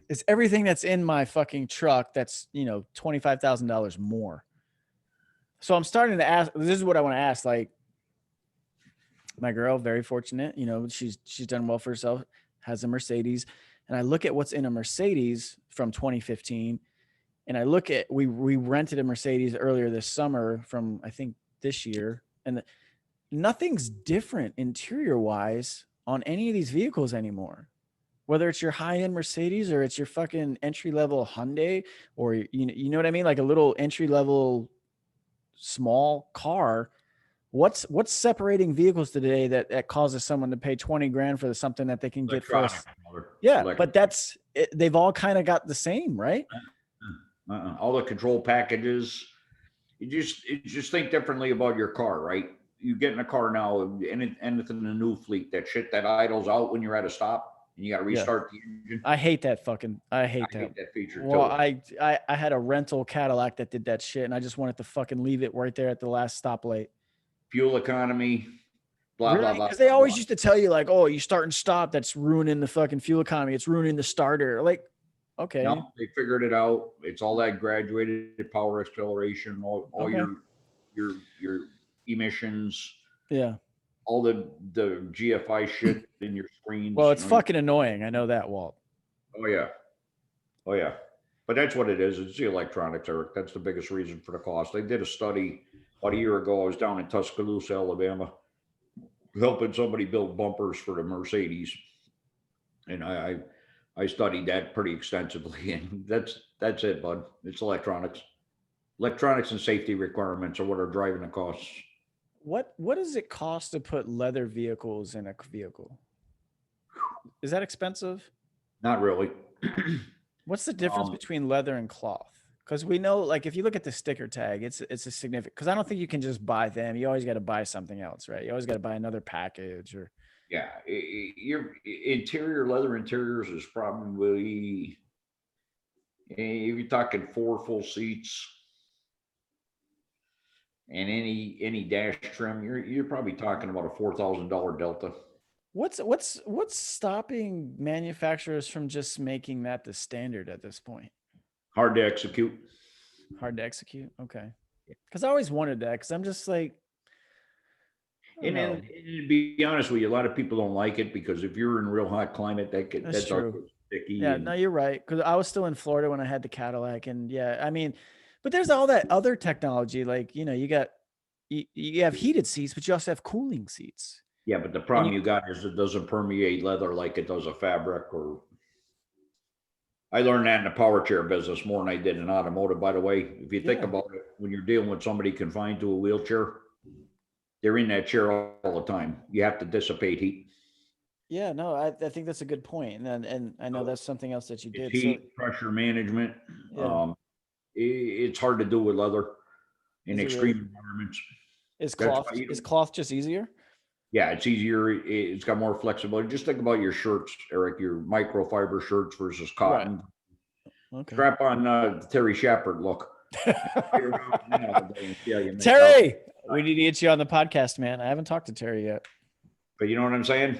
A: is everything that's in my fucking truck. That's, $25,000 more. So I'm starting to ask, this is what I want to ask. Like, my girl, very fortunate, she's done well for herself, has a Mercedes. And I look at what's in a Mercedes from 2015. And I look at, we rented a Mercedes earlier this summer from, I think, this year. And nothing's different interior wise on any of these vehicles anymore. Whether it's your high-end Mercedes or it's your fucking entry-level Hyundai or, you know what I mean? Like a little entry-level small car. What's separating vehicles today that causes someone to pay 20 grand for something that they can get for us? Yeah, but they've all kind of got the same, right?
B: All the control packages. You just think differently about your car, right? You get in a car now, and anything in the new fleet, that shit that idles out when you're at a stop. And you got to restart the engine.
A: I hate that I hate that
B: feature.
A: Well, too. I had a rental Cadillac that did that shit, and I just wanted to fucking leave it right there at the last stoplight.
B: Fuel economy, blah, blah, blah.
A: Because they always used to tell you, like, oh, you start and stop, that's ruining the fucking fuel economy. It's ruining the starter. Like, okay.
B: No, they figured it out. It's all that graduated power acceleration, all your emissions.
A: Yeah.
B: All the GFI shit in your screens.
A: Well, it's fucking annoying. I know that, Walt.
B: Oh yeah. But that's what it is. It's the electronics, Eric. That's the biggest reason for the cost. They did a study about a year ago. I was down in Tuscaloosa, Alabama, helping somebody build bumpers for the Mercedes. And I studied that pretty extensively. And that's it, bud. It's electronics. Electronics and safety requirements are what are driving the costs.
A: What does it cost to put leather vehicles in a vehicle? Is that expensive?
B: Not really.
A: What's the difference between leather and cloth? Because we know, like, if you look at the sticker tag, it's a significant. Because I don't think you can just buy them. You always got to buy something else, right? You always got to buy another package or.
B: Yeah, your interior leather interiors is probably if you're talking 4 full seats and any dash trim, you're probably talking about a $4,000 delta.
A: What's stopping manufacturers from just making that the standard at this point?
B: Hard to execute.
A: Hard to execute. Okay. Because I always wanted that. Because I'm just like,
B: And to be honest with you, a lot of people don't like it because if you're in a real hot climate,
A: that's
B: does
A: true.
B: get sticky.
A: Yeah, no, you're right. Because I was still in Florida when I had the Cadillac, and yeah, I mean, but there's all that other technology. Like, you have heated seats, but you also have cooling seats.
B: Yeah, but the problem you got is it doesn't permeate leather like it does a fabric. Or I learned that in the power chair business more than I did in automotive. By the way, if you think about it, when you're dealing with somebody confined to a wheelchair, they're in that chair all the time. You have to dissipate heat.
A: Yeah, no, I think that's a good point. And I know that's something else that you did.
B: Heat, pressure management.
A: Yeah.
B: It's hard to do with leather in extreme environments.
A: Is cloth just easier?
B: Yeah, it's easier. It's got more flexibility. Just think about your shirts, Eric, your microfiber shirts versus cotton. Right. Okay. Strap on the Terry Shepard look.
A: Terry, we need to get you on the podcast, man. I haven't talked to Terry yet.
B: But you know what I'm saying?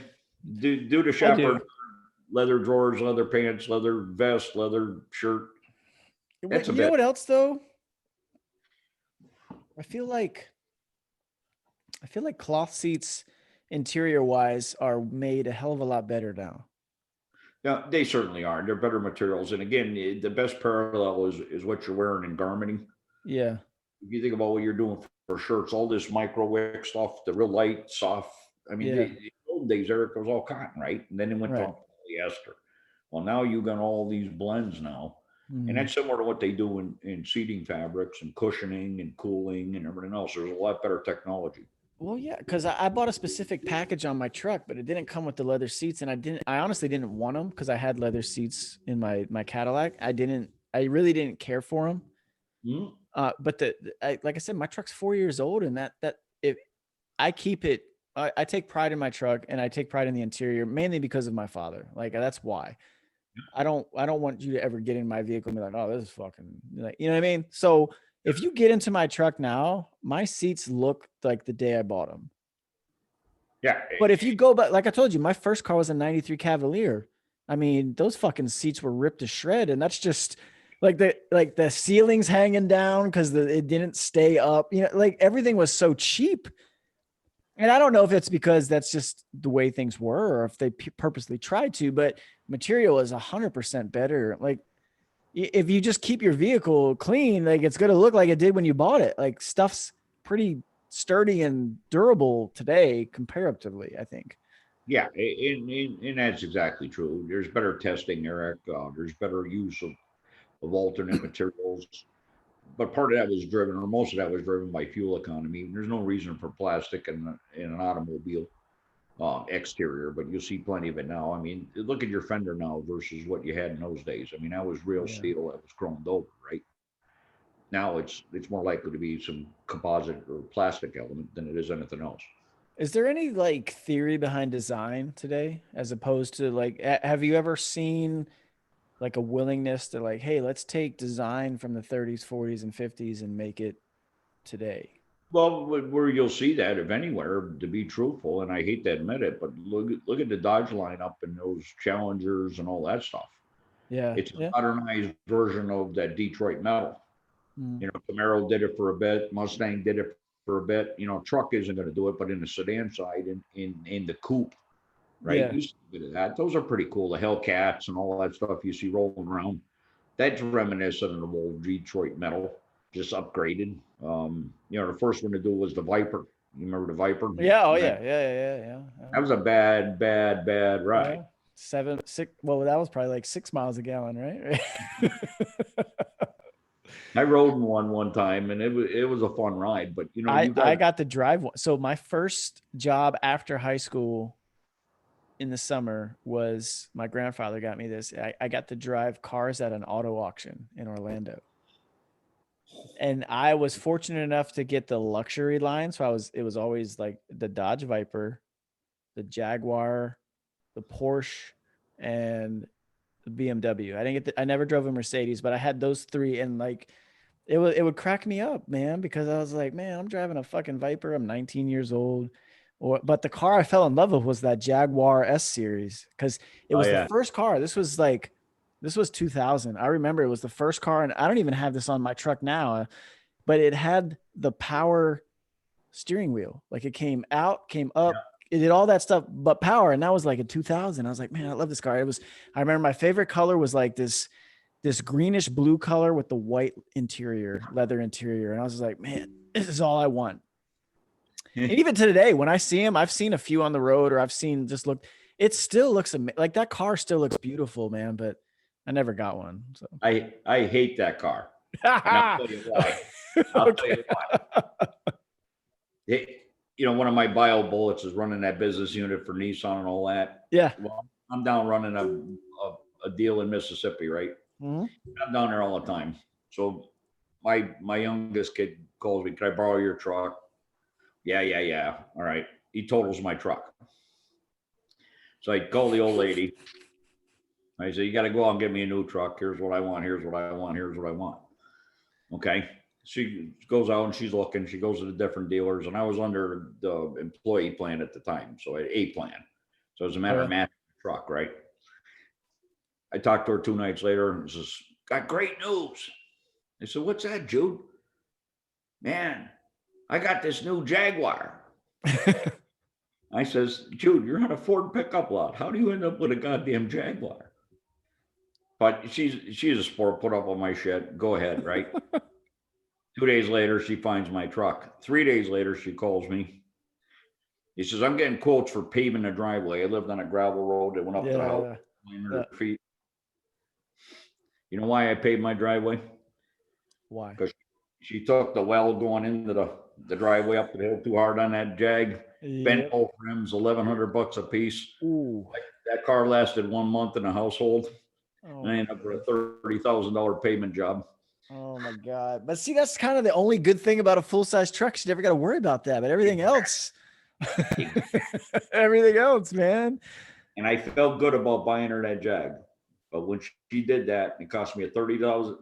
B: Do the Shepard, leather drawers, leather pants, leather vest, leather shirt.
A: You know what else though? I feel like cloth seats interior wise are made a hell of a lot better now.
B: Yeah, they certainly are. They're better materials. And again, the best parallel is what you're wearing in garmenting.
A: Yeah.
B: If you think about what you're doing for shirts, all this micro wick stuff, the real light, soft. I mean, in the old days, Eric, was all cotton, right? And then it went to polyester. Well, now you got all these blends now. And that's similar to what they do in seating fabrics and cushioning and cooling and everything else. There's a lot better technology.
A: Well, yeah, because I bought a specific package on my truck, but it didn't come with the leather seats, and I honestly didn't want them because I had leather seats in my Cadillac. I really didn't care for them.
B: Mm-hmm.
A: But like I said, my truck's 4 years old, and I keep it. I take pride in my truck, and I take pride in the interior mainly because of my father. Like that's why. I don't want you to ever get in my vehicle and be like, oh, this is fucking, like, you know what I mean? So if you get into my truck now, my seats look like the day I bought them.
B: Yeah.
A: But if you go back, like I told you, my first car was a 93 Cavalier. I mean, those fucking seats were ripped to shred. And that's just like the ceilings hanging down because it didn't stay up. You know, like everything was so cheap. And I don't know if it's because that's just the way things were or if they purposely tried to, but material is 100% better. Like if you just keep your vehicle clean, like it's going to look like it did when you bought it. Like stuff's pretty sturdy and durable today comparatively, I think.
B: Yeah, and that's exactly true. There's better testing, Eric. There's better use of alternate materials. But part of that was driven, or most of that was driven by fuel economy. There's no reason for plastic in an automobile exterior, but you'll see plenty of it now. I mean, look at your fender now versus what you had in those days. I mean, that was real steel that was chromed over, right? Now it's more likely to be some composite or plastic element than it is anything else.
A: Is there any like theory behind design today, as opposed to like, have you ever seen like a willingness to like, hey, let's take design from the 30s, 40s, and 50s and make it today?
B: Well, where you'll see that, if anywhere, to be truthful, and I hate to admit it, but look at the Dodge lineup and those Challengers and all that stuff.
A: Yeah,
B: it's a modernized version of that Detroit metal. You know, Camaro did it for a bit, Mustang did it for a bit. You know, truck isn't going to do it, but in the sedan side, in the coupe, right? You see a bit of that. Those are pretty cool. The Hellcats and all that stuff you see rolling around. That's reminiscent of the old Detroit metal, just upgraded. You know, the first one to do was the Viper. You remember the Viper?
A: Yeah. Oh, yeah.
B: That was a bad ride.
A: Yeah. 6. Well, that was probably like 6 miles a gallon, right?
B: I rode in one time, and it was a fun ride. But you know,
A: I got to drive one. So my first job after high school in the summer was my grandfather got me this. I got to drive cars at an auto auction in Orlando. And I was fortunate enough to get the luxury line. So it was always like the Dodge Viper, the Jaguar, the Porsche, and the BMW. I didn't get I never drove a Mercedes, but I had those three, and like it would crack me up, man, because I was like, man, I'm driving a fucking Viper. I'm 19 years old. But the car I fell in love with was that Jaguar S series, because it was the first car. This was 2000. I remember it was the first car, and I don't even have this on my truck now, but it had the power steering wheel. Like it came out, came up, it did all that stuff, but power. And that was like in 2000. I was like, man, I love this car. I remember my favorite color was like this greenish blue color with the white interior, leather interior. And I was just like, man, this is all I want. And even to today, when I see him, I've seen a few on the road, or I've seen it still looks like that car still looks beautiful, man, but I never got one. So
B: I hate that car. And I'll tell you why. I'll tell you why. One of my bio bullets is running that business unit for Nissan and all that.
A: Yeah.
B: Well, I'm down running a deal in Mississippi, right?
A: Mm-hmm.
B: I'm down there all the time. So my youngest kid calls me, can I borrow your truck? Yeah. All right. He totals my truck. So I call the old lady. I say, you got to go out and get me a new truck. Here's what I want. Here's what I want. Here's what I want. Okay. She goes out and she's looking. She goes to the different dealers. And I was under the employee plan at the time. So I had a plan. So it was a matter of matching the truck, right? I talked to her 2 nights later and says, got great news. I said, what's that, Jude? Man, I got this new Jaguar. I says, Jude, you're on a Ford pickup lot. How do you end up with a goddamn Jaguar? But she's a sport, put up on my shit. Go ahead, right? 2 days later, she finds my truck. 3 days later, she calls me. He says, I'm getting quotes for paving the driveway. I lived on a gravel road that went up to the house, 900 feet. You know why I paved my driveway?
A: Why?
B: Because she took the well going into the driveway up the hill too hard on that Jag. Bent both rims, $1,100 a piece.
A: Ooh.
B: That car lasted 1 month in the household.
A: Oh,
B: and I ended up with a $30,000 payment job.
A: Oh my God. But see, that's kind of the only good thing about a full-size truck. You never got to worry about that. But everything else, man.
B: And I felt good about buying her that Jag. But when she did that, it cost me a $30,000.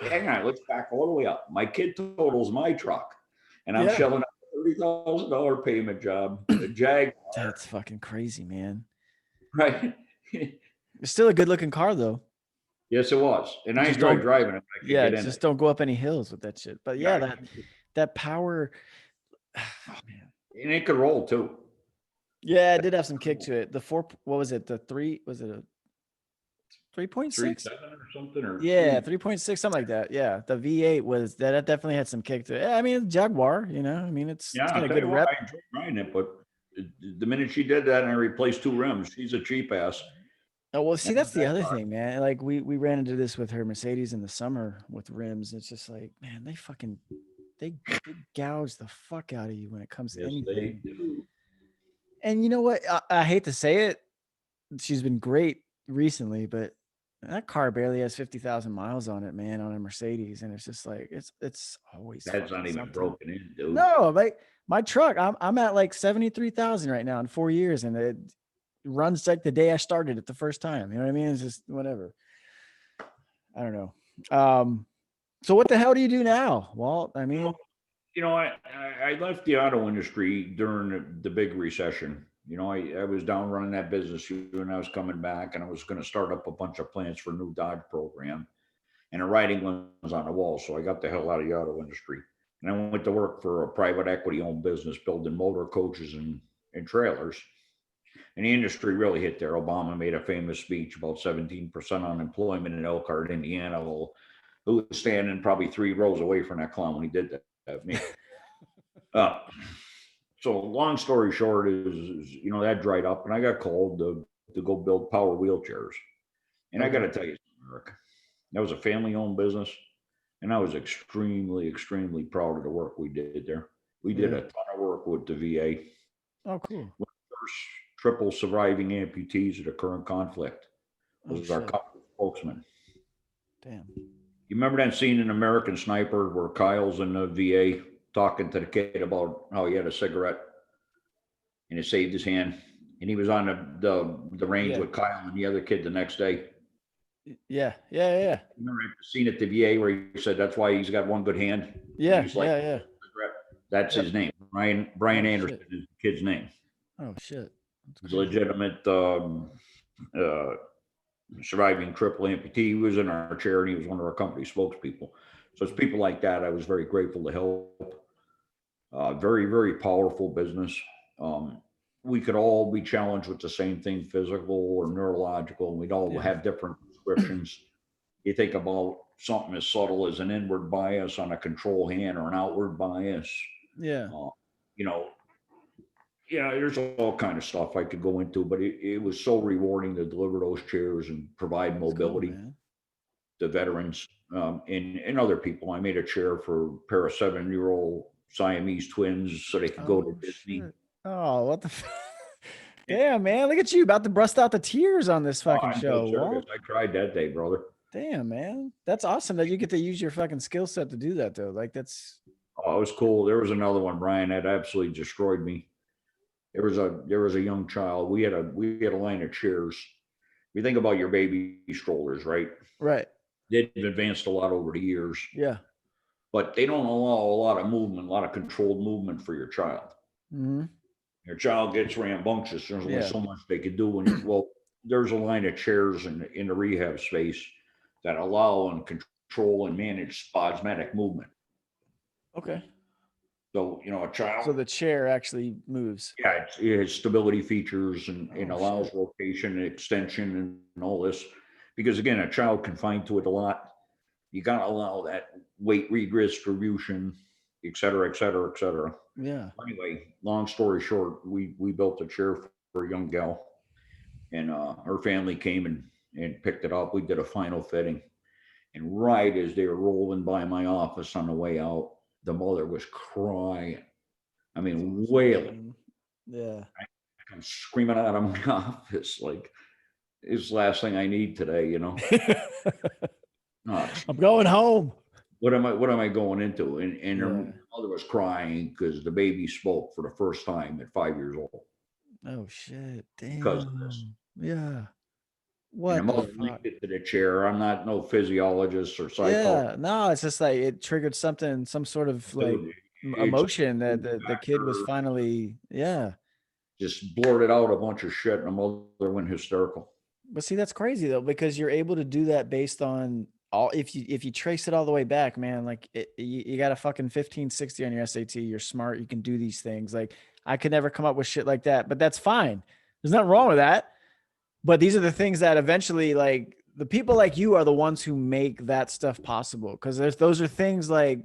B: Hang on, let's back all the way up. My kid totals my truck, and I'm shelling out a $30,000 payment job. The Jag.
A: That's fucking crazy, man.
B: Right.
A: It's still a good-looking car, though.
B: Yes, it was, and I enjoyed driving it.
A: Just don't go up any hills with that shit. But that power, man.
B: And it could roll too.
A: Yeah, it did have some kick to it. The 4, what was it? The 3, was it a 3.6
B: or something? Or
A: 3.6, something like that. Yeah, the V8 was that definitely had some kick to it. Yeah, I mean, Jaguar, I mean, it's got a good rep.
B: I enjoyed riding it, but the minute she did that and I replaced 2 rims, she's a cheap ass.
A: Oh, well, see, that's the other thing, man. Like we ran into this with her Mercedes in the summer with rims. It's just like, man, they gouge the fuck out of you when it comes to anything. They do. And you know what? I hate to say it. She's been great recently, but that car barely has 50,000 miles on it, man, on a Mercedes. And it's just like, it's always.
B: That's not even broken in, dude.
A: No, like my truck, I'm at like 73,000 right now in 4 years. And it runs like the day I started it the first time. You know what I mean? It's just whatever. I don't know. So what the hell do you do now, Walt? I mean,
B: I left the auto industry during the big recession. I was down running that business and I was coming back and I was going to start up a bunch of plants for a new Dodge program, and the writing was on the wall. So I got the hell out of the auto industry and I went to work for a private equity owned business building motor coaches and trailers. And the industry really hit there. Obama made a famous speech about 17% unemployment in Elkhart, Indiana. Well, who was standing probably 3 rows away from that clown when he did that? Me. So long story short is that dried up, and I got called to go build power wheelchairs. And I got to tell you something, Eric, that was a family-owned business, and I was extremely, extremely proud of the work we did there. We did a ton of work with the VA.
A: Oh, cool.
B: One of the first triple surviving amputees of the current conflict was our spokesman.
A: Damn.
B: You remember that scene in American Sniper where Kyle's in the VA talking to the kid about how he had a cigarette and it saved his hand? And he was on the range with Kyle and the other kid the next day.
A: Yeah.
B: Remember the scene at the VA where he said that's why he's got one good hand?
A: Yeah,
B: He's like,
A: yeah.
B: That's his name. Brian Anderson is the kid's name.
A: Oh, shit.
B: He's a legitimate surviving triple amputee. He was in our chair and he was one of our company spokespeople. So it's people like that I was very grateful to help. Very, very powerful business. We could all be challenged with the same thing, physical or neurological, and we'd all have different prescriptions. You think about something as subtle as an inward bias on a control hand or an outward bias.
A: Yeah.
B: There's all kind of stuff I could go into, but it was so rewarding to deliver those chairs and provide mobility to veterans and other people. I made a chair for a pair of 7-year-old Siamese twins so they could go to Disney.
A: Shit. Oh, what the damn, man. Look at you about to bust out the tears on this fucking show. Walt.
B: I cried that day, brother.
A: Damn, man. That's awesome that you get to use your fucking skill set to do that, though. Like, that's.
B: Oh, it was cool. There was another one, Brian, that absolutely destroyed me. There was a young child. We had a line of chairs. You think about your baby strollers, right?
A: Right.
B: They've advanced a lot over the years.
A: Yeah.
B: But they don't allow a lot of movement, a lot of controlled movement for your child.
A: Mm-hmm.
B: Your child gets rambunctious. There's only so much they can do. There's a line of chairs in the rehab space that allow and control and manage spasmodic movement.
A: Okay.
B: So, a child.
A: So the chair actually moves.
B: Yeah, it has stability features and allows rotation and extension and all this. Because again, a child confined to it a lot, you got to allow that weight redistribution, et cetera, et cetera, et cetera.
A: Yeah.
B: Anyway, long story short, we built a chair for a young gal, and her family came and picked it up. We did a final fitting, and right as they were rolling by my office on the way out, the mother was crying. I mean, wailing.
A: Yeah.
B: I'm screaming out of my office like, "It's the last thing I need today,"
A: I'm going home.
B: What am I going into? And her mother was crying because the baby spoke for the first time at 5 years old.
A: Oh shit! Damn.
B: Because of this.
A: Yeah. What?
B: And the mother linked it to the chair. I'm not no physiologist or psychologist.
A: Yeah. No, it's just like it triggered something, some sort of like emotion that the kid was finally,
B: just blurted out a bunch of shit, and the mother went hysterical.
A: But see, that's crazy though, because you're able to do that based on all. If you trace it all the way back, man, like you got a fucking 1560 on your SAT. You're smart. You can do these things. Like I could never come up with shit like that, but that's fine. There's nothing wrong with that. But these are the things that eventually, like the people like you are the ones who make that stuff possible. Because those are things like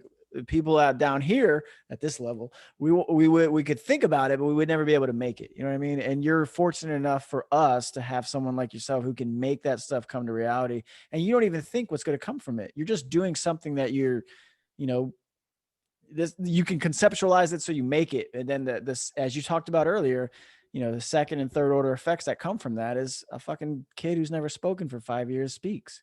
A: people out down here at this level, we could think about it, but we would never be able to make it. You know what I mean? And you're fortunate enough for us to have someone like yourself who can make that stuff come to reality. And you don't even think what's going to come from it. You're just doing something that you can conceptualize it, so you make it. And then this, as you talked about earlier, the second and third order effects that come from that is a fucking kid who's never spoken for 5 years speaks.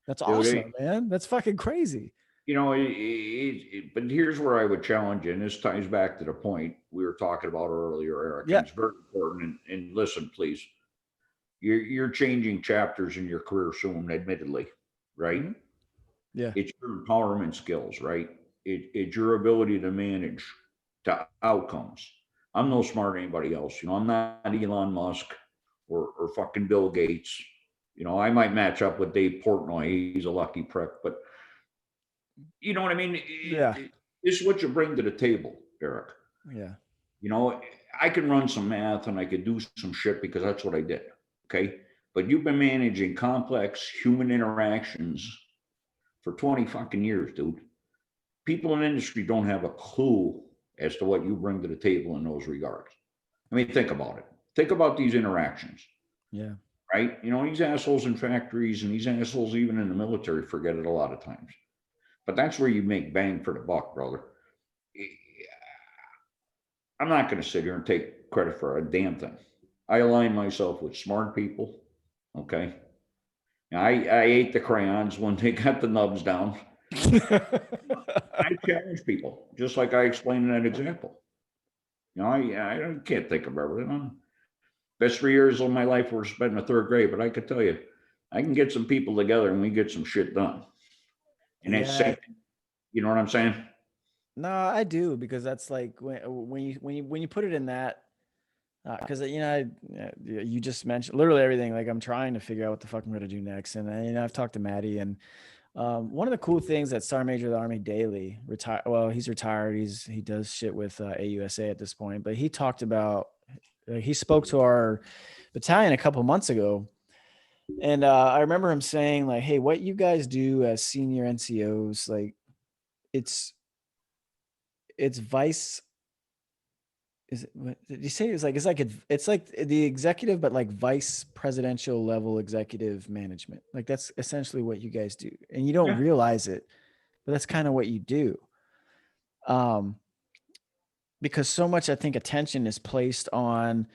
A: That's awesome, man. That's fucking crazy.
B: But here's where I would challenge you, and this ties back to the point we were talking about earlier, Eric.
A: Yeah.
B: It's very important. And listen, please, you're changing chapters in your career soon, admittedly, right?
A: Mm-hmm. Yeah.
B: It's your empowerment skills, right? It's your ability to manage the outcomes. I'm no smart anybody else. I'm not Elon Musk or fucking Bill Gates. I might match up with Dave Portnoy. He's a lucky prick, but you know what I mean?
A: Yeah.
B: This is what you bring to the table, Eric.
A: Yeah.
B: I can run some math and I could do some shit because that's what I did. Okay. But you've been managing complex human interactions for 20 fucking years, dude. People in the industry don't have a clue as to what you bring to the table in those regards. I mean, think about it. Think about these interactions.
A: Yeah.
B: Right? These assholes in factories and these assholes even in the military forget it a lot of times. But that's where you make bang for the buck, brother. I'm not going to sit here and take credit for a damn thing. I align myself with smart people. Okay. Now, I ate the crayons when they got the nubs down. I challenge people, just like I explained in that example. I can't think of everything. Best 3 years of my life were spent in the third grade, but I could tell you, I can get some people together and we get some shit done. And that's
A: Yeah.
B: safe. You know what I'm saying?
A: No, I do, because that's like when you put it in that, because you just mentioned literally everything. Like, I'm trying to figure out what the fuck I'm gonna do next, and I've talked to Maddie, and one of the cool things that Sergeant Major of the Army Daly retired. Well, he's retired. He does shit with AUSA at this point, but he talked about he spoke to our battalion a couple months ago, and I remember him saying like, "Hey, what you guys do as senior NCOs, like, it's vice." Is it, what did you say? It's like the executive, but like vice presidential level executive management. Like, that's essentially what you guys do, and you don't realize it, but that's kind of what you do. Because so much, I think, attention is placed on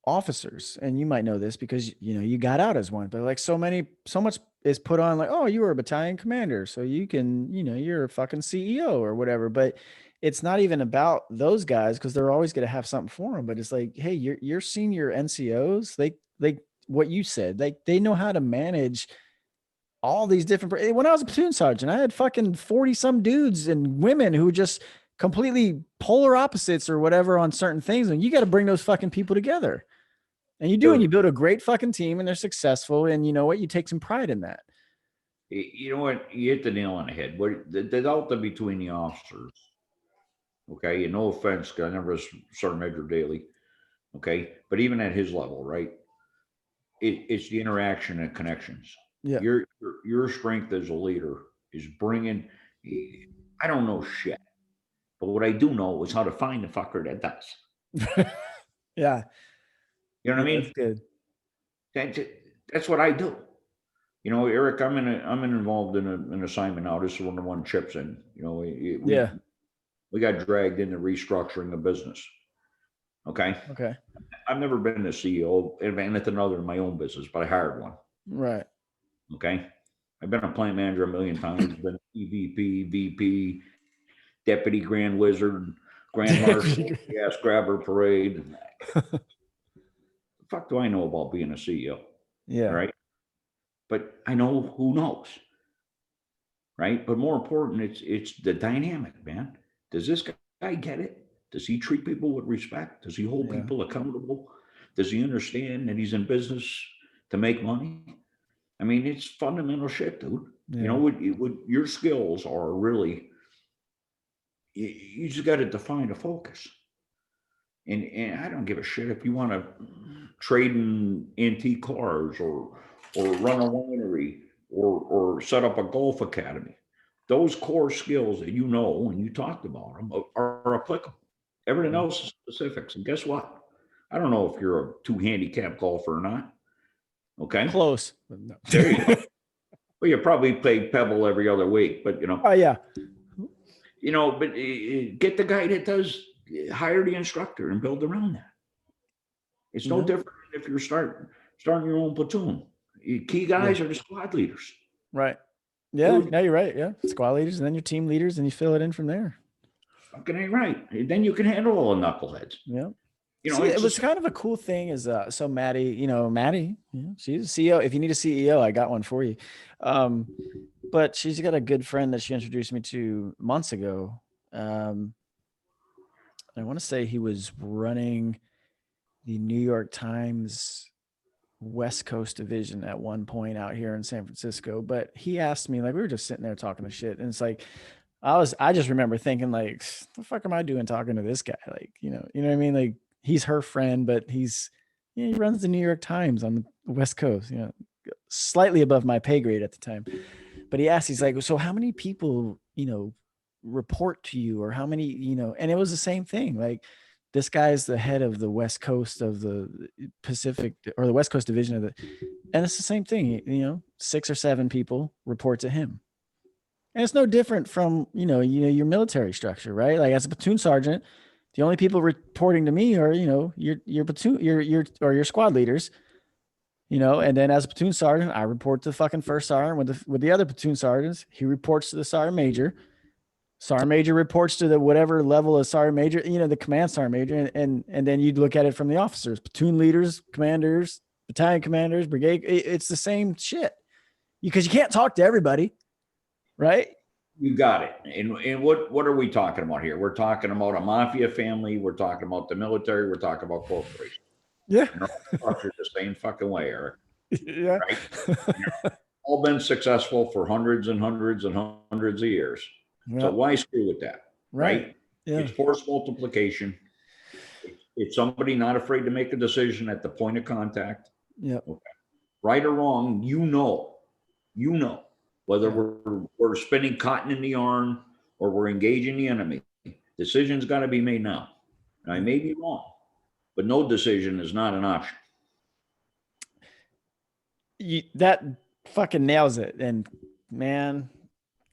A: officers, and you might know this because you got out as one, but like so much is put on, like, oh, you were a battalion commander, so you can, you're a fucking CEO or whatever. But it's not even about those guys, because they're always going to have something for them. But it's like, hey, you're senior NCOs. They what you said, like, they know how to manage all these different. When I was a platoon sergeant, I had fucking 40 some dudes and women who just completely polar opposites or whatever on certain things, and you got to bring those fucking people together. And you do, and you build a great fucking team, and they're successful. And you know what? You take some pride in that.
B: You know what? You hit the nail on the head. What the delta between the officers? Okay, and no offense, 'cause I never was Sergeant Major Daly. Okay, but even at his level, right? It's the interaction and connections.
A: Yeah.
B: Your strength as a leader is bringing. I don't know shit, but what I do know is how to find the fucker that does.
A: Yeah.
B: You know what I mean?
A: That's good.
B: That's what I do. Eric, I'm involved in an assignment now. This is one chips in. We got dragged into restructuring a business. Okay. I've never been a CEO of anything other than my own business, but I hired one.
A: Right.
B: Okay. I've been a plant manager a million times. Been EVP, VP, deputy grand wizard, grand marshal, gas grabber parade. The fuck do I know about being a CEO?
A: Yeah.
B: Right. But I know who knows. Right. But more important, it's the dynamic, man. Does this guy get it? Does he treat people with respect? Does he hold people accountable? Does he understand that he's in business to make money? I mean, it's fundamental shit, dude.
A: Yeah.
B: What your skills are really, you just got to define a focus. And I don't give a shit if you want to trade in antique cars or run a winery or set up a golf academy. Those core skills that and you talked about them are applicable. Everything else is specifics. And guess what? I don't know if you're a 2-handicap golfer or not. Okay.
A: Close. No.
B: There you go. Well, you probably play Pebble every other week, but
A: Oh yeah.
B: But get the guy that does, hire the instructor and build around that. It's no different if you're starting your own platoon. Key guys are the squad leaders.
A: Right. Yeah. No, you're right. Yeah. Squad leaders, and then your team leaders, and you fill it in from there.
B: Fucking ain't right. Then you can handle all the knuckleheads.
A: Yeah. It was kind of a cool thing is, so Maddie, she's a CEO. If you need a CEO, I got one for you. But she's got a good friend that she introduced me to months ago. I want to say he was running the New York Times West Coast division at one point out here in San Francisco. But he asked me, like, we were just sitting there talking to shit. And it's like, I just remember thinking, like, the fuck am I doing talking to this guy? Like, you know what I mean? Like, he's her friend, but he runs the New York Times on the West Coast, slightly above my pay grade at the time. But he asked, he's like, so how many people, report to you, or how many, and it was the same thing. Like, this guy's the head of the West Coast of the Pacific, or the West Coast division of and it's the same thing, 6 or 7 people report to him. And it's no different from, your military structure, right? Like, as a platoon sergeant, the only people reporting to me are, your platoon, your squad leaders, and then as a platoon sergeant, I report to the fucking first sergeant with the other platoon sergeants. He reports to the sergeant major. Sergeant major reports to the whatever level of sergeant major, the command sergeant major, and then you'd look at it from the officers, platoon leaders, commanders, battalion commanders, brigade. It's the same shit because you can't talk to everybody, right?
B: You got it. And what are we talking about here? We're talking about a mafia family. We're talking about the military. We're talking about corporations.
A: Yeah.
B: And they're all structured the same fucking way, Eric.
A: Yeah.
B: Right? All been successful for hundreds and hundreds and hundreds of years. Yep. So why screw with that? Right? Yeah. It's force multiplication. It's somebody not afraid to make a decision at the point of contact.
A: Yeah.
B: Okay. Right or wrong, whether we're spinning cotton in the yarn or we're engaging the enemy. Decision's got to be made now. And I may be wrong, but no decision is not an option.
A: That fucking nails it. And man,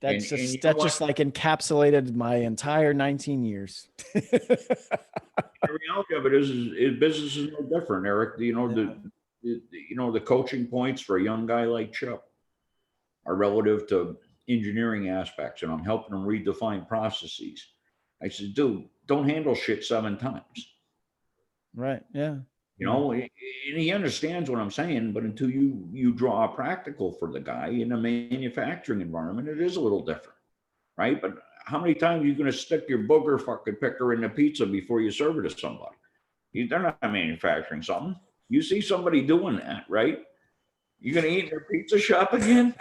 A: that's just like encapsulated my entire 19 years.
B: The reality of it is business is no different, Eric. The coaching points for a young guy like Chip are relative to engineering aspects, and I'm helping them redefine processes. I said, dude, don't handle shit 7 times.
A: Right. Yeah.
B: And he understands what I'm saying, but until you draw a practical for the guy in a manufacturing environment, it is a little different, right? But how many times are you going to stick your booger fucking picker in the pizza before you serve it to somebody? They're not manufacturing something. You see somebody doing that, right? You going to eat in their pizza shop again?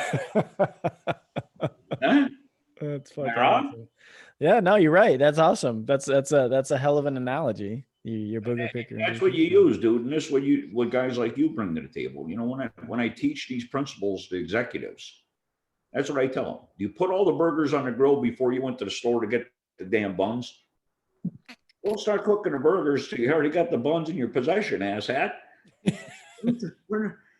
B: Huh?
A: That's fucking awesome. Yeah, no, you're right. That's awesome. That's a hell of an analogy. Your booger picker.
B: That's what you use, dude. And this is what guys like you bring to the table. When I teach these principles to executives, that's what I tell them. You put all the burgers on the grill before you went to the store to get the damn buns. Don't start cooking the burgers till you already got the buns in your possession, asshat.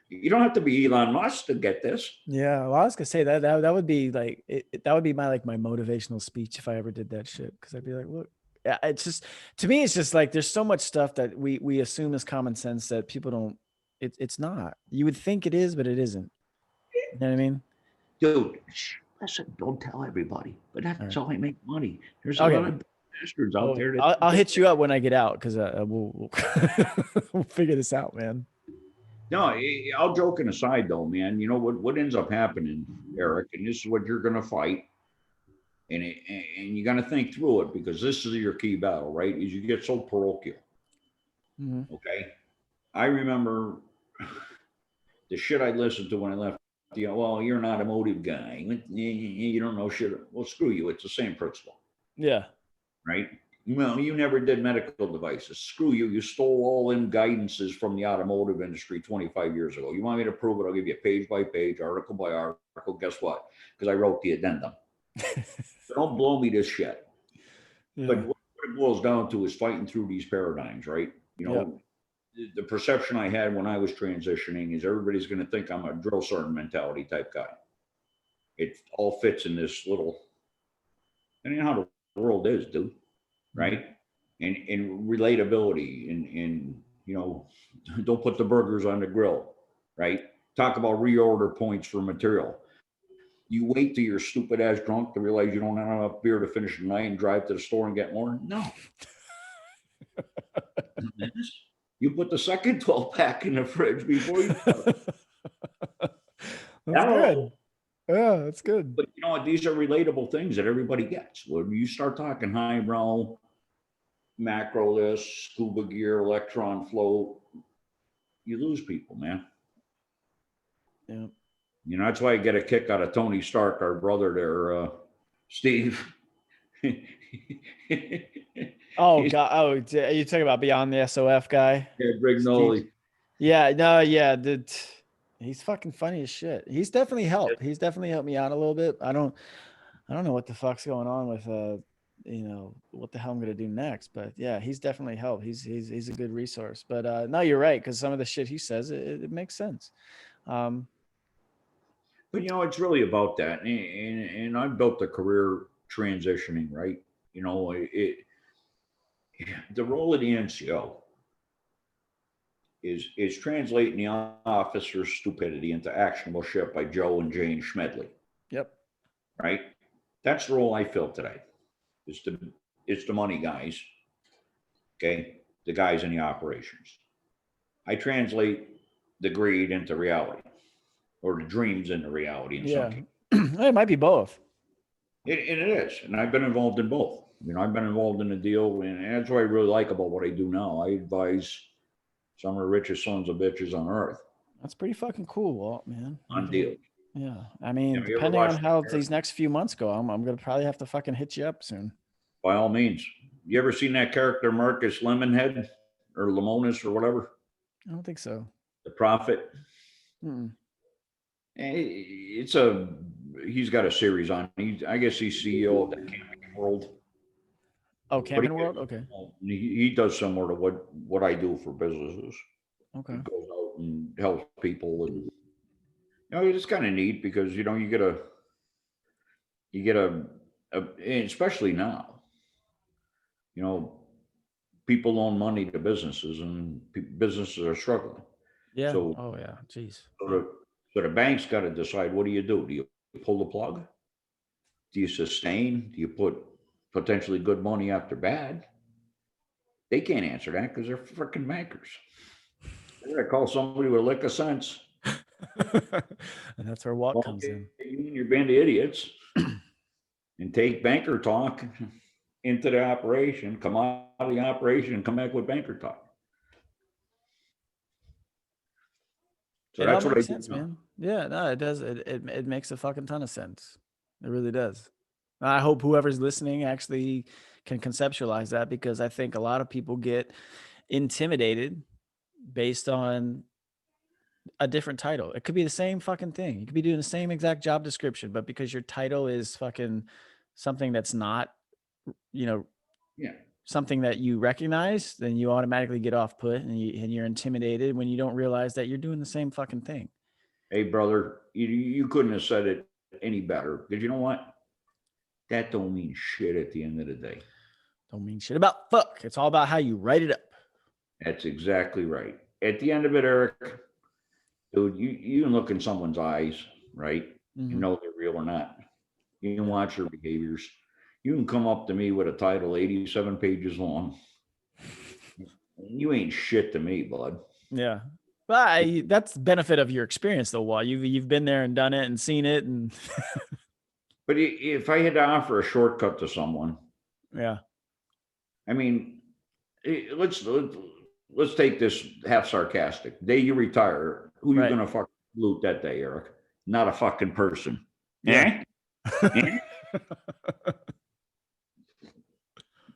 B: You don't have to be Elon Musk to get this.
A: Yeah, well, I was gonna say that would be like that would be my motivational speech if I ever did that shit. Because I'd be like, look, yeah, it's just, to me, it's just like there's so much stuff that we assume is common sense that people don't. It's not. You would think it is, but it isn't. You know what I mean?
B: Dude, listen, don't tell everybody, but that's how I make money. There's a lot of bastards out there.
A: I'll hit you up when I get out because we'll figure this out, man.
B: No, all joking aside, though, man, you know what ends up happening, Eric, and this is what you're going to fight, and you got to think through it because this is your key battle, right? Is you get so parochial. Mm-hmm. Okay, I remember the shit I listened to when I left. Well, you're an automotive guy. You don't know shit. Well, screw you. It's the same principle.
A: Yeah.
B: Right. Well, you never did medical devices. Screw you. You stole all them guidances from the automotive industry 25 years ago. You want me to prove it? I'll give you page by page, article by article. Guess what? Because I wrote the addendum. So don't blow me this shit. Yeah. But what it boils down to is fighting through these paradigms, right? The perception I had when I was transitioning is everybody's going to think I'm a drill sergeant mentality type guy. It all fits in this little, and you know how the world is, dude. Right. And relatability and don't put the burgers on the grill. Right. Talk about reorder points for material. You wait till you're stupid ass drunk to realize you don't have enough beer to finish the night and drive to the store and get more. No. You put the second 12 pack in the fridge before you.
A: That's good. Yeah, that's good.
B: But these are relatable things that everybody gets. When you start talking highbrow, macro list, scuba gear, electron float, you lose people, man.
A: Yeah.
B: That's why I get a kick out of Tony Stark, our brother there, Steve.
A: Oh God! Oh, are you talking about Beyond the SOF guy?
B: Yeah, Brignoli.
A: Yeah, no, yeah, he's fucking funny as shit. He's definitely helped. He's definitely helped me out a little bit. I don't know what the fuck's going on with what the hell I'm gonna do next. But yeah, he's definitely helped. He's a good resource. But no, you're right, because some of the shit he says it makes sense.
B: But it's really about that, and I've built a career transitioning, right? The role of the NCO is translating the officer's stupidity into actionable shit by Joe and Jane Schmedley.
A: Yep.
B: Right? That's the role I fill today. It's the money guys. Okay. The guys in the operations. I translate the greed into reality, or the dreams into reality in some cases.
A: It might be both.
B: It is. And I've been involved in both. I've been involved in the deal, and that's what I really like about what I do now. I advise some of the richest sons of bitches on earth.
A: That's pretty fucking cool, Walt, man.
B: On deals.
A: Yeah. I mean,
B: You
A: depending on how these next few months go, I'm going to probably have to fucking hit you up soon.
B: By all means. You ever seen that character Marcus Lemonhead or Lemonis or whatever?
A: I don't think so.
B: The Prophet. He's got a series on. I guess he's CEO of the Camping World.
A: Oh, Camping World? Okay.
B: He does similar to what I do for businesses.
A: Okay.
B: He goes out and helps people, and it's kind of neat because you get a especially now, people loan money to businesses, and businesses are struggling.
A: Yeah.
B: So,
A: oh yeah. Jeez.
B: So the bank's got to decide, what do? Do you pull the plug? Do you sustain? Do you put potentially good money after bad? They can't answer that because they're freaking bankers. They're going to call somebody with a lick of sense.
A: And that's where Walt comes in.
B: You and your band of idiots and take banker talk into the operation, come out of the operation and come back with banker talk. So that's what makes sense, man.
A: Yeah, no, it does. It makes a fucking ton of sense. It really does. I hope whoever's listening actually can conceptualize that, because I think a lot of people get intimidated based on a different title. It could be the same fucking thing. You could be doing the same exact job description, but because your title is fucking something that's not, something that you recognize, then you automatically get off put, and you're intimidated when you don't realize that you're doing the same fucking thing.
B: Hey, brother, you couldn't have said it any better, because you know what? That don't mean shit at the end of the day.
A: Don't mean shit about fuck. It's all about how you write it up.
B: That's exactly right. At the end of it, Eric, dude, you can look in someone's eyes, right? Mm-hmm. You know they're real or not. You can watch their behaviors. You can come up to me with a title 87 pages long. You ain't shit to me, bud.
A: Yeah. But that's the benefit of your experience, though, Walt. You've been there and done it and seen it. And
B: But if I had to offer a shortcut to someone,
A: yeah.
B: I mean, let's take this half sarcastic. Day you retire, who you gonna fucking loot that day, Eric? Not a fucking person. Yeah.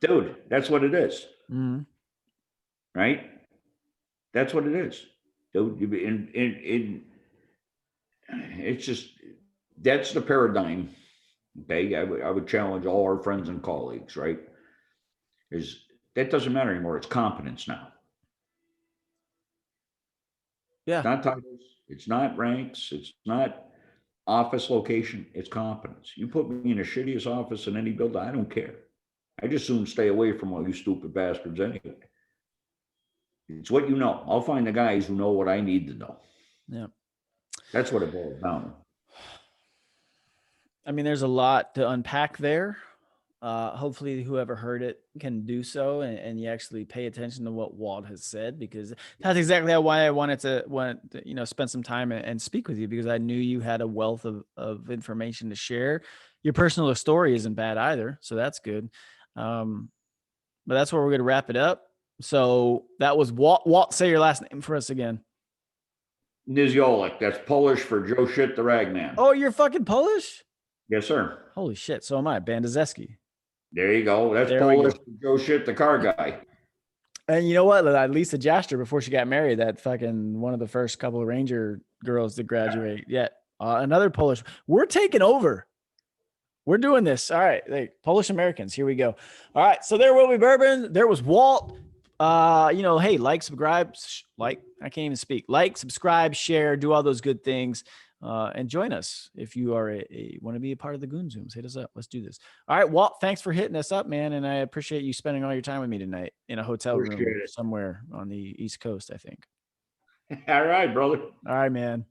B: Dude, that's what it is.
A: Mm-hmm.
B: Right? That's what it is. Dude, it's just, that's the paradigm. Okay. I would challenge all our friends and colleagues, right? Is that doesn't matter anymore. It's competence now.
A: Yeah.
B: It's not titles. It's not ranks. It's not office location. It's competence. You put me in the shittiest office in any building, I don't care. I just soon stay away from all you stupid bastards anyway. It's what you know. I'll find the guys who know what I need to know.
A: Yeah.
B: That's what it boils down to.
A: I mean, there's a lot to unpack there. Hopefully whoever heard it can do so, and you actually pay attention to what Walt has said, because that's exactly why I wanted to spend some time and speak with you, because I knew you had a wealth of information to share. Your personal story isn't bad either, so that's good. But that's where we're going to wrap it up. So that was Walt. Walt, say your last name for us again.
B: Niziolek. That's Polish for Joe Shit the Ragman.
A: Oh, you're fucking Polish?
B: Yes, sir.
A: Holy shit. So am I. Bandazeski.
B: There you go. That's Polish for Joe Shit the car guy.
A: And you know what? Lisa Jaster, before she got married, that fucking one of the first couple of Ranger girls to graduate. Yeah. Another Polish. We're taking over. We're doing this. All right. Polish Americans. Here we go. All right. So there will be bourbon. There was Walt. Hey, subscribe, I can't even speak. Subscribe, share, do all those good things. And join us if you are want to be a part of the Goon Zooms. Hit us up. Let's do this. All right, Walt, thanks for hitting us up, man. And I appreciate you spending all your time with me tonight in a hotel room somewhere on the East Coast, I think.
B: All right, brother.
A: All right, man.